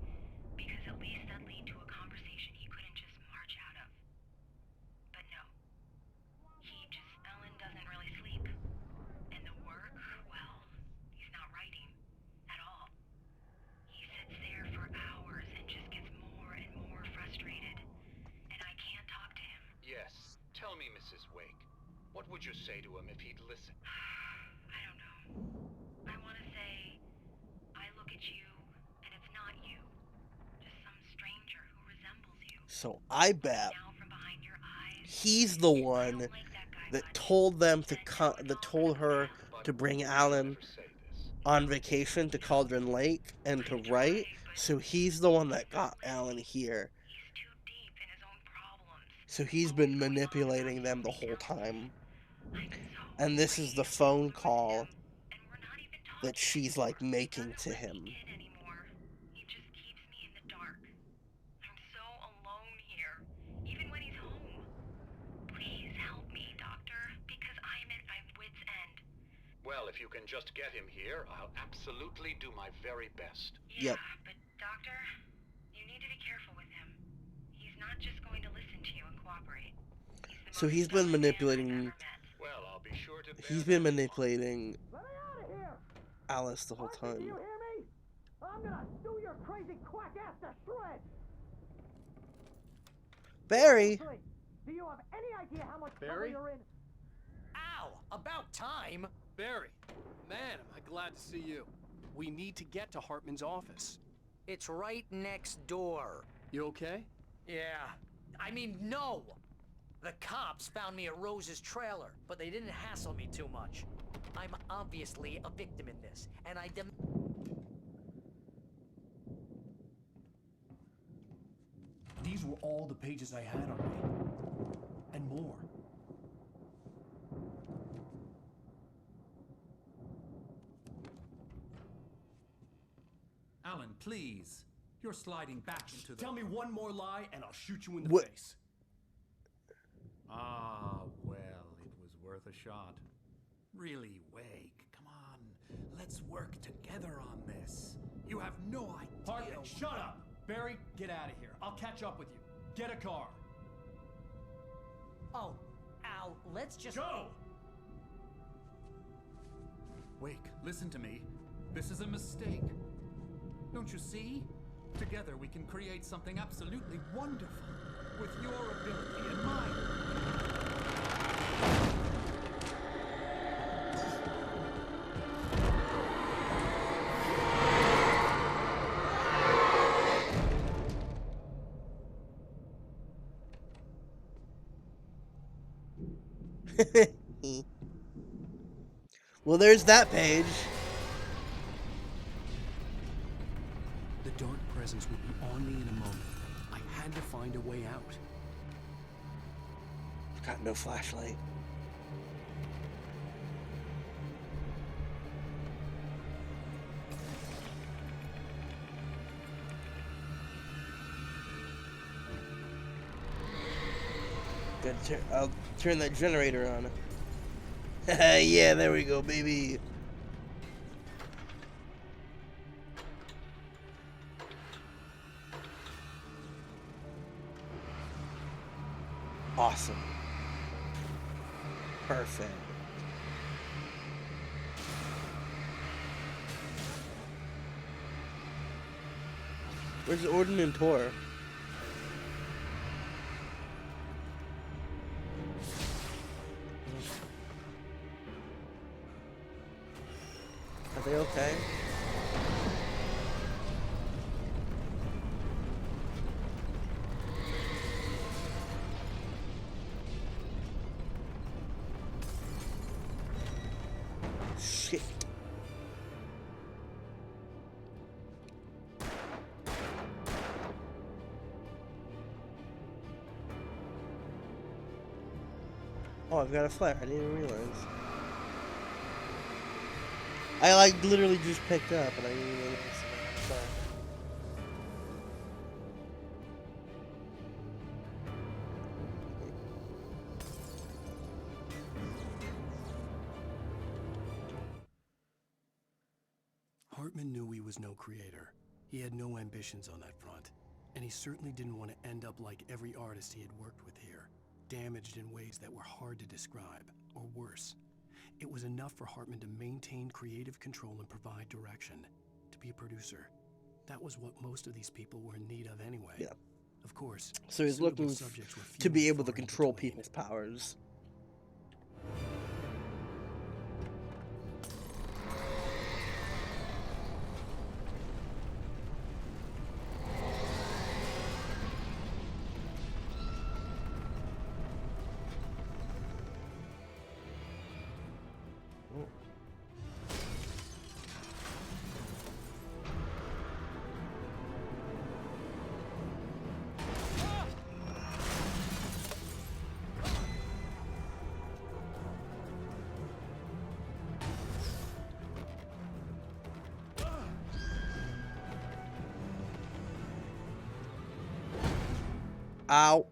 because at least that'd lead to a conversation he couldn't just march out of. But no. Alan doesn't really sleep. And the work, well, he's not writing at all. He sits there for hours and just gets more and more frustrated. And I can't talk to him. Yes. Tell me, Mrs. Wake, what would you say to him if he'd listen? I don't know. I want to say, I look at you, and it's not you. Just some stranger who resembles you. So I bet he's the one that told them to that told her to bring Alan on vacation to Cauldron Lake and to write. So he's the one that got Alan here. So he's been manipulating them the whole time. And this is the phone call that she's like making to him. He just keeps me in the dark. I'm so alone here, even when he's home. Please help me, Doctor, because I'm at my wit's end. Well, if you can just get him here, I'll absolutely do my very best. Yep. But Doctor, you need to be careful with him. He's not just going to listen to you and cooperate. So he's been manipulating. Well, I'll be sure to. He's been manipulating Alice the whole time. You hear me? I'm gonna sue your crazy quack ass to shreds. Barry. Do you have any idea how much trouble Barry? you're in? Ow! About time! Barry, man, am I glad to see you. We need to get to Hartman's office. It's right next door. You okay? Yeah. I mean, no! The cops found me at Rose's trailer, but they didn't hassle me too much. I'm obviously a victim in this, and I These were all the pages I had on me. And more. Alan, please. You're sliding back into the... Tell me one more lie and I'll shoot you in the What? face. Ah, well, it was worth a shot. Really, Wake, come on. Let's work together on this. You have no idea... Hartman, shut up! Barry, get out of here. I'll catch up with you. Get a car. Oh, Al, let's just... Go! Wake, listen to me. This is a mistake. Don't you see? Together we can create something absolutely wonderful. With your ability and mine. Well, there's that page. The dark presence would be on me in a moment. I had to find a way out. Got no flashlight. I'll turn that generator on. Yeah, there we go, baby. Awesome. Perfect. Where's the Ordnance Tour? They okay? Shit. Oh, I've got a flare. I didn't even realize. I like literally just picked up and I didn't even realize I had a flare. Hartman knew he was no creator. He had no ambitions on that front. And he certainly didn't want to end up like every artist he had worked with here, damaged in ways that were hard to describe, or worse. It was enough for Hartman to maintain creative control and provide direction, to be a producer. That was what most of these people were in need of anyway. Yeah. Of course, So he's suitable looking subjects were few to be and able to far in control between. people's powers. Ow.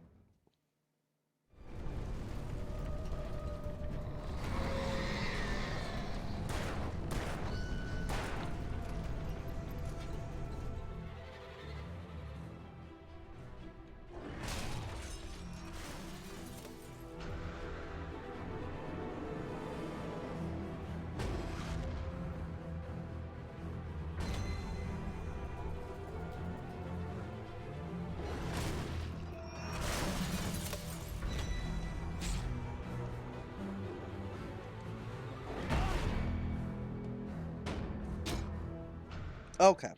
Okay.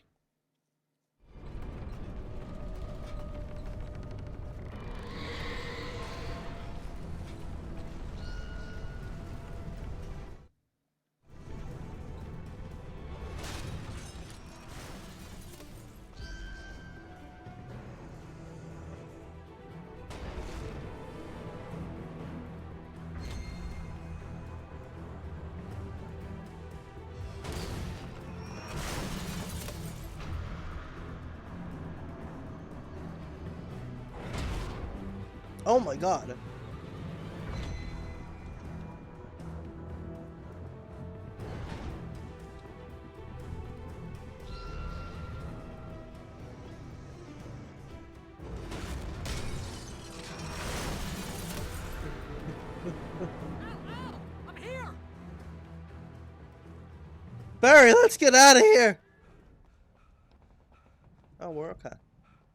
Oh my god. I'm here! Barry, let's get out of here. Oh, we're okay.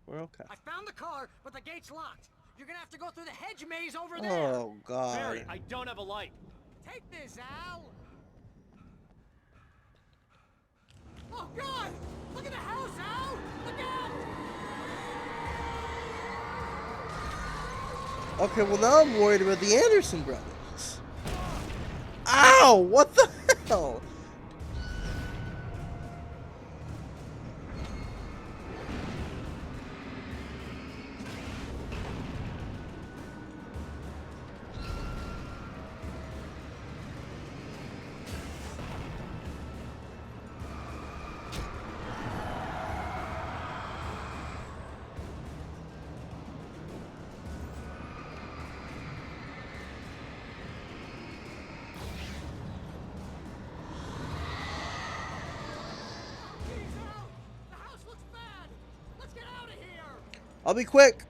We're okay. I found the car, but the gate's locked. You're gonna have to go through the hedge maze over there. Oh god. Barry, I don't have a light. Take this, Al. Oh god! Look at the house, Al! Look out! Okay, well now I'm worried about the Anderson brothers. Ow! What the hell? I'll be quick.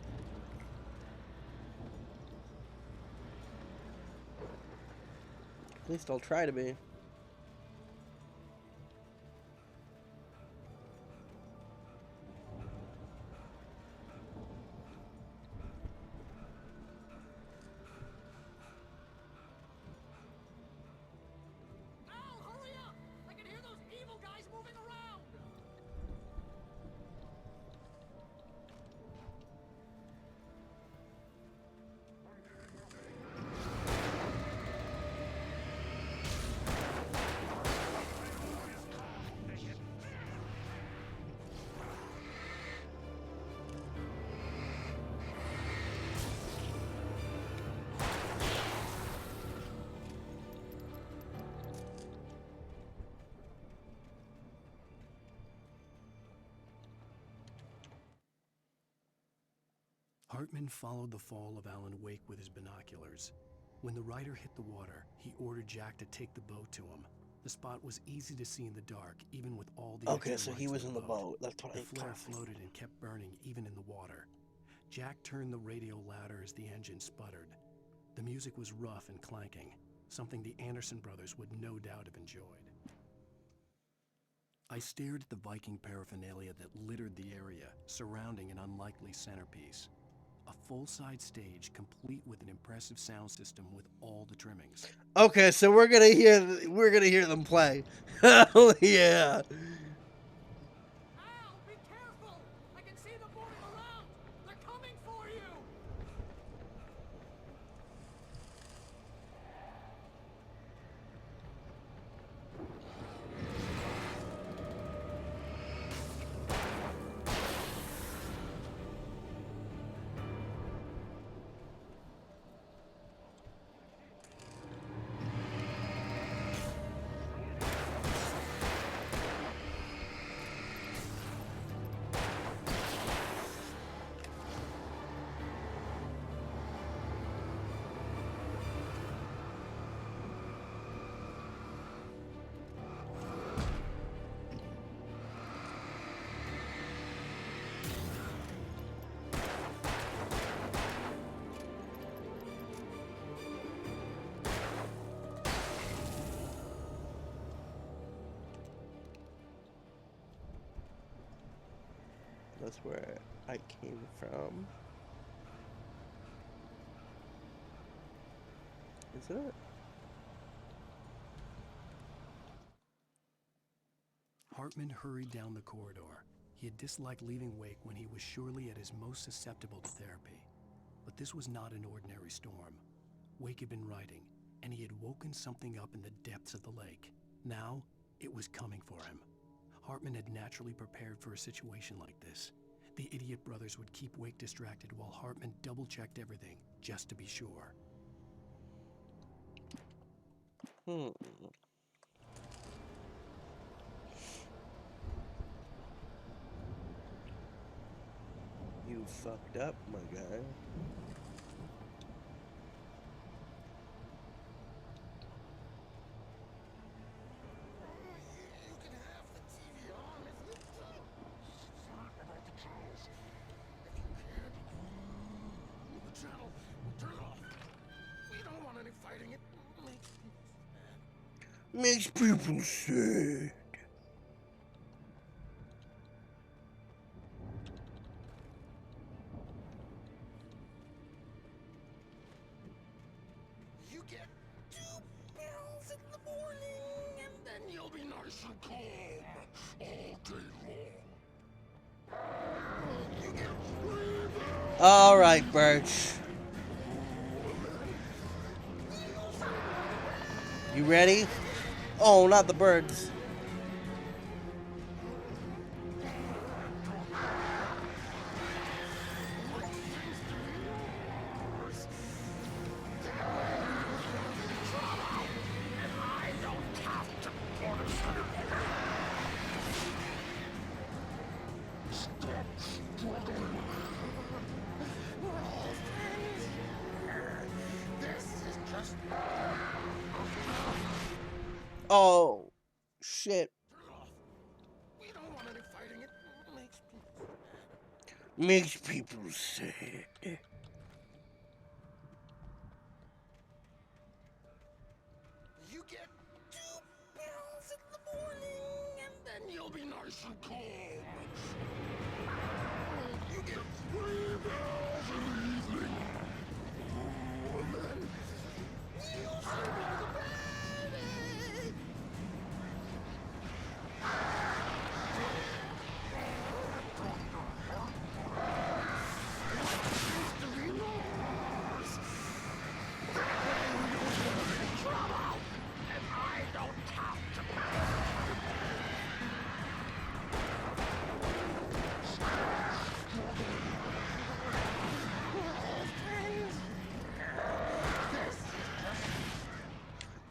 At least I'll try to be. Al, hurry up! I can hear those evil Hartman followed the fall of Alan Wake with his binoculars. When the rider hit the water, he ordered Jack to take the boat to him. The spot was easy to see in the dark, even with all the Okay, extra so he lights was in in the the boat. boat. That's what The I flare thought. floated and kept burning even in the water. Jack turned the radio louder as the engine sputtered. The music was rough and clanking, something the Anderson brothers would no doubt have enjoyed. I stared at the Viking paraphernalia that littered the area, surrounding an unlikely centerpiece. A full-size stage, complete with an impressive sound system with all the trimmings. Okay, so we're gonna hear them play. Hell yeah! Al, be careful! I can see them moving around! They're coming for you! That's where I came from. Isn't it? Hartman hurried down the corridor. He had disliked leaving Wake when he was surely at his most susceptible to therapy. But this was not an ordinary storm. Wake had been writing, and he had woken something up in the depths of the lake. Now, it was coming for him. Hartman had naturally prepared for a situation like this. The idiot brothers would keep Wake distracted while Hartman double-checked everything, just to be sure. You fucked up, my guy. Makes people sad. You get 2 pills in the morning, and then you'll be nice and calm all day long. You get 3 pills. All right, Birch. You ready? Oh, not the birds. Oh, shit. We don't want any fighting. It Makes people sad. You get 2 pills in the morning, and then you'll be nice and calm. You get 3 pills in the evening. And then you'll sleep like a baby.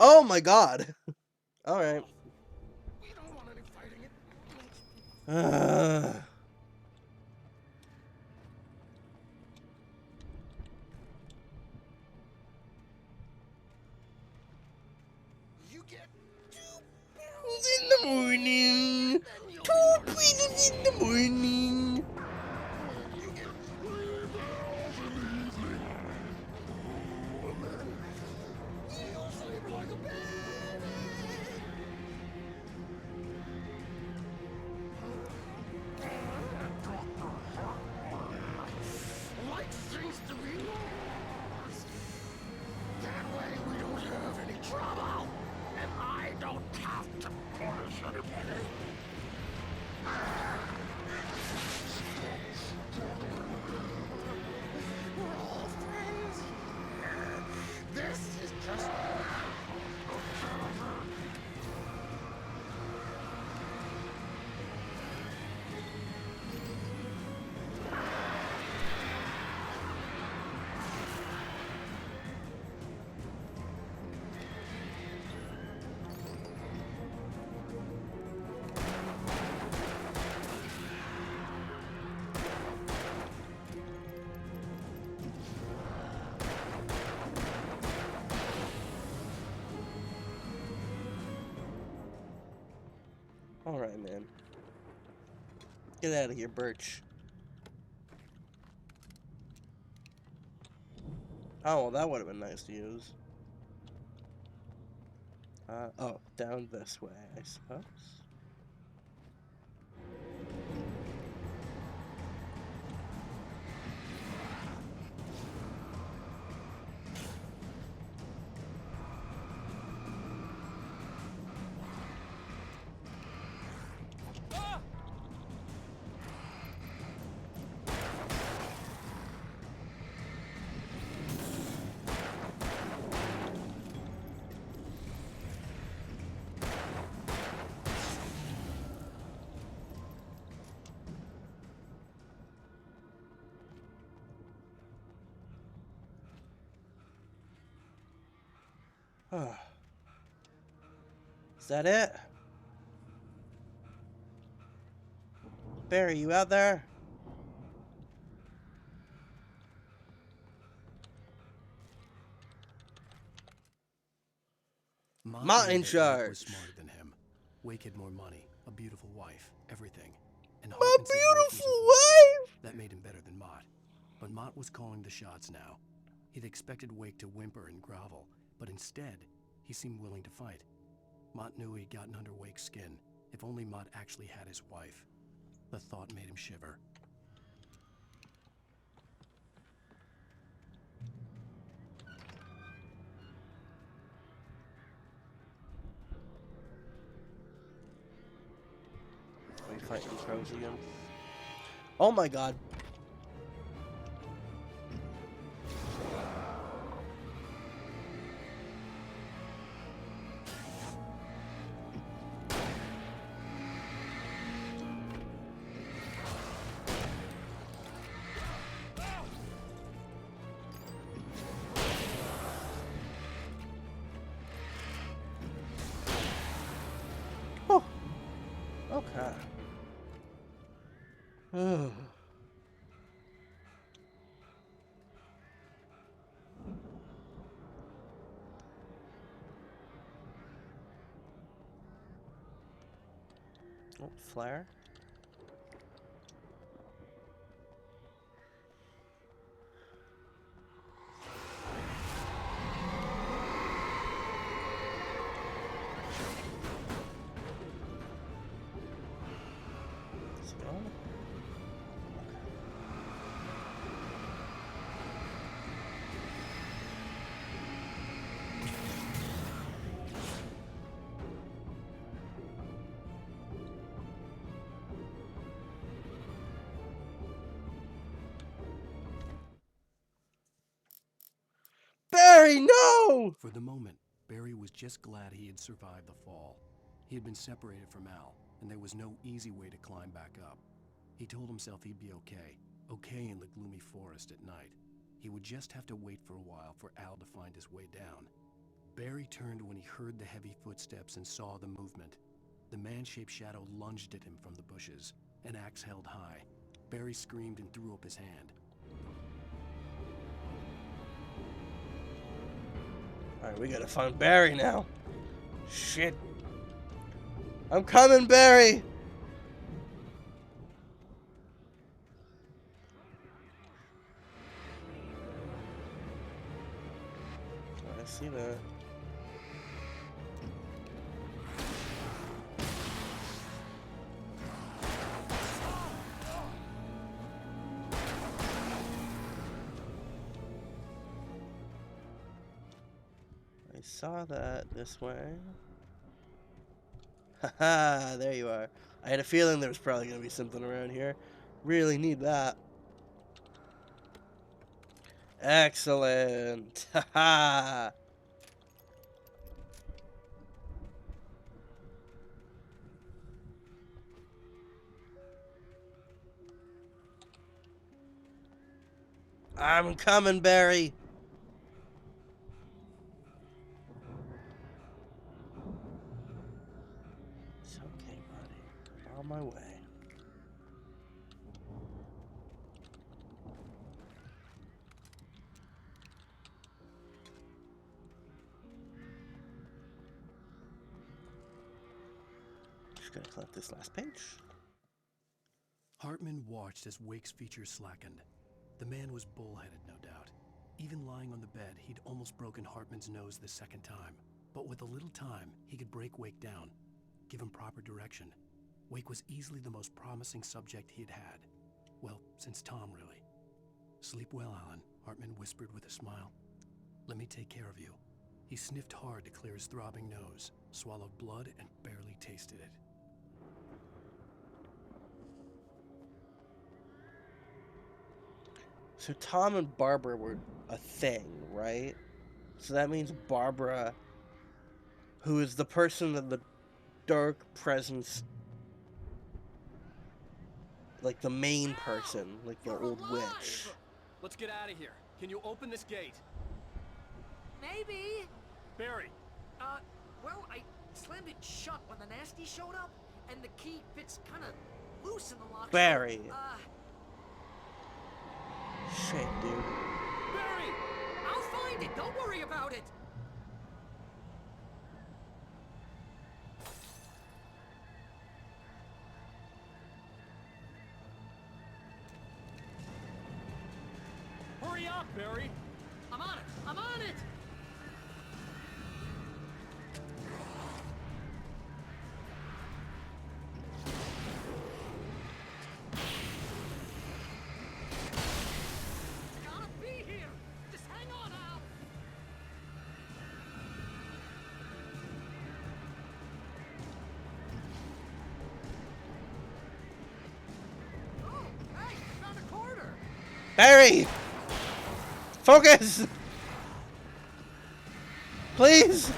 Oh my god. All right. We don't want any fighting. It morning. 2 pizzas in the morning. Light seems to be lost. That way we don't have any trouble, and I don't have to punish anybody. We're all friends here. This is just... Alright, man. Get out of here, Birch. Oh, well, that would have been nice to use. Oh, down this way, I suppose. Is that it? Barry, you out there? Mott in charge. Was smarter than him. Wake had more money, a beautiful wife, everything. And My Hartman said Wake was beautiful important. wife! That made him better than Mott. But Mott was calling the shots now. He'd expected Wake to whimper and grovel, but instead, he seemed willing to fight. Mott knew he'd gotten under Wake's skin. If only Mott actually had his wife. The thought made him shiver. Are we fighting crows again? Oh my god. Oh. Okay. Oh. Oh, flare. Is it on? Barry, no! For the moment, Barry was just glad he had survived the fall. He had been separated from Al, and there was no easy way to climb back up. He told himself he'd be okay in the gloomy forest at night. He would just have to wait for a while for Al to find his way down. Barry turned when he heard the heavy footsteps and saw the movement. The man-shaped shadow lunged at him from the bushes, an axe held high. Barry screamed and threw up his hand. Alright, we gotta find Barry now. Shit. I'm coming, Barry! see that. I saw that this way. Haha, there you are. I had a feeling there was probably going to be something around here. Really need that. Excellent. Haha. I'm coming, Barry. It's okay, buddy. I'm on my way. Just gonna collect this last page. Hartman watched as Wake's features slackened. The man was bullheaded, no doubt. Even lying on the bed, he'd almost broken Hartman's nose the second time. But with a little time, he could break Wake down, give him proper direction. Wake was easily the most promising subject he'd had. Well, since Tom, really. Sleep well, Alan, Hartman whispered with a smile. Let me take care of you. He sniffed hard to clear his throbbing nose, swallowed blood, and barely tasted it. So Tom and Barbara were a thing, right? So that means Barbara, who is the person of the dark presence, like the main person, like the old witch. Let's get out of here. Can you open this gate? Maybe. Barry. Well, I slammed it shut when the nasty showed up, and the key fits kind of loose in the lock. Barry. So, Shit, dude. Barry! I'll find it. Don't worry about it. Hurry up, Barry. I'm on it. I'm on it. Barry! Focus! Please!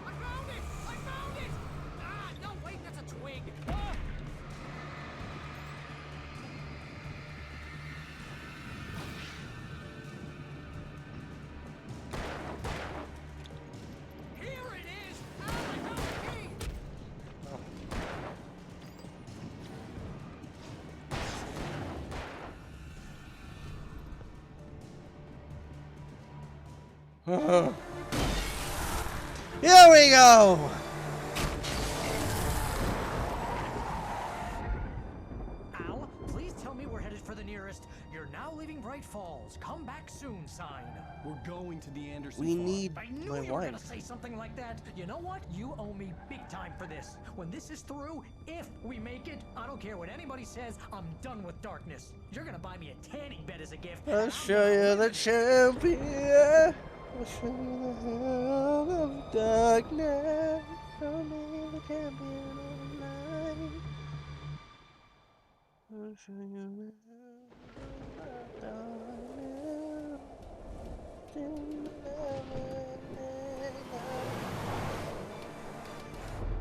I found it! I found it! Ah, no, wait, that's a twig. Ah! Here it is! Ah, I found the key! Here we go! Al, please tell me we're headed for the nearest "You're now leaving Bright Falls. Come back soon" sign. We're going to the Anderson We farm. need I knew my you were gonna wife. say something like that. You know what? You owe me big time for this. When this is through, if we make it, I don't care what anybody says, I'm done with darkness. You're gonna buy me a tanning bed as a gift. I'll show you the champion. I'll show you the hell of darkness. Show me the champion of light. I'll show you the hell of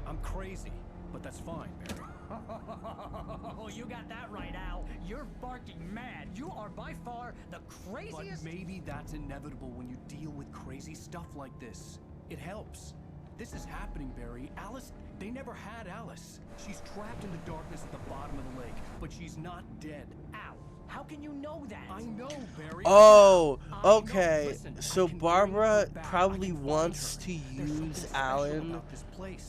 I'm crazy, but that's fine, Barry. Oh, you got that right, Al. You're barking mad. You are by far the craziest. But maybe that's inevitable when you deal with crazy stuff like this. It helps. This is happening, Barry. Alice, they never had Alice. She's trapped in the darkness at the bottom of the lake, but she's not dead. Al, how can you know that? I know, Barry. Oh, okay. So Barbara probably wants to use Alan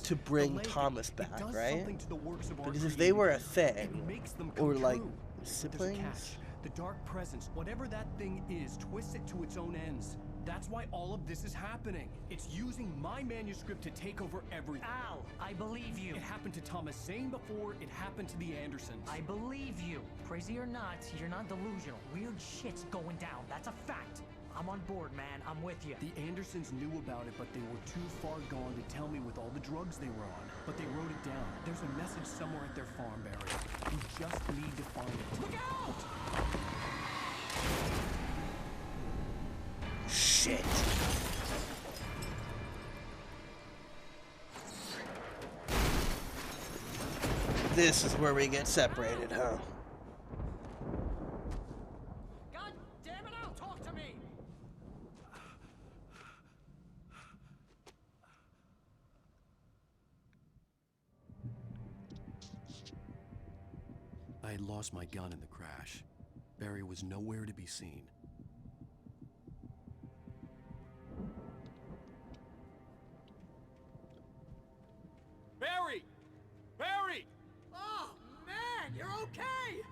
to bring Thomas back, right? Because if they were a thing, or like siblings, The dark presence, whatever that thing is, twists it to its own ends. That's why all of this is happening. It's using my manuscript to take over everything. Al, I believe you. It happened to Thomas Zane before it happened to the Andersons. I believe you. Crazy or not, you're not delusional. Weird shit's going down. That's a fact. I'm on board, man. I'm with you. The Andersons knew about it, but they were too far gone to tell me with all the drugs they were on. But they wrote it down. There's a message somewhere at their farm, Barry. You just need to find it. Look out! Shit. This is where we get separated, huh? God damn it, Al, talk to me! I had lost my gun in the crash. Barry was nowhere to be seen. Barry! Barry! Oh, man, you're okay!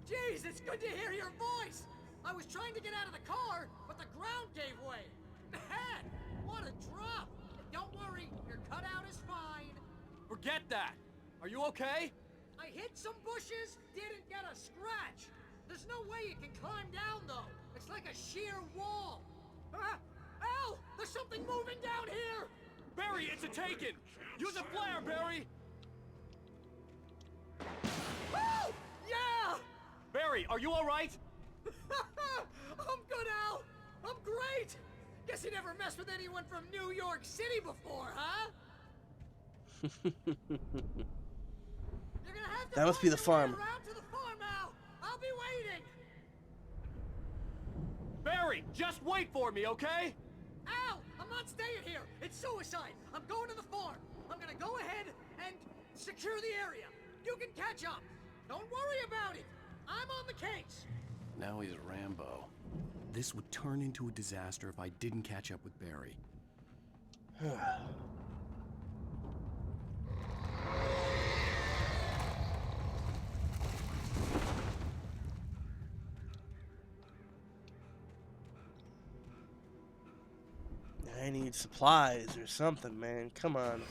Jeez, it's good to hear your voice! I was trying to get out of the car, but the ground gave way. Man, what a drop! Don't worry, your cutout is fine. Forget that! Are you okay? I hit some bushes, didn't get a scratch. There's no way you can climb down, though. It's like a sheer wall. Al, there's something moving down here! Barry, it's a taken! Use a flare, Barry! Oh, yeah! Barry, are you alright? I'm good, Al. I'm great. Guess you never messed with anyone from New York City before, huh? You're gonna have to That must be the farm. around to the farm, Al. I'll be waiting. Barry, just wait for me, okay? Al, I'm not staying here. It's suicide. I'm going to the farm. I'm gonna go ahead and secure the area. You can catch up. Don't worry about it. I'm on the case. Now he's Rambo. This would turn into a disaster if I didn't catch up with Barry. I need supplies or something, man. Come on.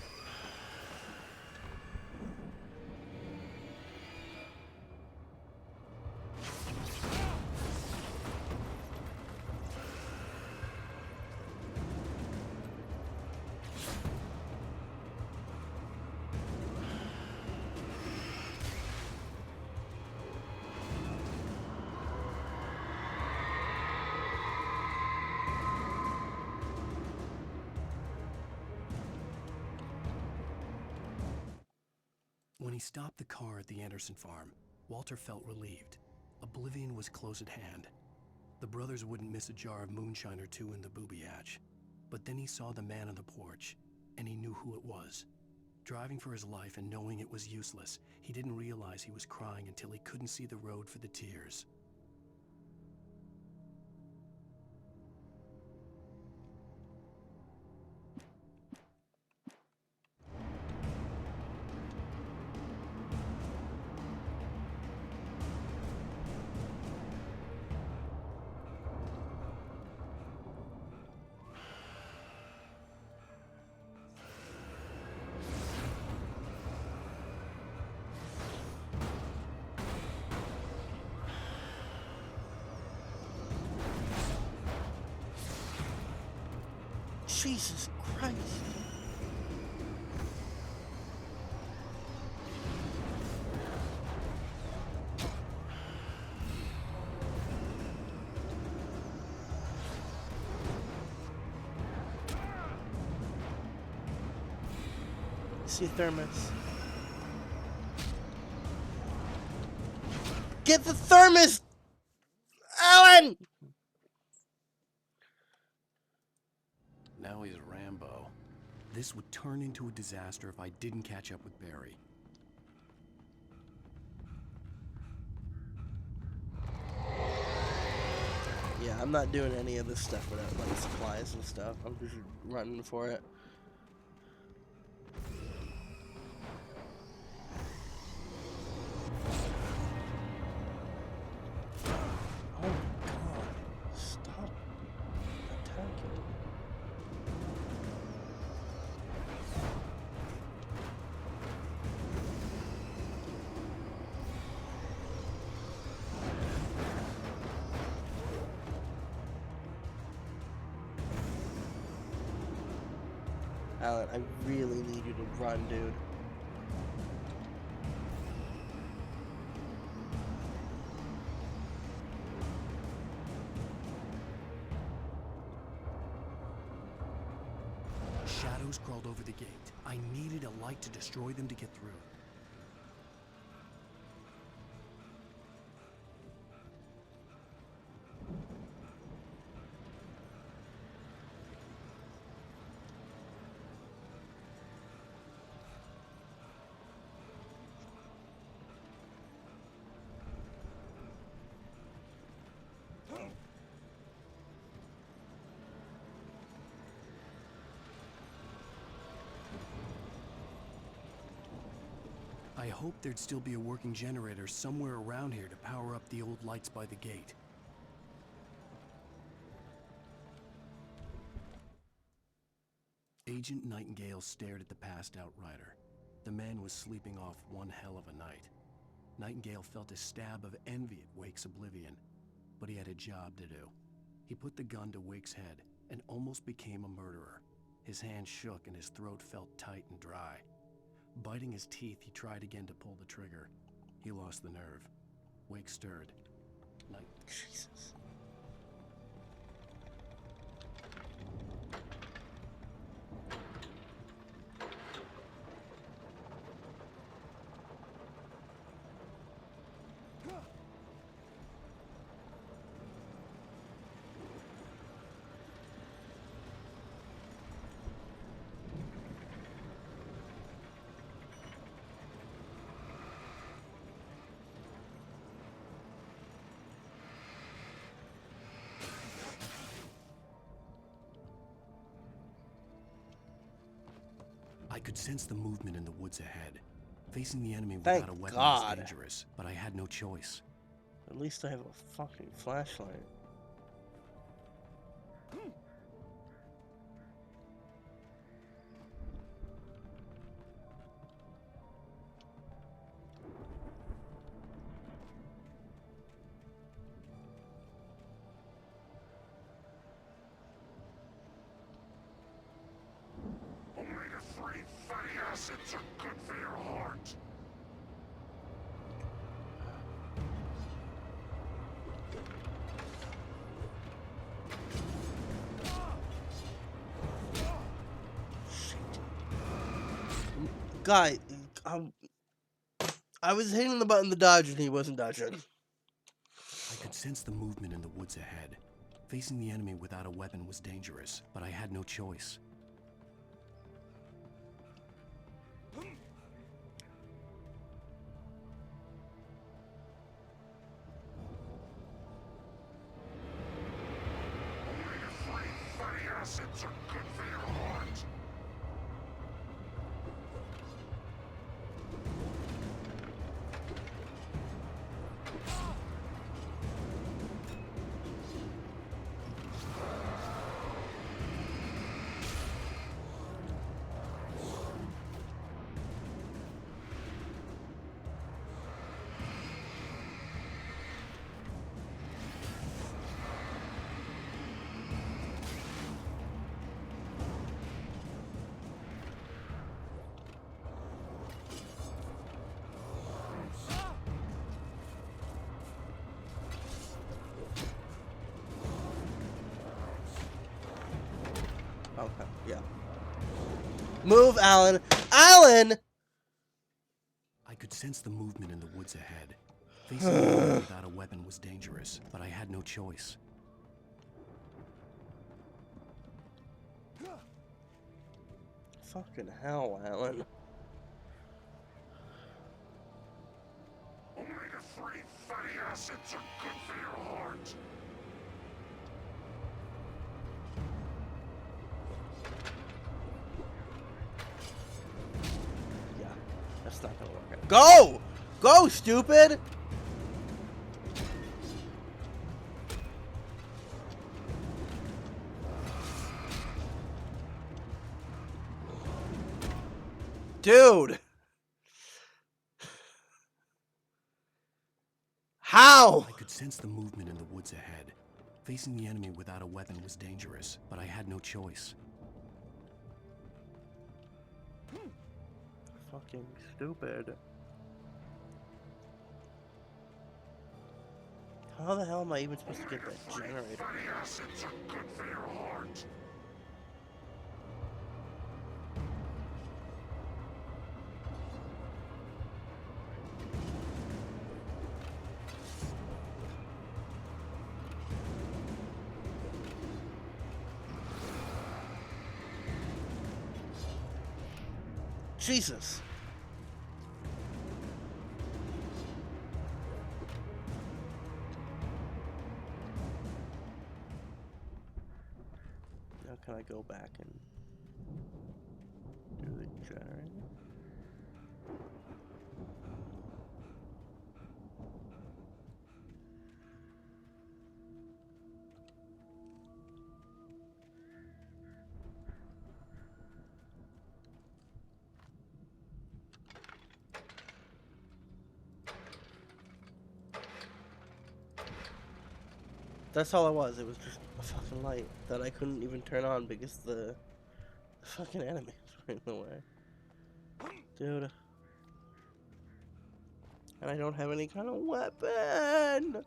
When he stopped the car at the Anderson farm, Walter felt relieved. Oblivion was close at hand. The brothers wouldn't miss a jar of moonshine or two in the booby hatch. But then he saw the man on the porch, and he knew who it was. Driving for his life and knowing it was useless, he didn't realize he was crying until he couldn't see the road for the tears. Jesus Christ. See thermos. Get the thermos! Alan! Now he's Rambo. This would turn into a disaster if I didn't catch up with Barry. Yeah, I'm not doing any of this stuff without like supplies and stuff. I'm just running for it. Alan, I really need you to run, dude. Shadows crawled over the gate. I needed a light to destroy them to get through. I hoped there'd still be a working generator somewhere around here to power up the old lights by the gate. Agent Nightingale stared at the passed-out rider. The man was sleeping off one hell of a night. Nightingale felt a stab of envy at Wake's oblivion, but he had a job to do. He put the gun to Wake's head and almost became a murderer. His hand shook and his throat felt tight and dry. Biting his teeth, he tried again to pull the trigger. He lost the nerve. Wake stirred. Jesus. I could sense the movement in the woods ahead. Facing the enemy without a weapon was dangerous, but I had no choice. At least I have a fucking flashlight. Omega-3 fatty acids are good for your heart. Guy, I was hitting the button to dodge and he wasn't dodging. I could sense the movement in the woods ahead. Facing the enemy without a weapon was dangerous, but I had no choice. Omega-3 fatty acids are good for your heart. Okay, yeah. Move, Alan! Alan! I could sense the movement in the woods ahead. Facing the enemy without a weapon was dangerous, but I had no choice. Fucking hell, Alan. Omega-3 fatty acids are good for your heart. Yeah, that's not gonna work out. Go! Go, stupid! Dude! How? I could sense the movement in the woods ahead. Facing the enemy without a weapon was dangerous, but I had no choice. fucking stupid. How the hell am I even supposed to get that generator? Acids are good for your heart. Jesus! Now can I go back and do the generator? That's all it was. It was just a fucking light that I couldn't even turn on because the fucking enemies were in the way. Dude. And I don't have any kind of weapon!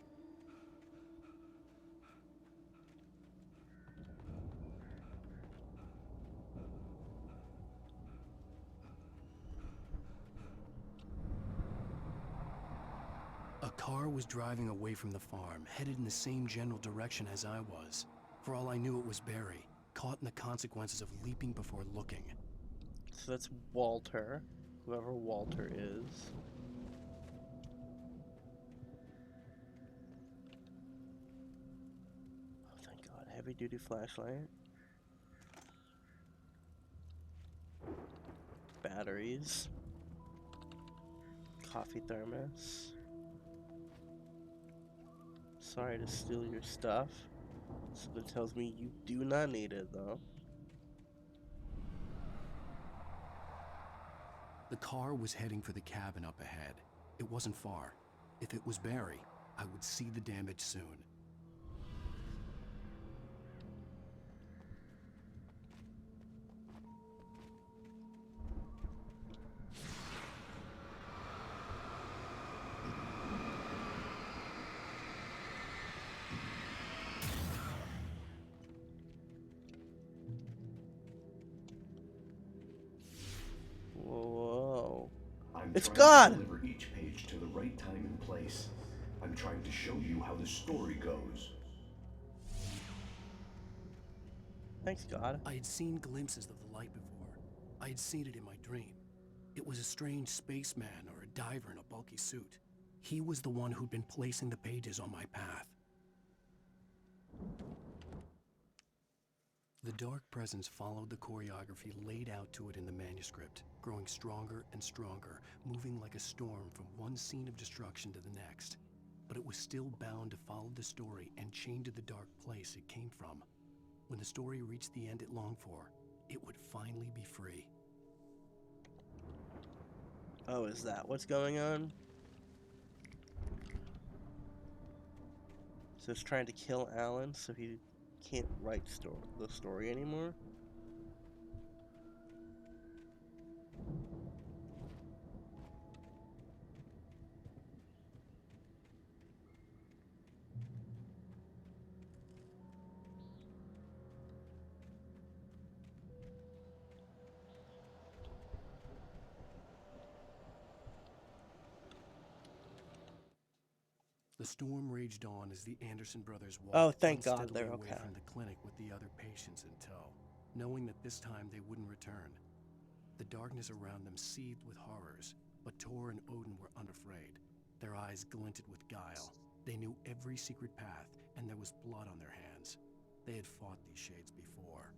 A car was driving away from the farm, headed in the same general direction as I was. For all I knew, it was Barry, caught in the consequences of leaping before looking. So that's Walter, whoever Walter is. Oh, thank God. Heavy duty flashlight. Batteries. Coffee thermos. Sorry to steal your stuff. Something tells me you do not need it, though. The car was heading for the cabin up ahead. It wasn't far. If it was Barry, I would see the damage soon. Whoa. I'm It's trying God! to deliver each page to the right time and place. I'm trying to show you how the story goes. Thanks, God. I had seen glimpses of the light before. I had seen it in my dream. It was a strange spaceman or a diver in a bulky suit. He was the one who'd been placing the pages on my path. The dark presence followed the choreography laid out to it in the manuscript, growing stronger and stronger, moving like a storm from one scene of destruction to the next. But it was still bound to follow the story and chained to the dark place it came from. When the story reached the end it longed for, it would finally be free. Oh, is that what's going on? So it's trying to kill Alan so he can't write the story anymore? The storm raged on as the Anderson brothers walked Oh, thank God, unsteadily they're away okay. from the clinic with the other patients in tow, knowing that this time they wouldn't return. The darkness around them seethed with horrors, but Tor and Odin were unafraid. Their eyes glinted with guile. They knew every secret path, and there was blood on their hands. They had fought these shades before.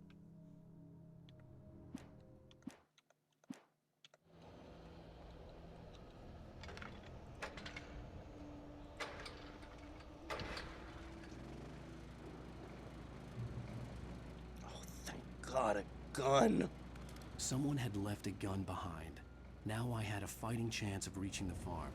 God, a gun! Someone had left a gun behind. Now I had a fighting chance of reaching the farm.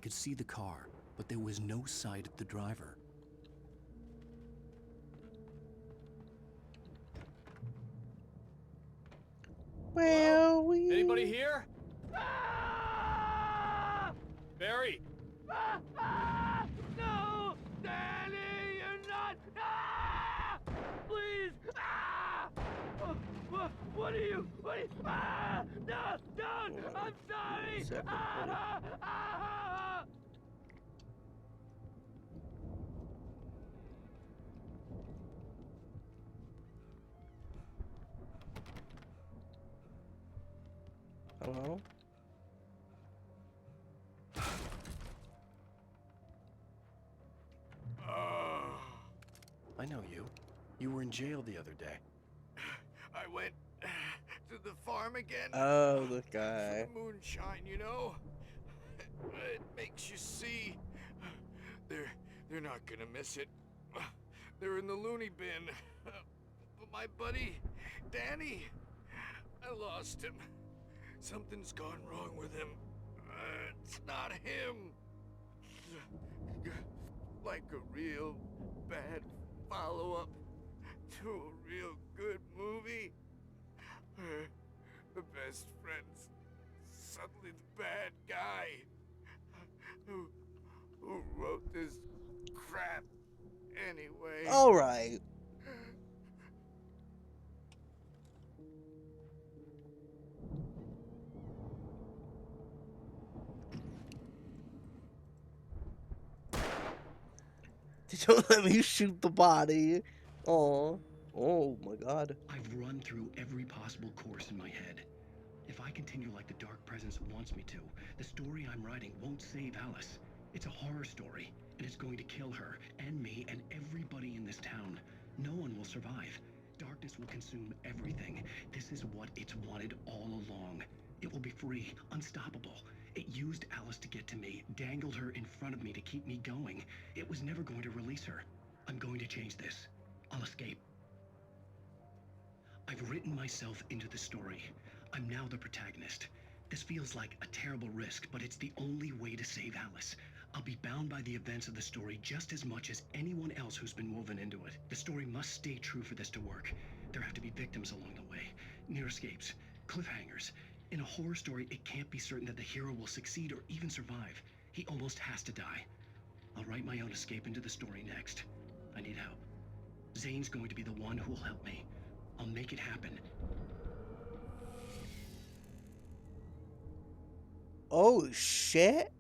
could see the car, but there was no sight of the driver. Well, Anybody here? Barry! No! Danny, you're not! Please! What are you? No! Don't! I'm sorry! Hello? I know you. You were in jail the other day. I went to the farm again. Oh, the guy. For the moonshine, you know? It makes you see. They're not gonna miss it. They're in the loony bin. But my buddy, Danny, I lost him. Something's gone wrong with him. It's not him. Like a real bad follow-up to a real good movie. The best friend's suddenly the bad guy. Who wrote this crap anyway? All right. Don't let me shoot the body. Oh my God. I've run through every possible course in my head. If I continue like the Dark Presence wants me to, the story I'm writing won't save Alice. It's a horror story, and it's going to kill her, and me, and everybody in this town. No one will survive. Darkness will consume everything. This is what it's wanted all along. It will be free, unstoppable. It used Alice to get to me, dangled her in front of me to keep me going. It was never going to release her. I'm going to change this. I'll escape. I've written myself into the story. I'm now the protagonist. This feels like a terrible risk, but it's the only way to save Alice. I'll be bound by the events of the story just as much as anyone else who's been woven into it. The story must stay true for this to work. There have to be victims along the way, near escapes, cliffhangers. In a horror story, it can't be certain that the hero will succeed or even survive. He almost has to die. I'll write my own escape into the story next. I need help. Zane's going to be the one who will help me. I'll make it happen. Oh shit.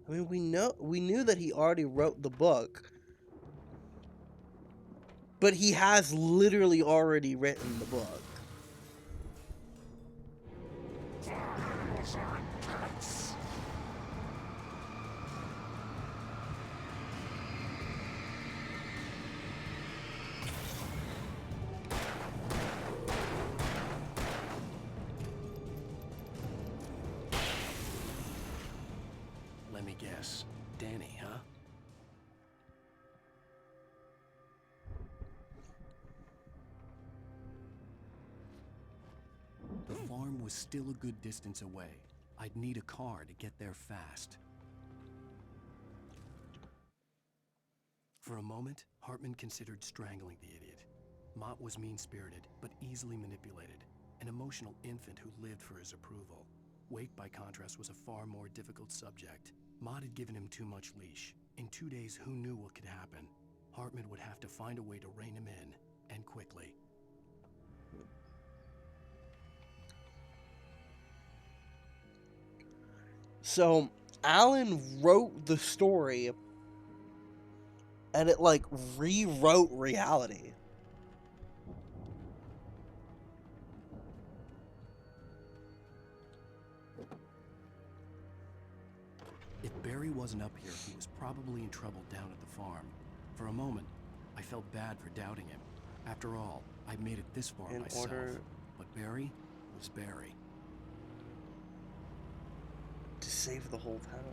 I mean, we knew that he already wrote the book. But he has literally already written the book. Let me guess. Danny, huh? The farm was still a good distance away. I'd need a car to get there fast. For a moment, Hartman considered strangling the idiot. Mott was mean-spirited, but easily manipulated. An emotional infant who lived for his approval. Wake, by contrast, was a far more difficult subject. Mott had given him too much leash. In 2 days, who knew what could happen? Hartman would have to find a way to rein him in, and quickly. So, Alan wrote the story, and it, like, rewrote reality. If Barry wasn't up here, he was probably in trouble down at the farm. For a moment, I felt bad for doubting him. After all, I'd made it this far myself. But Barry was Barry. To save the whole town.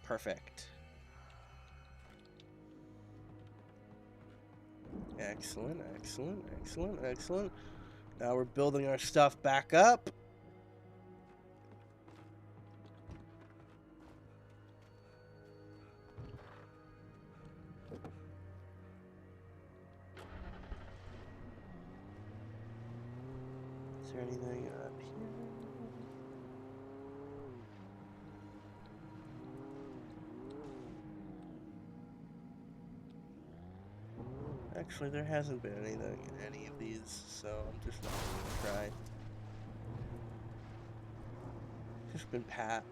Perfect. Excellent, excellent, excellent, excellent. Now we're building our stuff back up. Is there anything up here? Actually, there hasn't been anything in any of these, so I'm just not gonna try. Just been pat.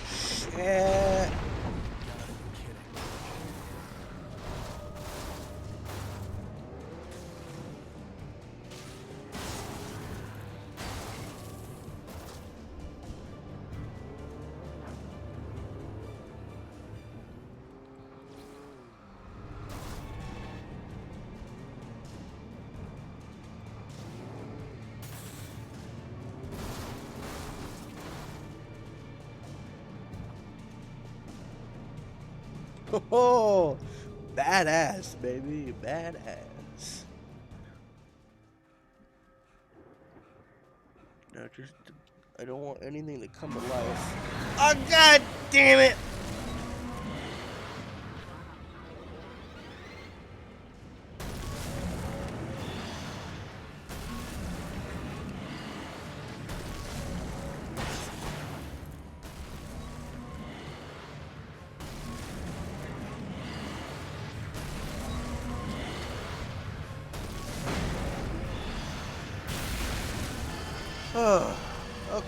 Shit. Oh, badass, baby, badass. No, just I don't want anything to come to life. Oh, god damn it! Oh, okay.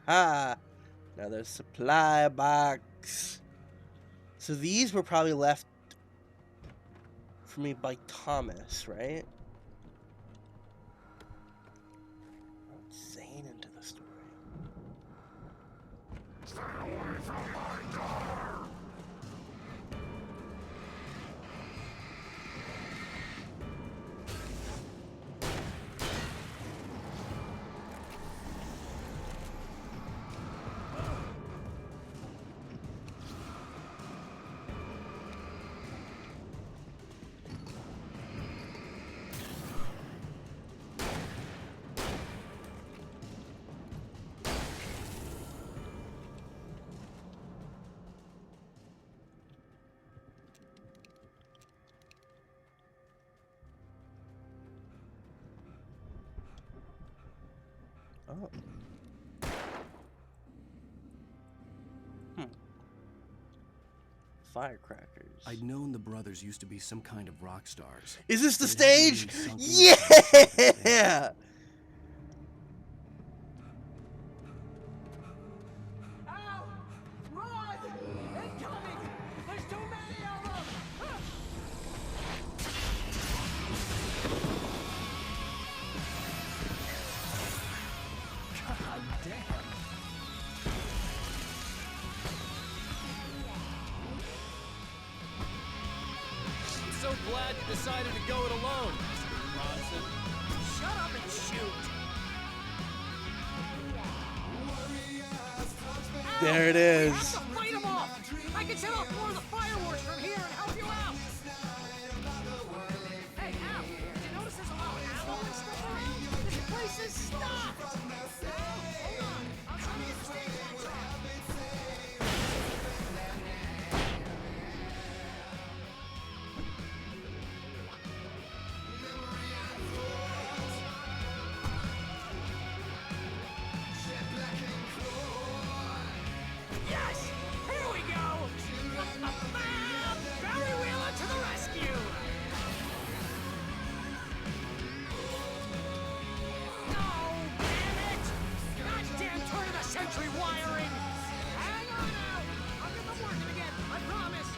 Aha! Another supply box. So these were probably left for me by Thomas, right? Zane into the story. Stay away from my daughter! Oh. Firecrackers. I'd known the brothers used to be some kind of rock stars. Is this the but it hadn't stage? really sunk in. Yeah! Ow! Run! Incoming! There's too many of them! God damn. I'm so glad you decided to go it alone, Mr. Bronson. Shut up and shoot! There it We is. have to fight them off! I can set off more of the fireworks from here and help you out! Hey, Al, did you notice there's a lot of ammo and stuff around? This place is stocked! Hold on, I'll tell you the stage lights are. Yes! Emergency wiring! Hang on now! I'll get them working again, I promise!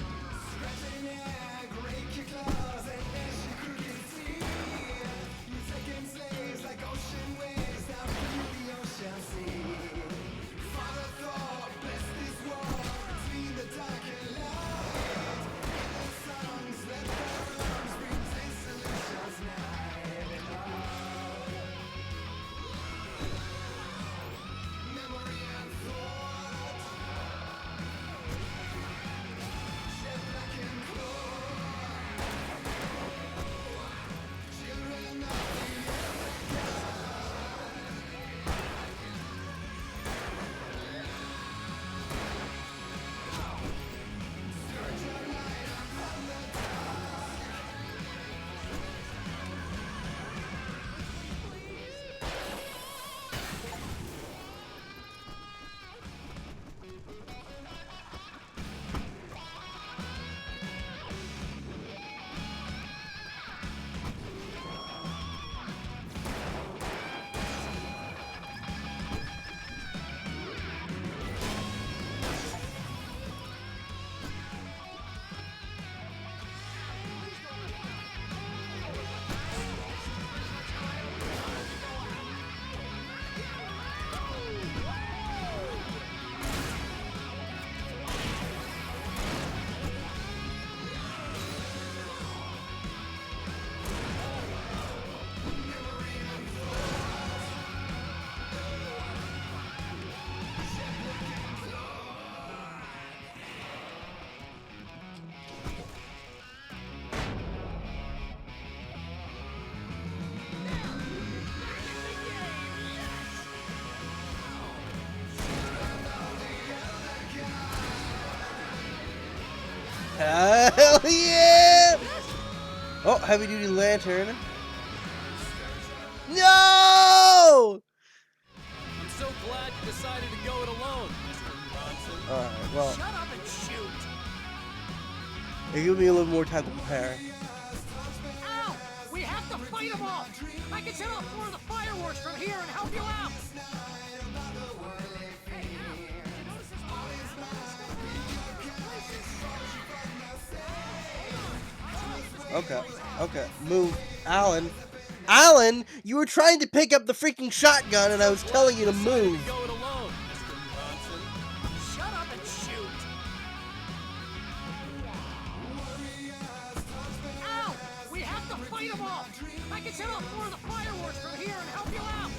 Hell yeah! Oh, heavy duty lantern. No! I'm so glad you decided to go it alone, Mr. Bronson. Alright, well. Shut up and shoot! It give me a little more time to prepare. Ow! We have to fight them all! I can set off more of the fireworks from here and help you out! Hey, Al, did you notice there's all this stuff around? Okay, okay, move. Alan. Alan, you were trying to pick up the freaking shotgun and I was telling you to move. Go it alone, Mr. Bronson. Shut up and shoot! Ow! We have to fight them all! I can set off more of the fireworks from here and help you out!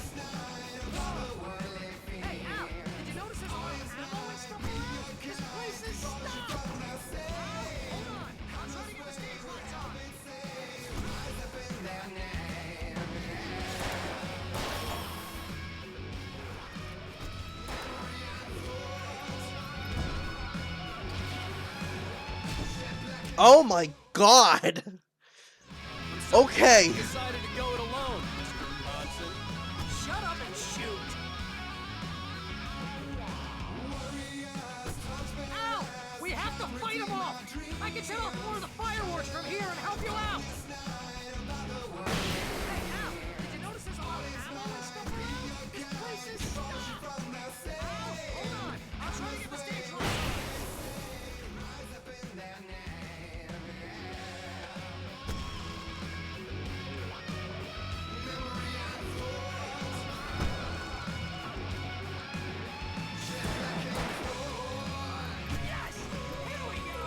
Hey, Al, did you notice there's all this ammo and stuff around? This place is stopped! Hold on, I'll try to get the stage lights on. Oh my god! Okay. Decided to go it alone, Mr. Bronson. Shut up and shoot! Ow! We have to fight them all! I can set off more of the fireworks from here and help you out! Hey, Al, did you notice there's all this ammo and stuff around? This place is stopped! Al, hold on, I'll try to get the stage lights on. Yes! Here we go!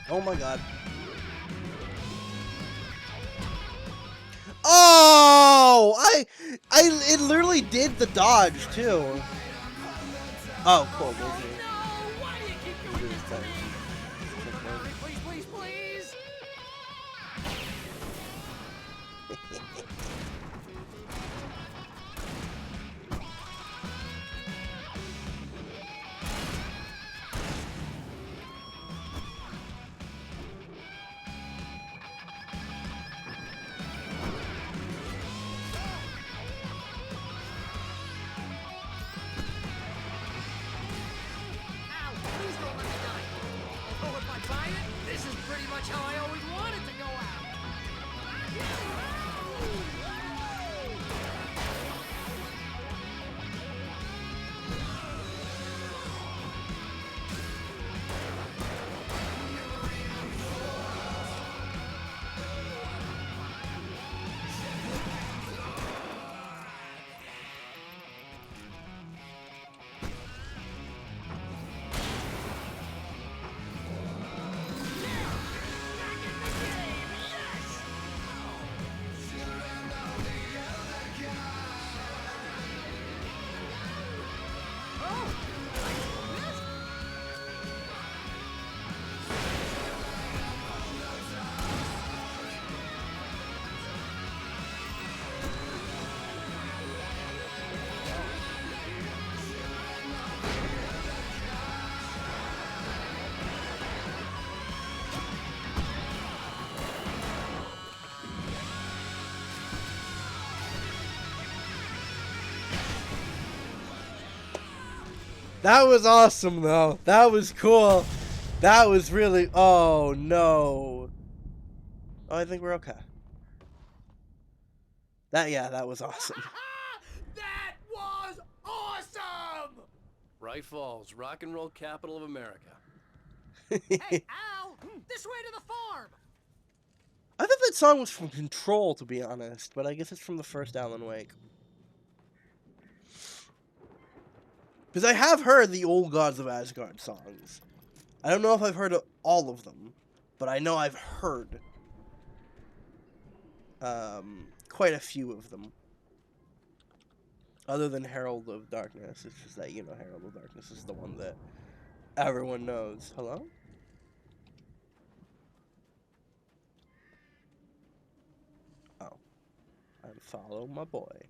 Oh my god. Oh! It literally did the dodge, too. Oh, cool. Please, please, please! Ow, please don't let me die. Although if I buy it, this is pretty much how I always wanted to go out. That was awesome, though. That was cool. That was really... Oh, no. Oh, I think we're okay. That was awesome. That was awesome! Bright Falls, rock and roll capital of America. Hey, Al! This way to the farm! I thought that song was from Control, to be honest, but I guess it's from the first Alan Wake. Because I have heard the old Gods of Asgard songs. I don't know if I've heard all of them, but I know I've heard quite a few of them. Other than Herald of Darkness, it's just that, you know, Herald of Darkness is the one that everyone knows. Hello? Oh. Unfollow my boy.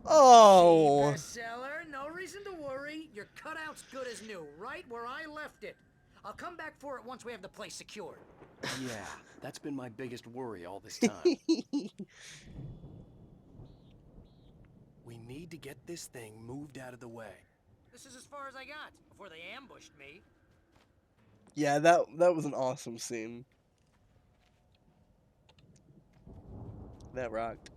Oh! Bestseller, no reason to worry. Your cutout's good as new, right where I left it. I'll come back for it once we have the place secured. Yeah, that's been my biggest worry all this time. We need to get this thing moved out of the way. This is as far as I got before they ambushed me. Yeah, that was an awesome scene. That rocked.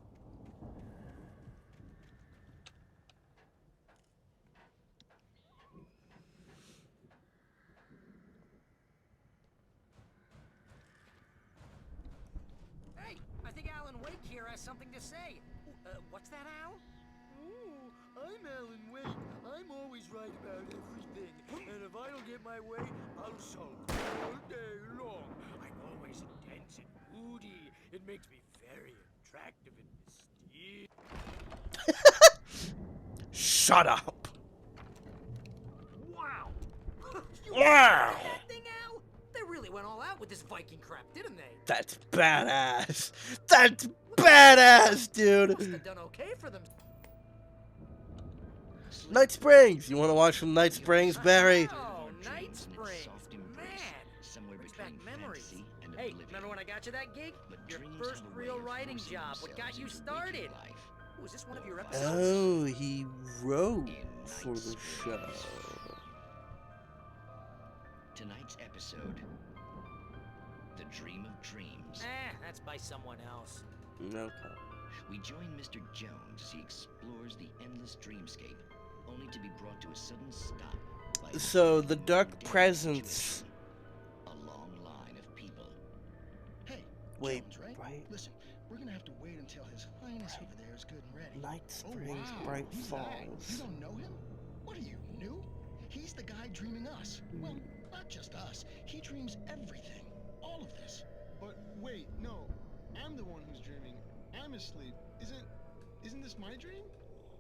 Hey, I think Alan Wake here has something to say. What's that, Al? Oh, I'm Alan Wake. I'm always right about everything. And if I don't get my way, I'll sulk all day long. I'm always intense and moody. It makes me very attractive and mysterious. Shut up! Wow! Wow! That thing, Al? They really went all out with this Viking crap, didn't they? That's badass! That's badass, dude! Must have done okay for them. Night Springs! You want to watch some Night Springs, Barry? Oh, Night Springs. Man, brings back memories. Hey, remember when I got you that gig? Your first real writing job. What got you started? Was this one of your episodes? Oh, he wrote for the show. Tonight's episode, The Dream of Dreams. That's by someone else. Okay. We join Mr. Jones as he explores the endless dreamscape, only to be brought to a sudden stop by So, the Dark Presence... a long line of people. Hey, Wait, Jones, right? right? Listen, we're gonna have to wait until His Highness over there is good and ready. Night Springs, wow. Bright He's back. Falls. You don't know him? What are you, new? He's the guy dreaming us. Well, not just us. He dreams everything. All of this. But wait, no. I'm the one who's dreaming. I'm asleep. Isn't this my dream?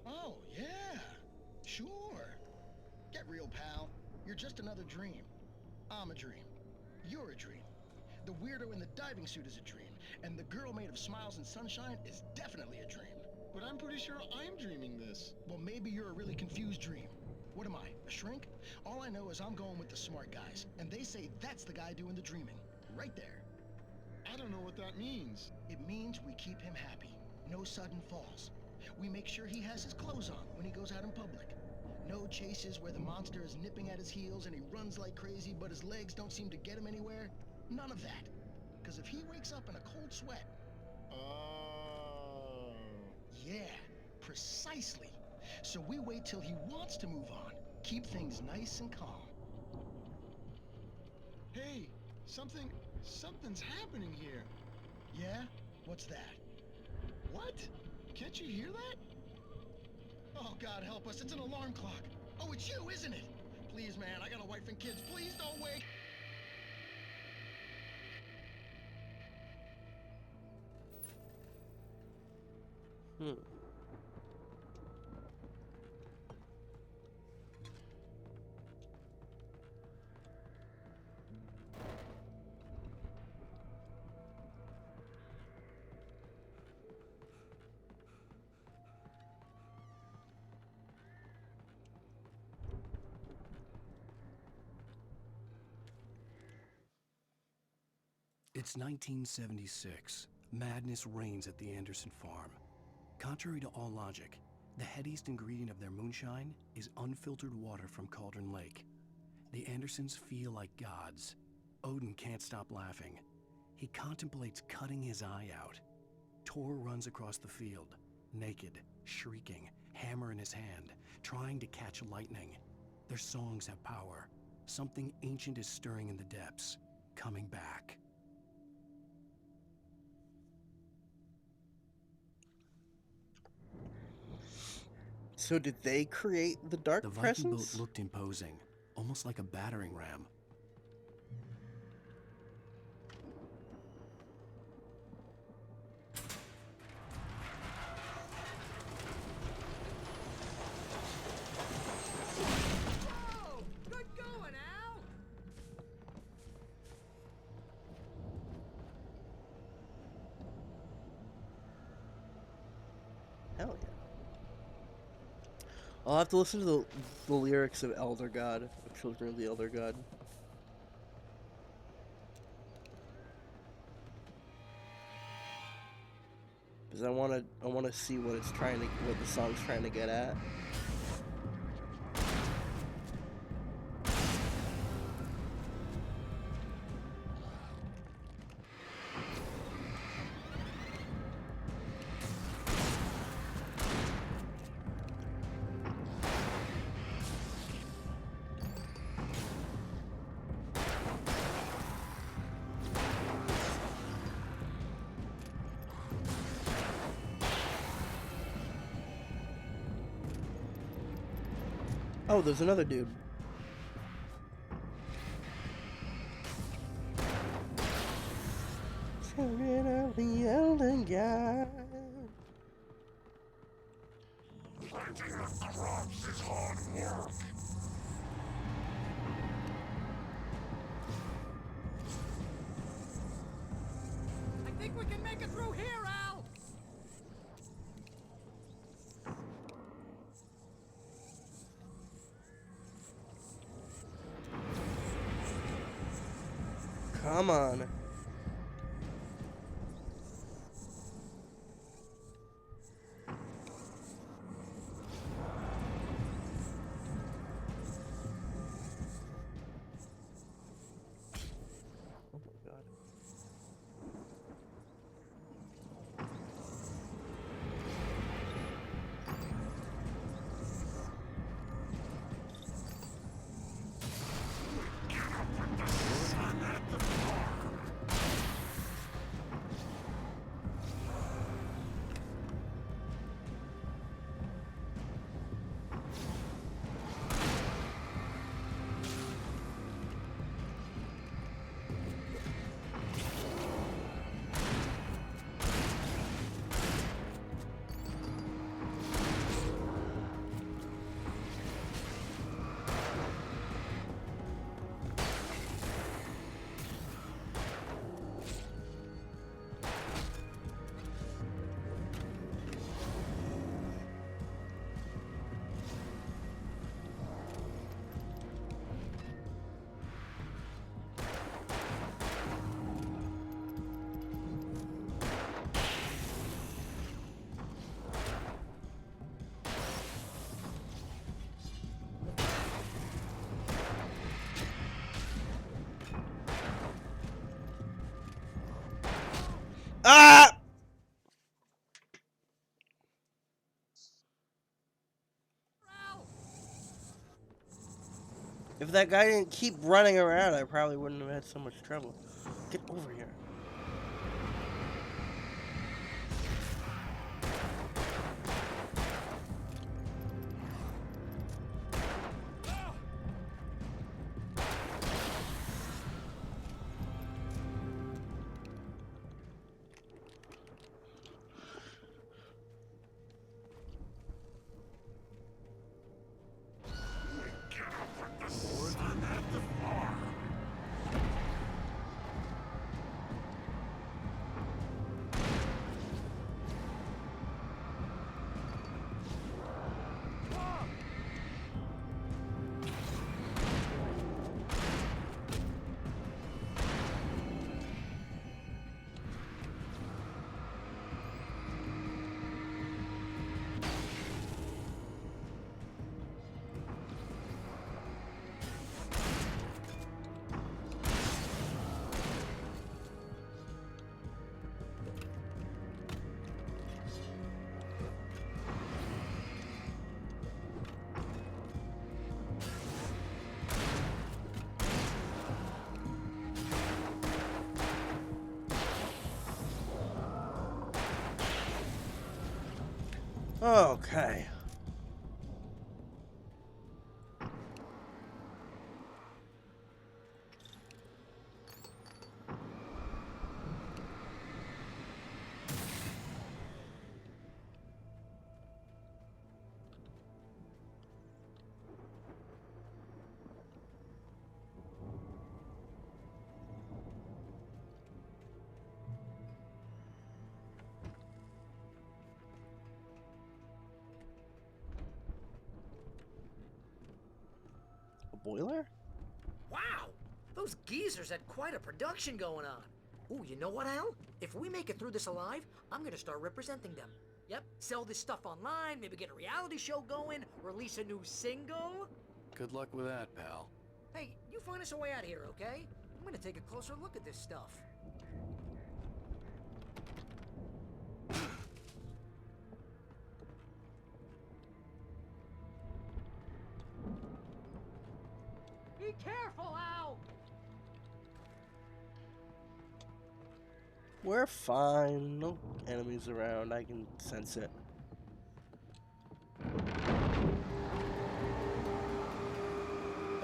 Oh, yeah. Sure. Get real, pal. You're just another dream. I'm a dream. You're a dream. The weirdo in the diving suit is a dream. And the girl made of smiles and sunshine is definitely a dream. But I'm pretty sure I'm dreaming this. Well, maybe you're a really confused dream. What am I, a shrink? All I know is I'm going with the smart guys. And they say that's the guy doing the dreaming. Right there. I don't know what that means. It means we keep him happy. No sudden falls. We make sure he has his clothes on when he goes out in public. No chases where the monster is nipping at his heels and he runs like crazy, but his legs don't seem to get him anywhere. None of that. Because if he wakes up in a cold sweat... Oh. Yeah, precisely. So we wait till he wants to move on. Keep things nice and calm. Hey, something's happening here. Yeah? What's that? What? Can't you hear that? Oh, God help us, it's an alarm clock. Oh, it's you, isn't it? Please, man, I got a wife and kids. Please don't wake... It's 1976. Madness reigns at the Anderson farm. Contrary to all logic, the headiest ingredient of their moonshine is unfiltered water from Cauldron Lake. The Andersons feel like gods. Odin can't stop laughing. He contemplates cutting his eye out. Tor runs across the field, naked, shrieking, hammer in his hand, trying to catch lightning. Their songs have power. Something ancient is stirring in the depths, coming back. So did they create the dark The Viking presence? boat looked imposing, almost like a battering ram. Whoa! Good going, Al! Hell yeah. I'll have to listen to the lyrics of Elder God, of Children of the Elder God. Because I wanna see what what the song's trying to get at. Oh, there's another dude. Children of the Elder God. Lighting up crops is hard work. I think we can make it through here, Al! Come on. Oh my God. Get up with the sun at the dark. Ah! If that guy didn't keep running around, I probably wouldn't have had so much trouble. Get over here. Okay. A boiler? Wow! Those geezers had quite a production going on. Ooh, you know what, Al? If we make it through this alive, I'm gonna start representing them. Yep, sell this stuff online, maybe get a reality show going, release a new single. Good luck with that, pal. Hey, you find us a way out of here, okay? I'm gonna take a closer look at this stuff. Be careful, Al! We're fine. No enemies around. I can sense it.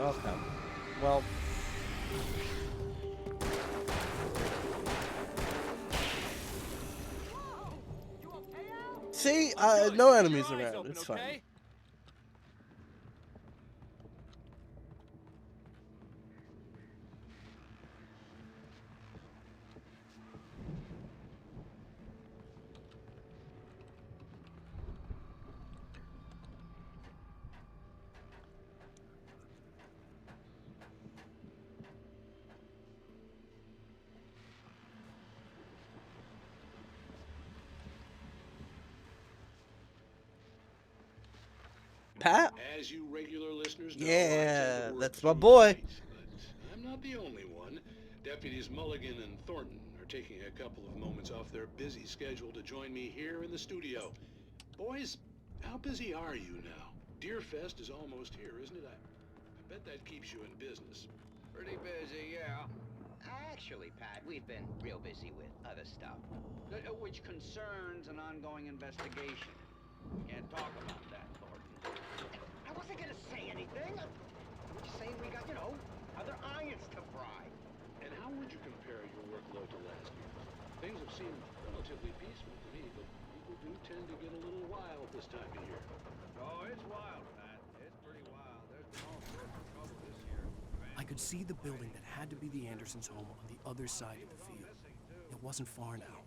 Okay. Well. See? No enemies around. It's fine. Pat? As you regular listeners know, Yeah, that's my boy. I'm not the only one. Deputies Mulligan and Thornton are taking a couple of moments off their busy schedule to join me here in the studio. Boys, how busy are you now? Deerfest is almost here, isn't it? I bet that keeps you in business. Pretty busy, yeah. Actually, Pat, we've been real busy with other stuff, which concerns an ongoing investigation. Can't talk about that, Thornton. I wasn't gonna say anything. I'm just saying we got, other irons to fry. And how would you compare your workload to last year? Things have seemed relatively peaceful to me, but people do tend to get a little wild this time of year. Oh, it's wild, Pat. It's pretty wild. There's been all sorts of trouble this year. I could see the building that had to be the Andersons' home on the other side of the field. It wasn't far now.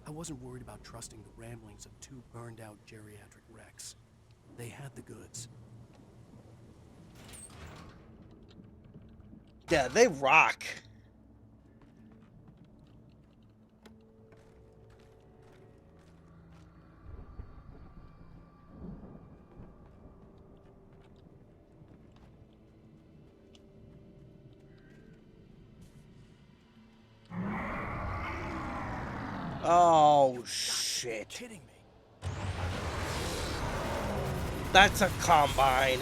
I wasn't worried about trusting the ramblings of two burned-out geriatric wrecks. They had the goods. Yeah, they rock. Oh, shit. Kidding me. That's a combine.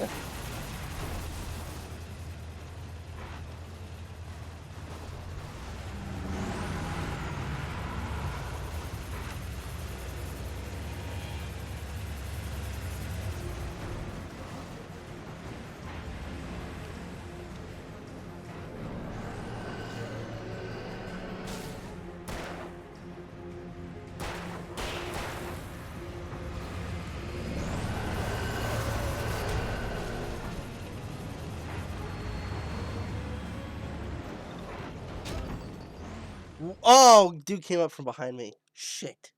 Oh, dude came up from behind me. Shit.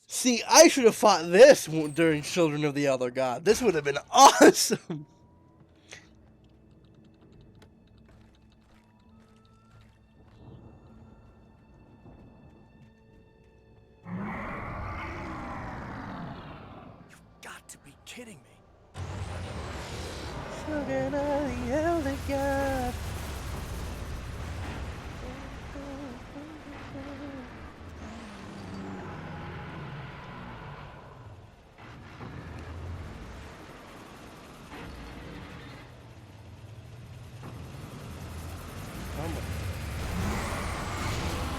See, I should have fought this during Children of the Elder God. This would have been awesome. Got to be kidding me. Children of the Elder God.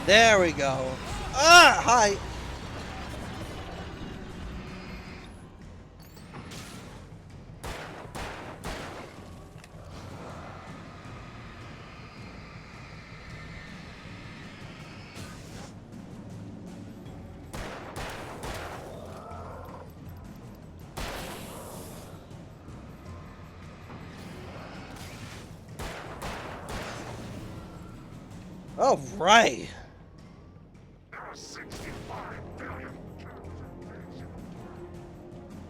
There we go. Ah, hi. All right.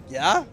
Yeah?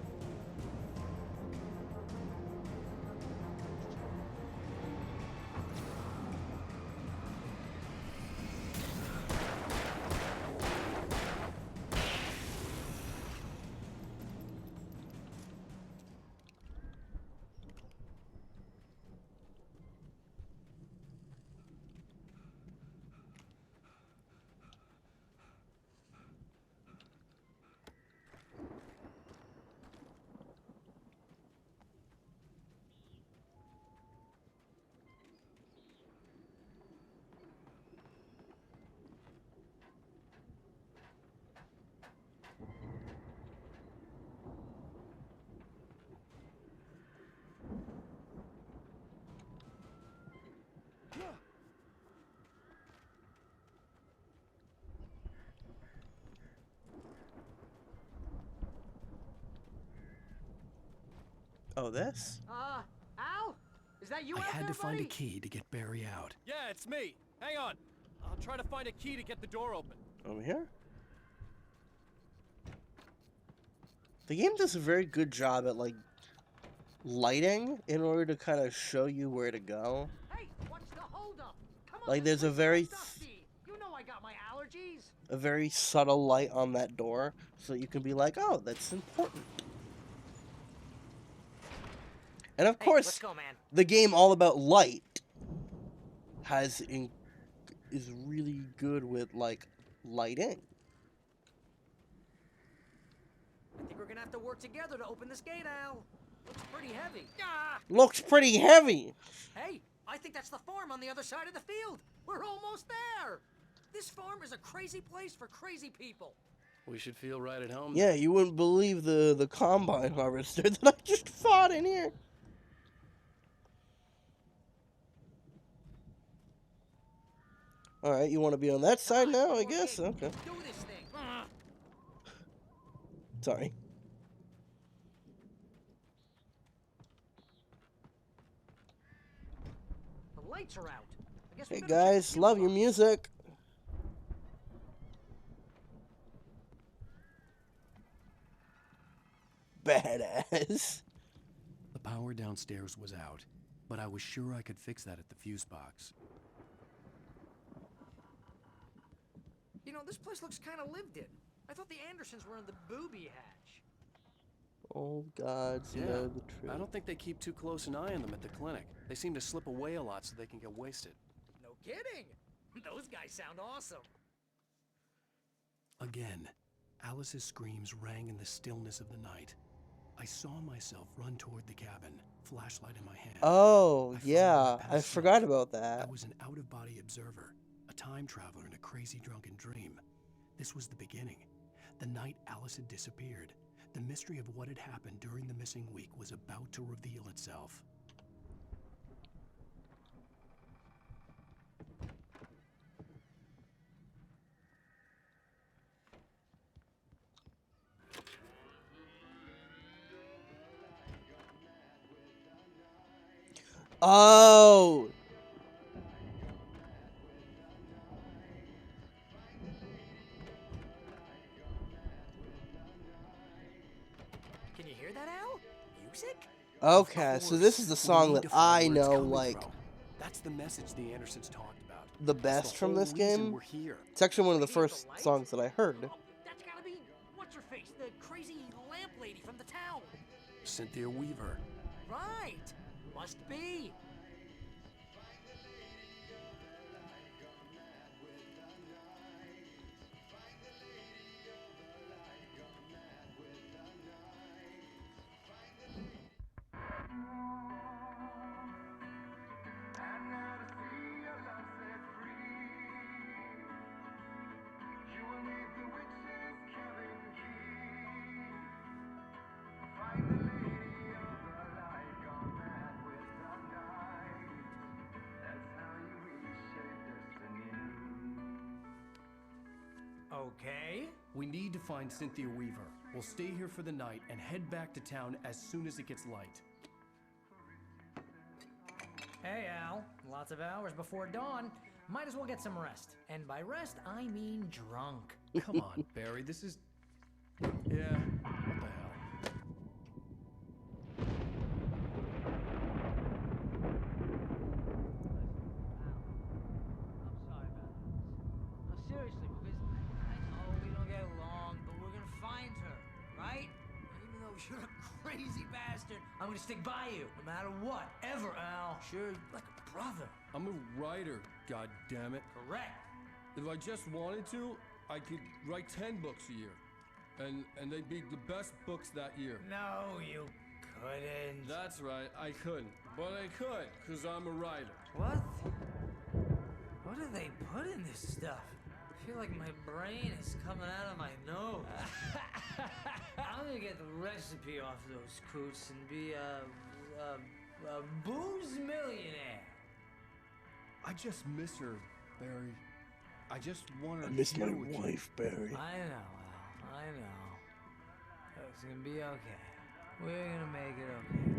Oh, this? Al? Is that you I out had there, to find a buddy? key to get Barry out. Yeah, it's me. Hang on. I'll try to find a key to get the door open. Over here? The game does a very good job at, like, lighting in order to kind of show you where to go. Hey, what's the holdup? Come on, Like, there's a let's very... go dusty. You know I got my allergies. a very subtle light on that door, so you can be like, oh, that's important. And of course, let's go, man. the game all about light is really good with, like, lighting. I think we're gonna have to work together to open this gate, Al. Looks pretty heavy. Ah! Looks pretty heavy. Hey, I think that's the farm on the other side of the field. We're almost there. This farm is a crazy place for crazy people. We should feel right at home. Yeah, you wouldn't believe the combine harvester that I just fought in here. Alright, you want to be on that side now, I guess? Okay. Do this thing. Sorry. The lights are out. I guess we Hey better check the guys, fuse love your box. music. Badass. The power downstairs was out, but I was sure I could fix that at the fuse box. You know, this place looks kind of lived in. I thought the Andersons were in the booby hatch. Oh gods, Yeah, know the truth. I don't think they keep too close an eye on them at the clinic. They seem to slip away a lot so they can get wasted. No kidding. Those guys sound awesome. Again, Alice's screams rang in the stillness of the night. I saw myself run toward the cabin, flashlight in my hand. Oh, I yeah. followed I past forgot life. about I that. was an out-of-body observer, a time traveler in a crazy drunken dream. This was the beginning. The night Alice had disappeared. The mystery of what had happened during the missing week was about to reveal itself. Oh! Can you hear that, Al? Music? Okay, so this is the song that I know, like, That's the message the Andersons talked about. the That's best the from whole this reason game. we're here. It's actually one of the first songs that I heard. That's gotta be what's-her-face, the crazy lamp lady from the town. Cynthia Weaver. Right. Must be. Okay. We need to find Cynthia Weaver. We'll stay here for the night and head back to town as soon as it gets light. Hey, Al. Lots of hours before dawn. Might as well get some rest. And by rest, I mean drunk. Come on, Barry, this is... Yeah, what the hell? No, seriously, because I know we don't get along, but we're gonna find her, right? And even though you're a crazy bastard, I'm gonna stick by you, no matter what, ever, Al. Sure, like a brother. I'm a writer, goddammit. Correct. If I just wanted to, I could write 10 books a year. And they'd be the best books that year. No, you couldn't. That's right, I couldn't. But I could, because I'm a writer. What? What do they put in this stuff? I feel like my brain is coming out of my nose. I'm gonna get the recipe off those coots and be a booze millionaire. I just miss her, Barry. I just want her I miss here my with you. wife, Barry. I know, Al. I know. It's gonna be okay. We're gonna make it okay.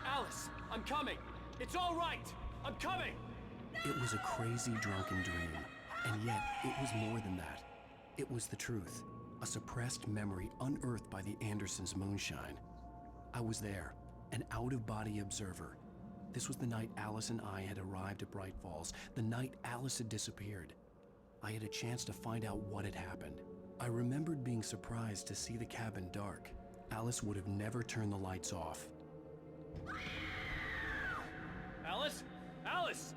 Alice, I'm coming. It's all right. I'm coming. It was a crazy drunken dream, and yet it was more than that. It was the truth, a suppressed memory unearthed by the Andersons' moonshine. I was there, an out-of-body observer. This was the night Alice and I had arrived at Bright Falls, the night Alice had disappeared. I had a chance to find out what had happened. I remembered being surprised to see the cabin dark. Alice would have never turned the lights off. Alice? Alice!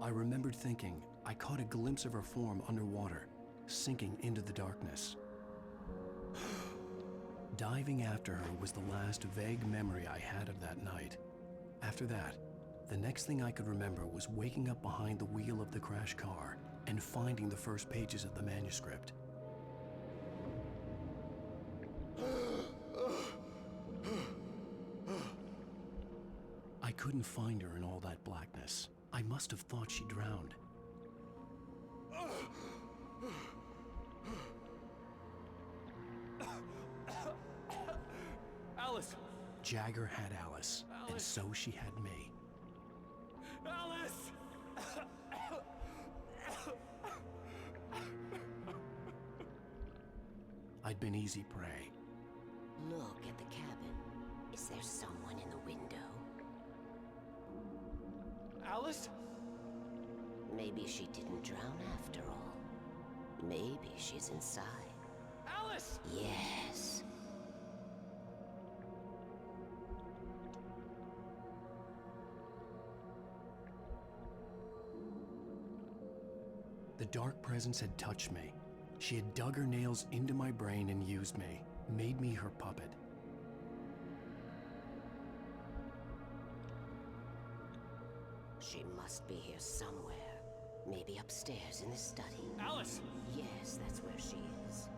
I remembered thinking I caught a glimpse of her form underwater, sinking into the darkness. Diving after her was the last vague memory I had of that night. After that, The next thing I could remember was waking up behind the wheel of the crashed car and finding the first pages of the manuscript. I couldn't find her in all that blackness. I must have thought she drowned. Alice! Jagger had Alice, and so she had me. Alice! I'd been easy prey. Look at the cabin. Is there someone in the window? Alice? Maybe she didn't drown after all. Maybe she's inside. Alice! Yes. The dark presence had touched me. She had dug her nails into my brain and used me, made me her puppet. She must be here somewhere. Maybe upstairs in the study. Alice! Yes, that's where she is.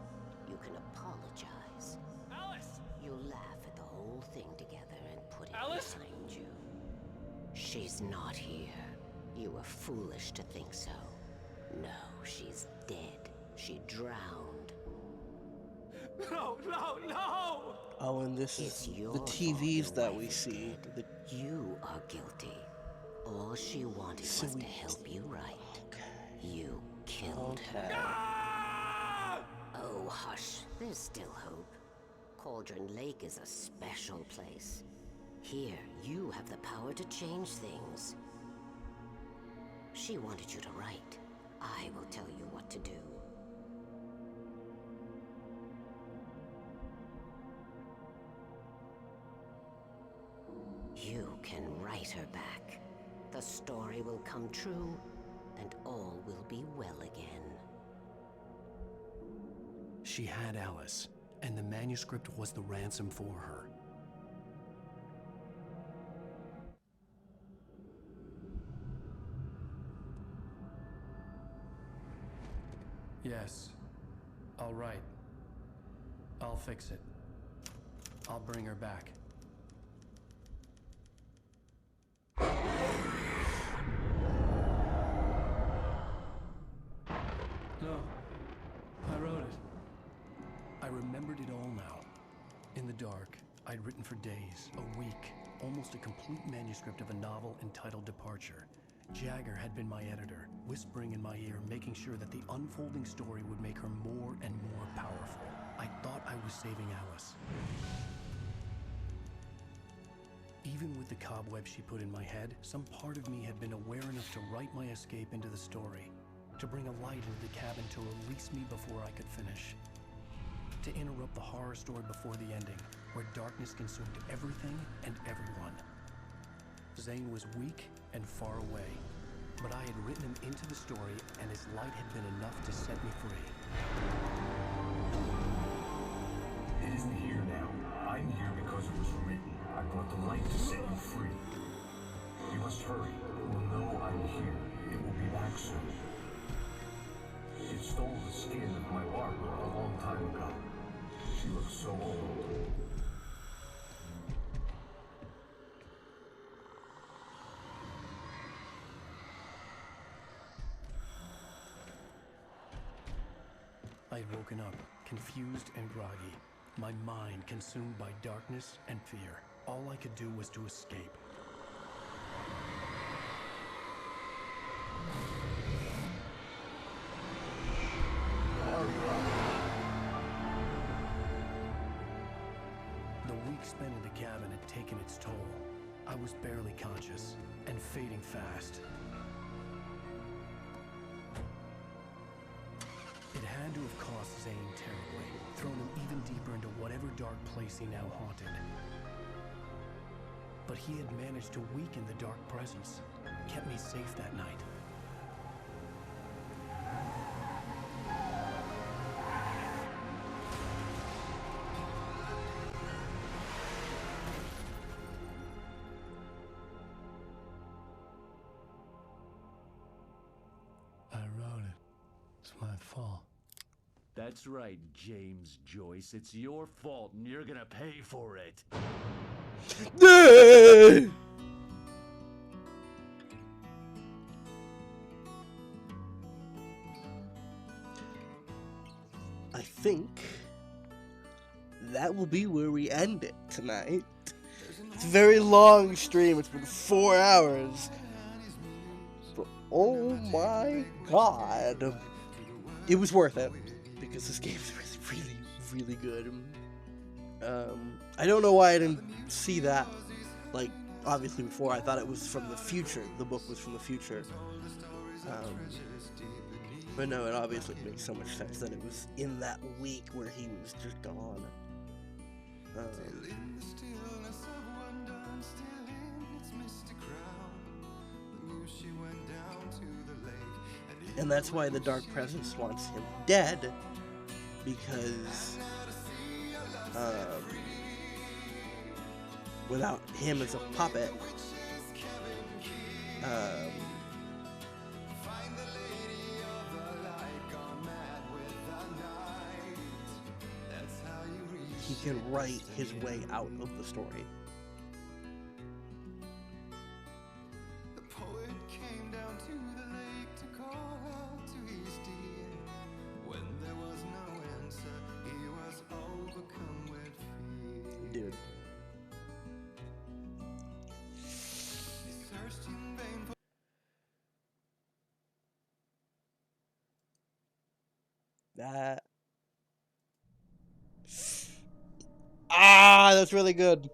You can apologize. Alice! You'll laugh at the whole thing together and put it Alice? behind you. She's not here. You were foolish to think so. No, she's dead. She drowned. No, no, no! Oh, and this is the TVs that we see. You are guilty. All she wanted was to help you right. You killed her. Oh, hush. There's still hope. Cauldron Lake is a special place. Here, you have the power to change things. She wanted you to write. I will tell you what to do. You can write her back. The story will come true, and all will be well again. She had Alice, and the manuscript was the ransom for her. Yes. All right. I'll fix it. I'll bring her back. No. I wrote it. I remembered it all now. In the dark, I'd written for days, a week, almost a complete manuscript of a novel entitled Departure. Jagger had been my editor, whispering in my ear, making sure that the unfolding story would make her more and more powerful. I thought I was saving Alice. Even with the cobweb she put in my head, some part of me had been aware enough to write my escape into the story, to bring a light into the cabin to release me before I could finish, to interrupt the horror story before the ending, where darkness consumed everything and everyone. Zane was weak and far away, but I had written him into the story, and his light had been enough to set me free. It isn't here now. I'm here because it was written. I brought the light to set you free. You must hurry. It will know I'm here. It will be back soon. It stole the skin of my barber a long time ago. She looks so old. I had woken up, confused and groggy, my mind consumed by darkness and fear. All I could do was to escape. The week spent in the cabin had taken its toll. I was barely conscious and fading fast. It had to have cost Zane terribly, thrown him even deeper into whatever dark place he now haunted. But he had managed to weaken the dark presence, kept me safe that night. my fault. That's right, James Joyce. It's your fault, and you're gonna pay for it. I think that will be where we end it tonight. It's a very long stream. It's been 4 hours. But oh my god. It was worth it. Because this game is really, really good. I don't know why I didn't see that. Like, obviously before. I thought it was from the future. The book was from the future. But no, it obviously makes so much sense that it was in that week where he was just gone. And that's why the Dark Presence wants him dead, because without him as a puppet, he can write his way out of the story. Dude. That. That's really good.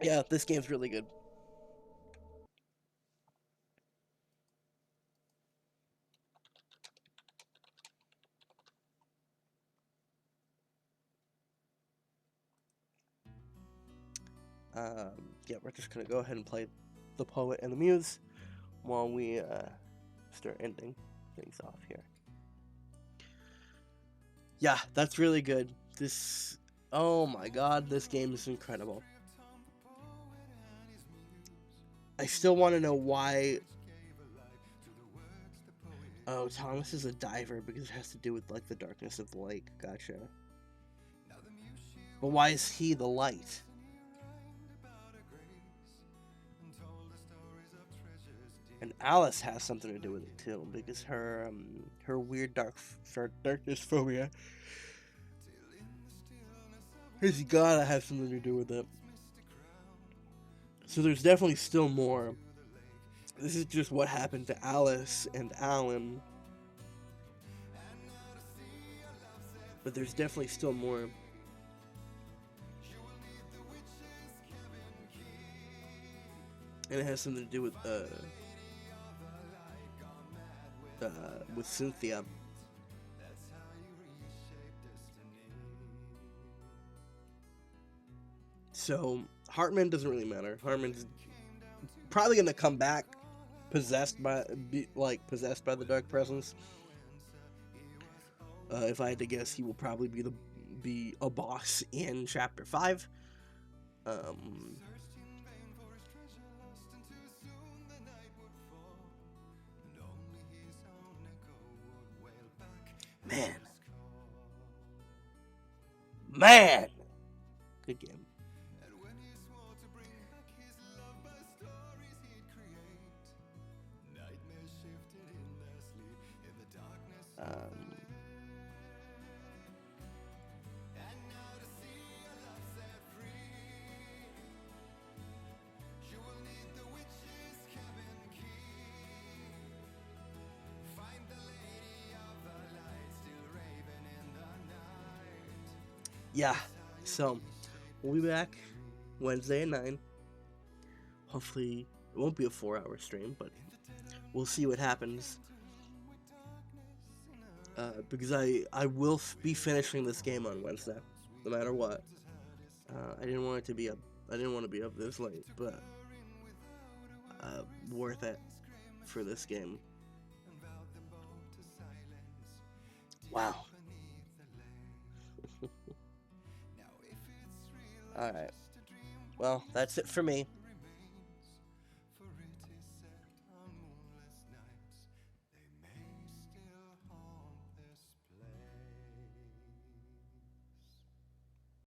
Yeah, this game's really good. Yeah, we're just gonna go ahead and play The Poet and the Muse while we start ending things off here. Yeah, that's really good. This, oh my god, this game is incredible. I still want to know why. Oh, Thomas is a diver because it has to do with like the darkness of the lake. Gotcha. But why is he the light? And Alice has something to do with it too, because her weird darkness phobia has gotta have something to do with it. So there's definitely still more. This is just what happened to Alice and Alan, but there's definitely still more. And it has something to do with Cynthia. So Hartman doesn't really matter. Hartman's probably gonna come back possessed by the Dark Presence. If I had to guess, he will probably be a boss in Chapter 5. Man! Good game. Yeah, so we'll be back Wednesday at 9. Hopefully, it won't be a 4-hour stream, but we'll see what happens. Because I will be finishing this game on Wednesday, no matter what. I didn't want to be up this late, but worth it for this game. Wow. Alright. Well, that's it for me.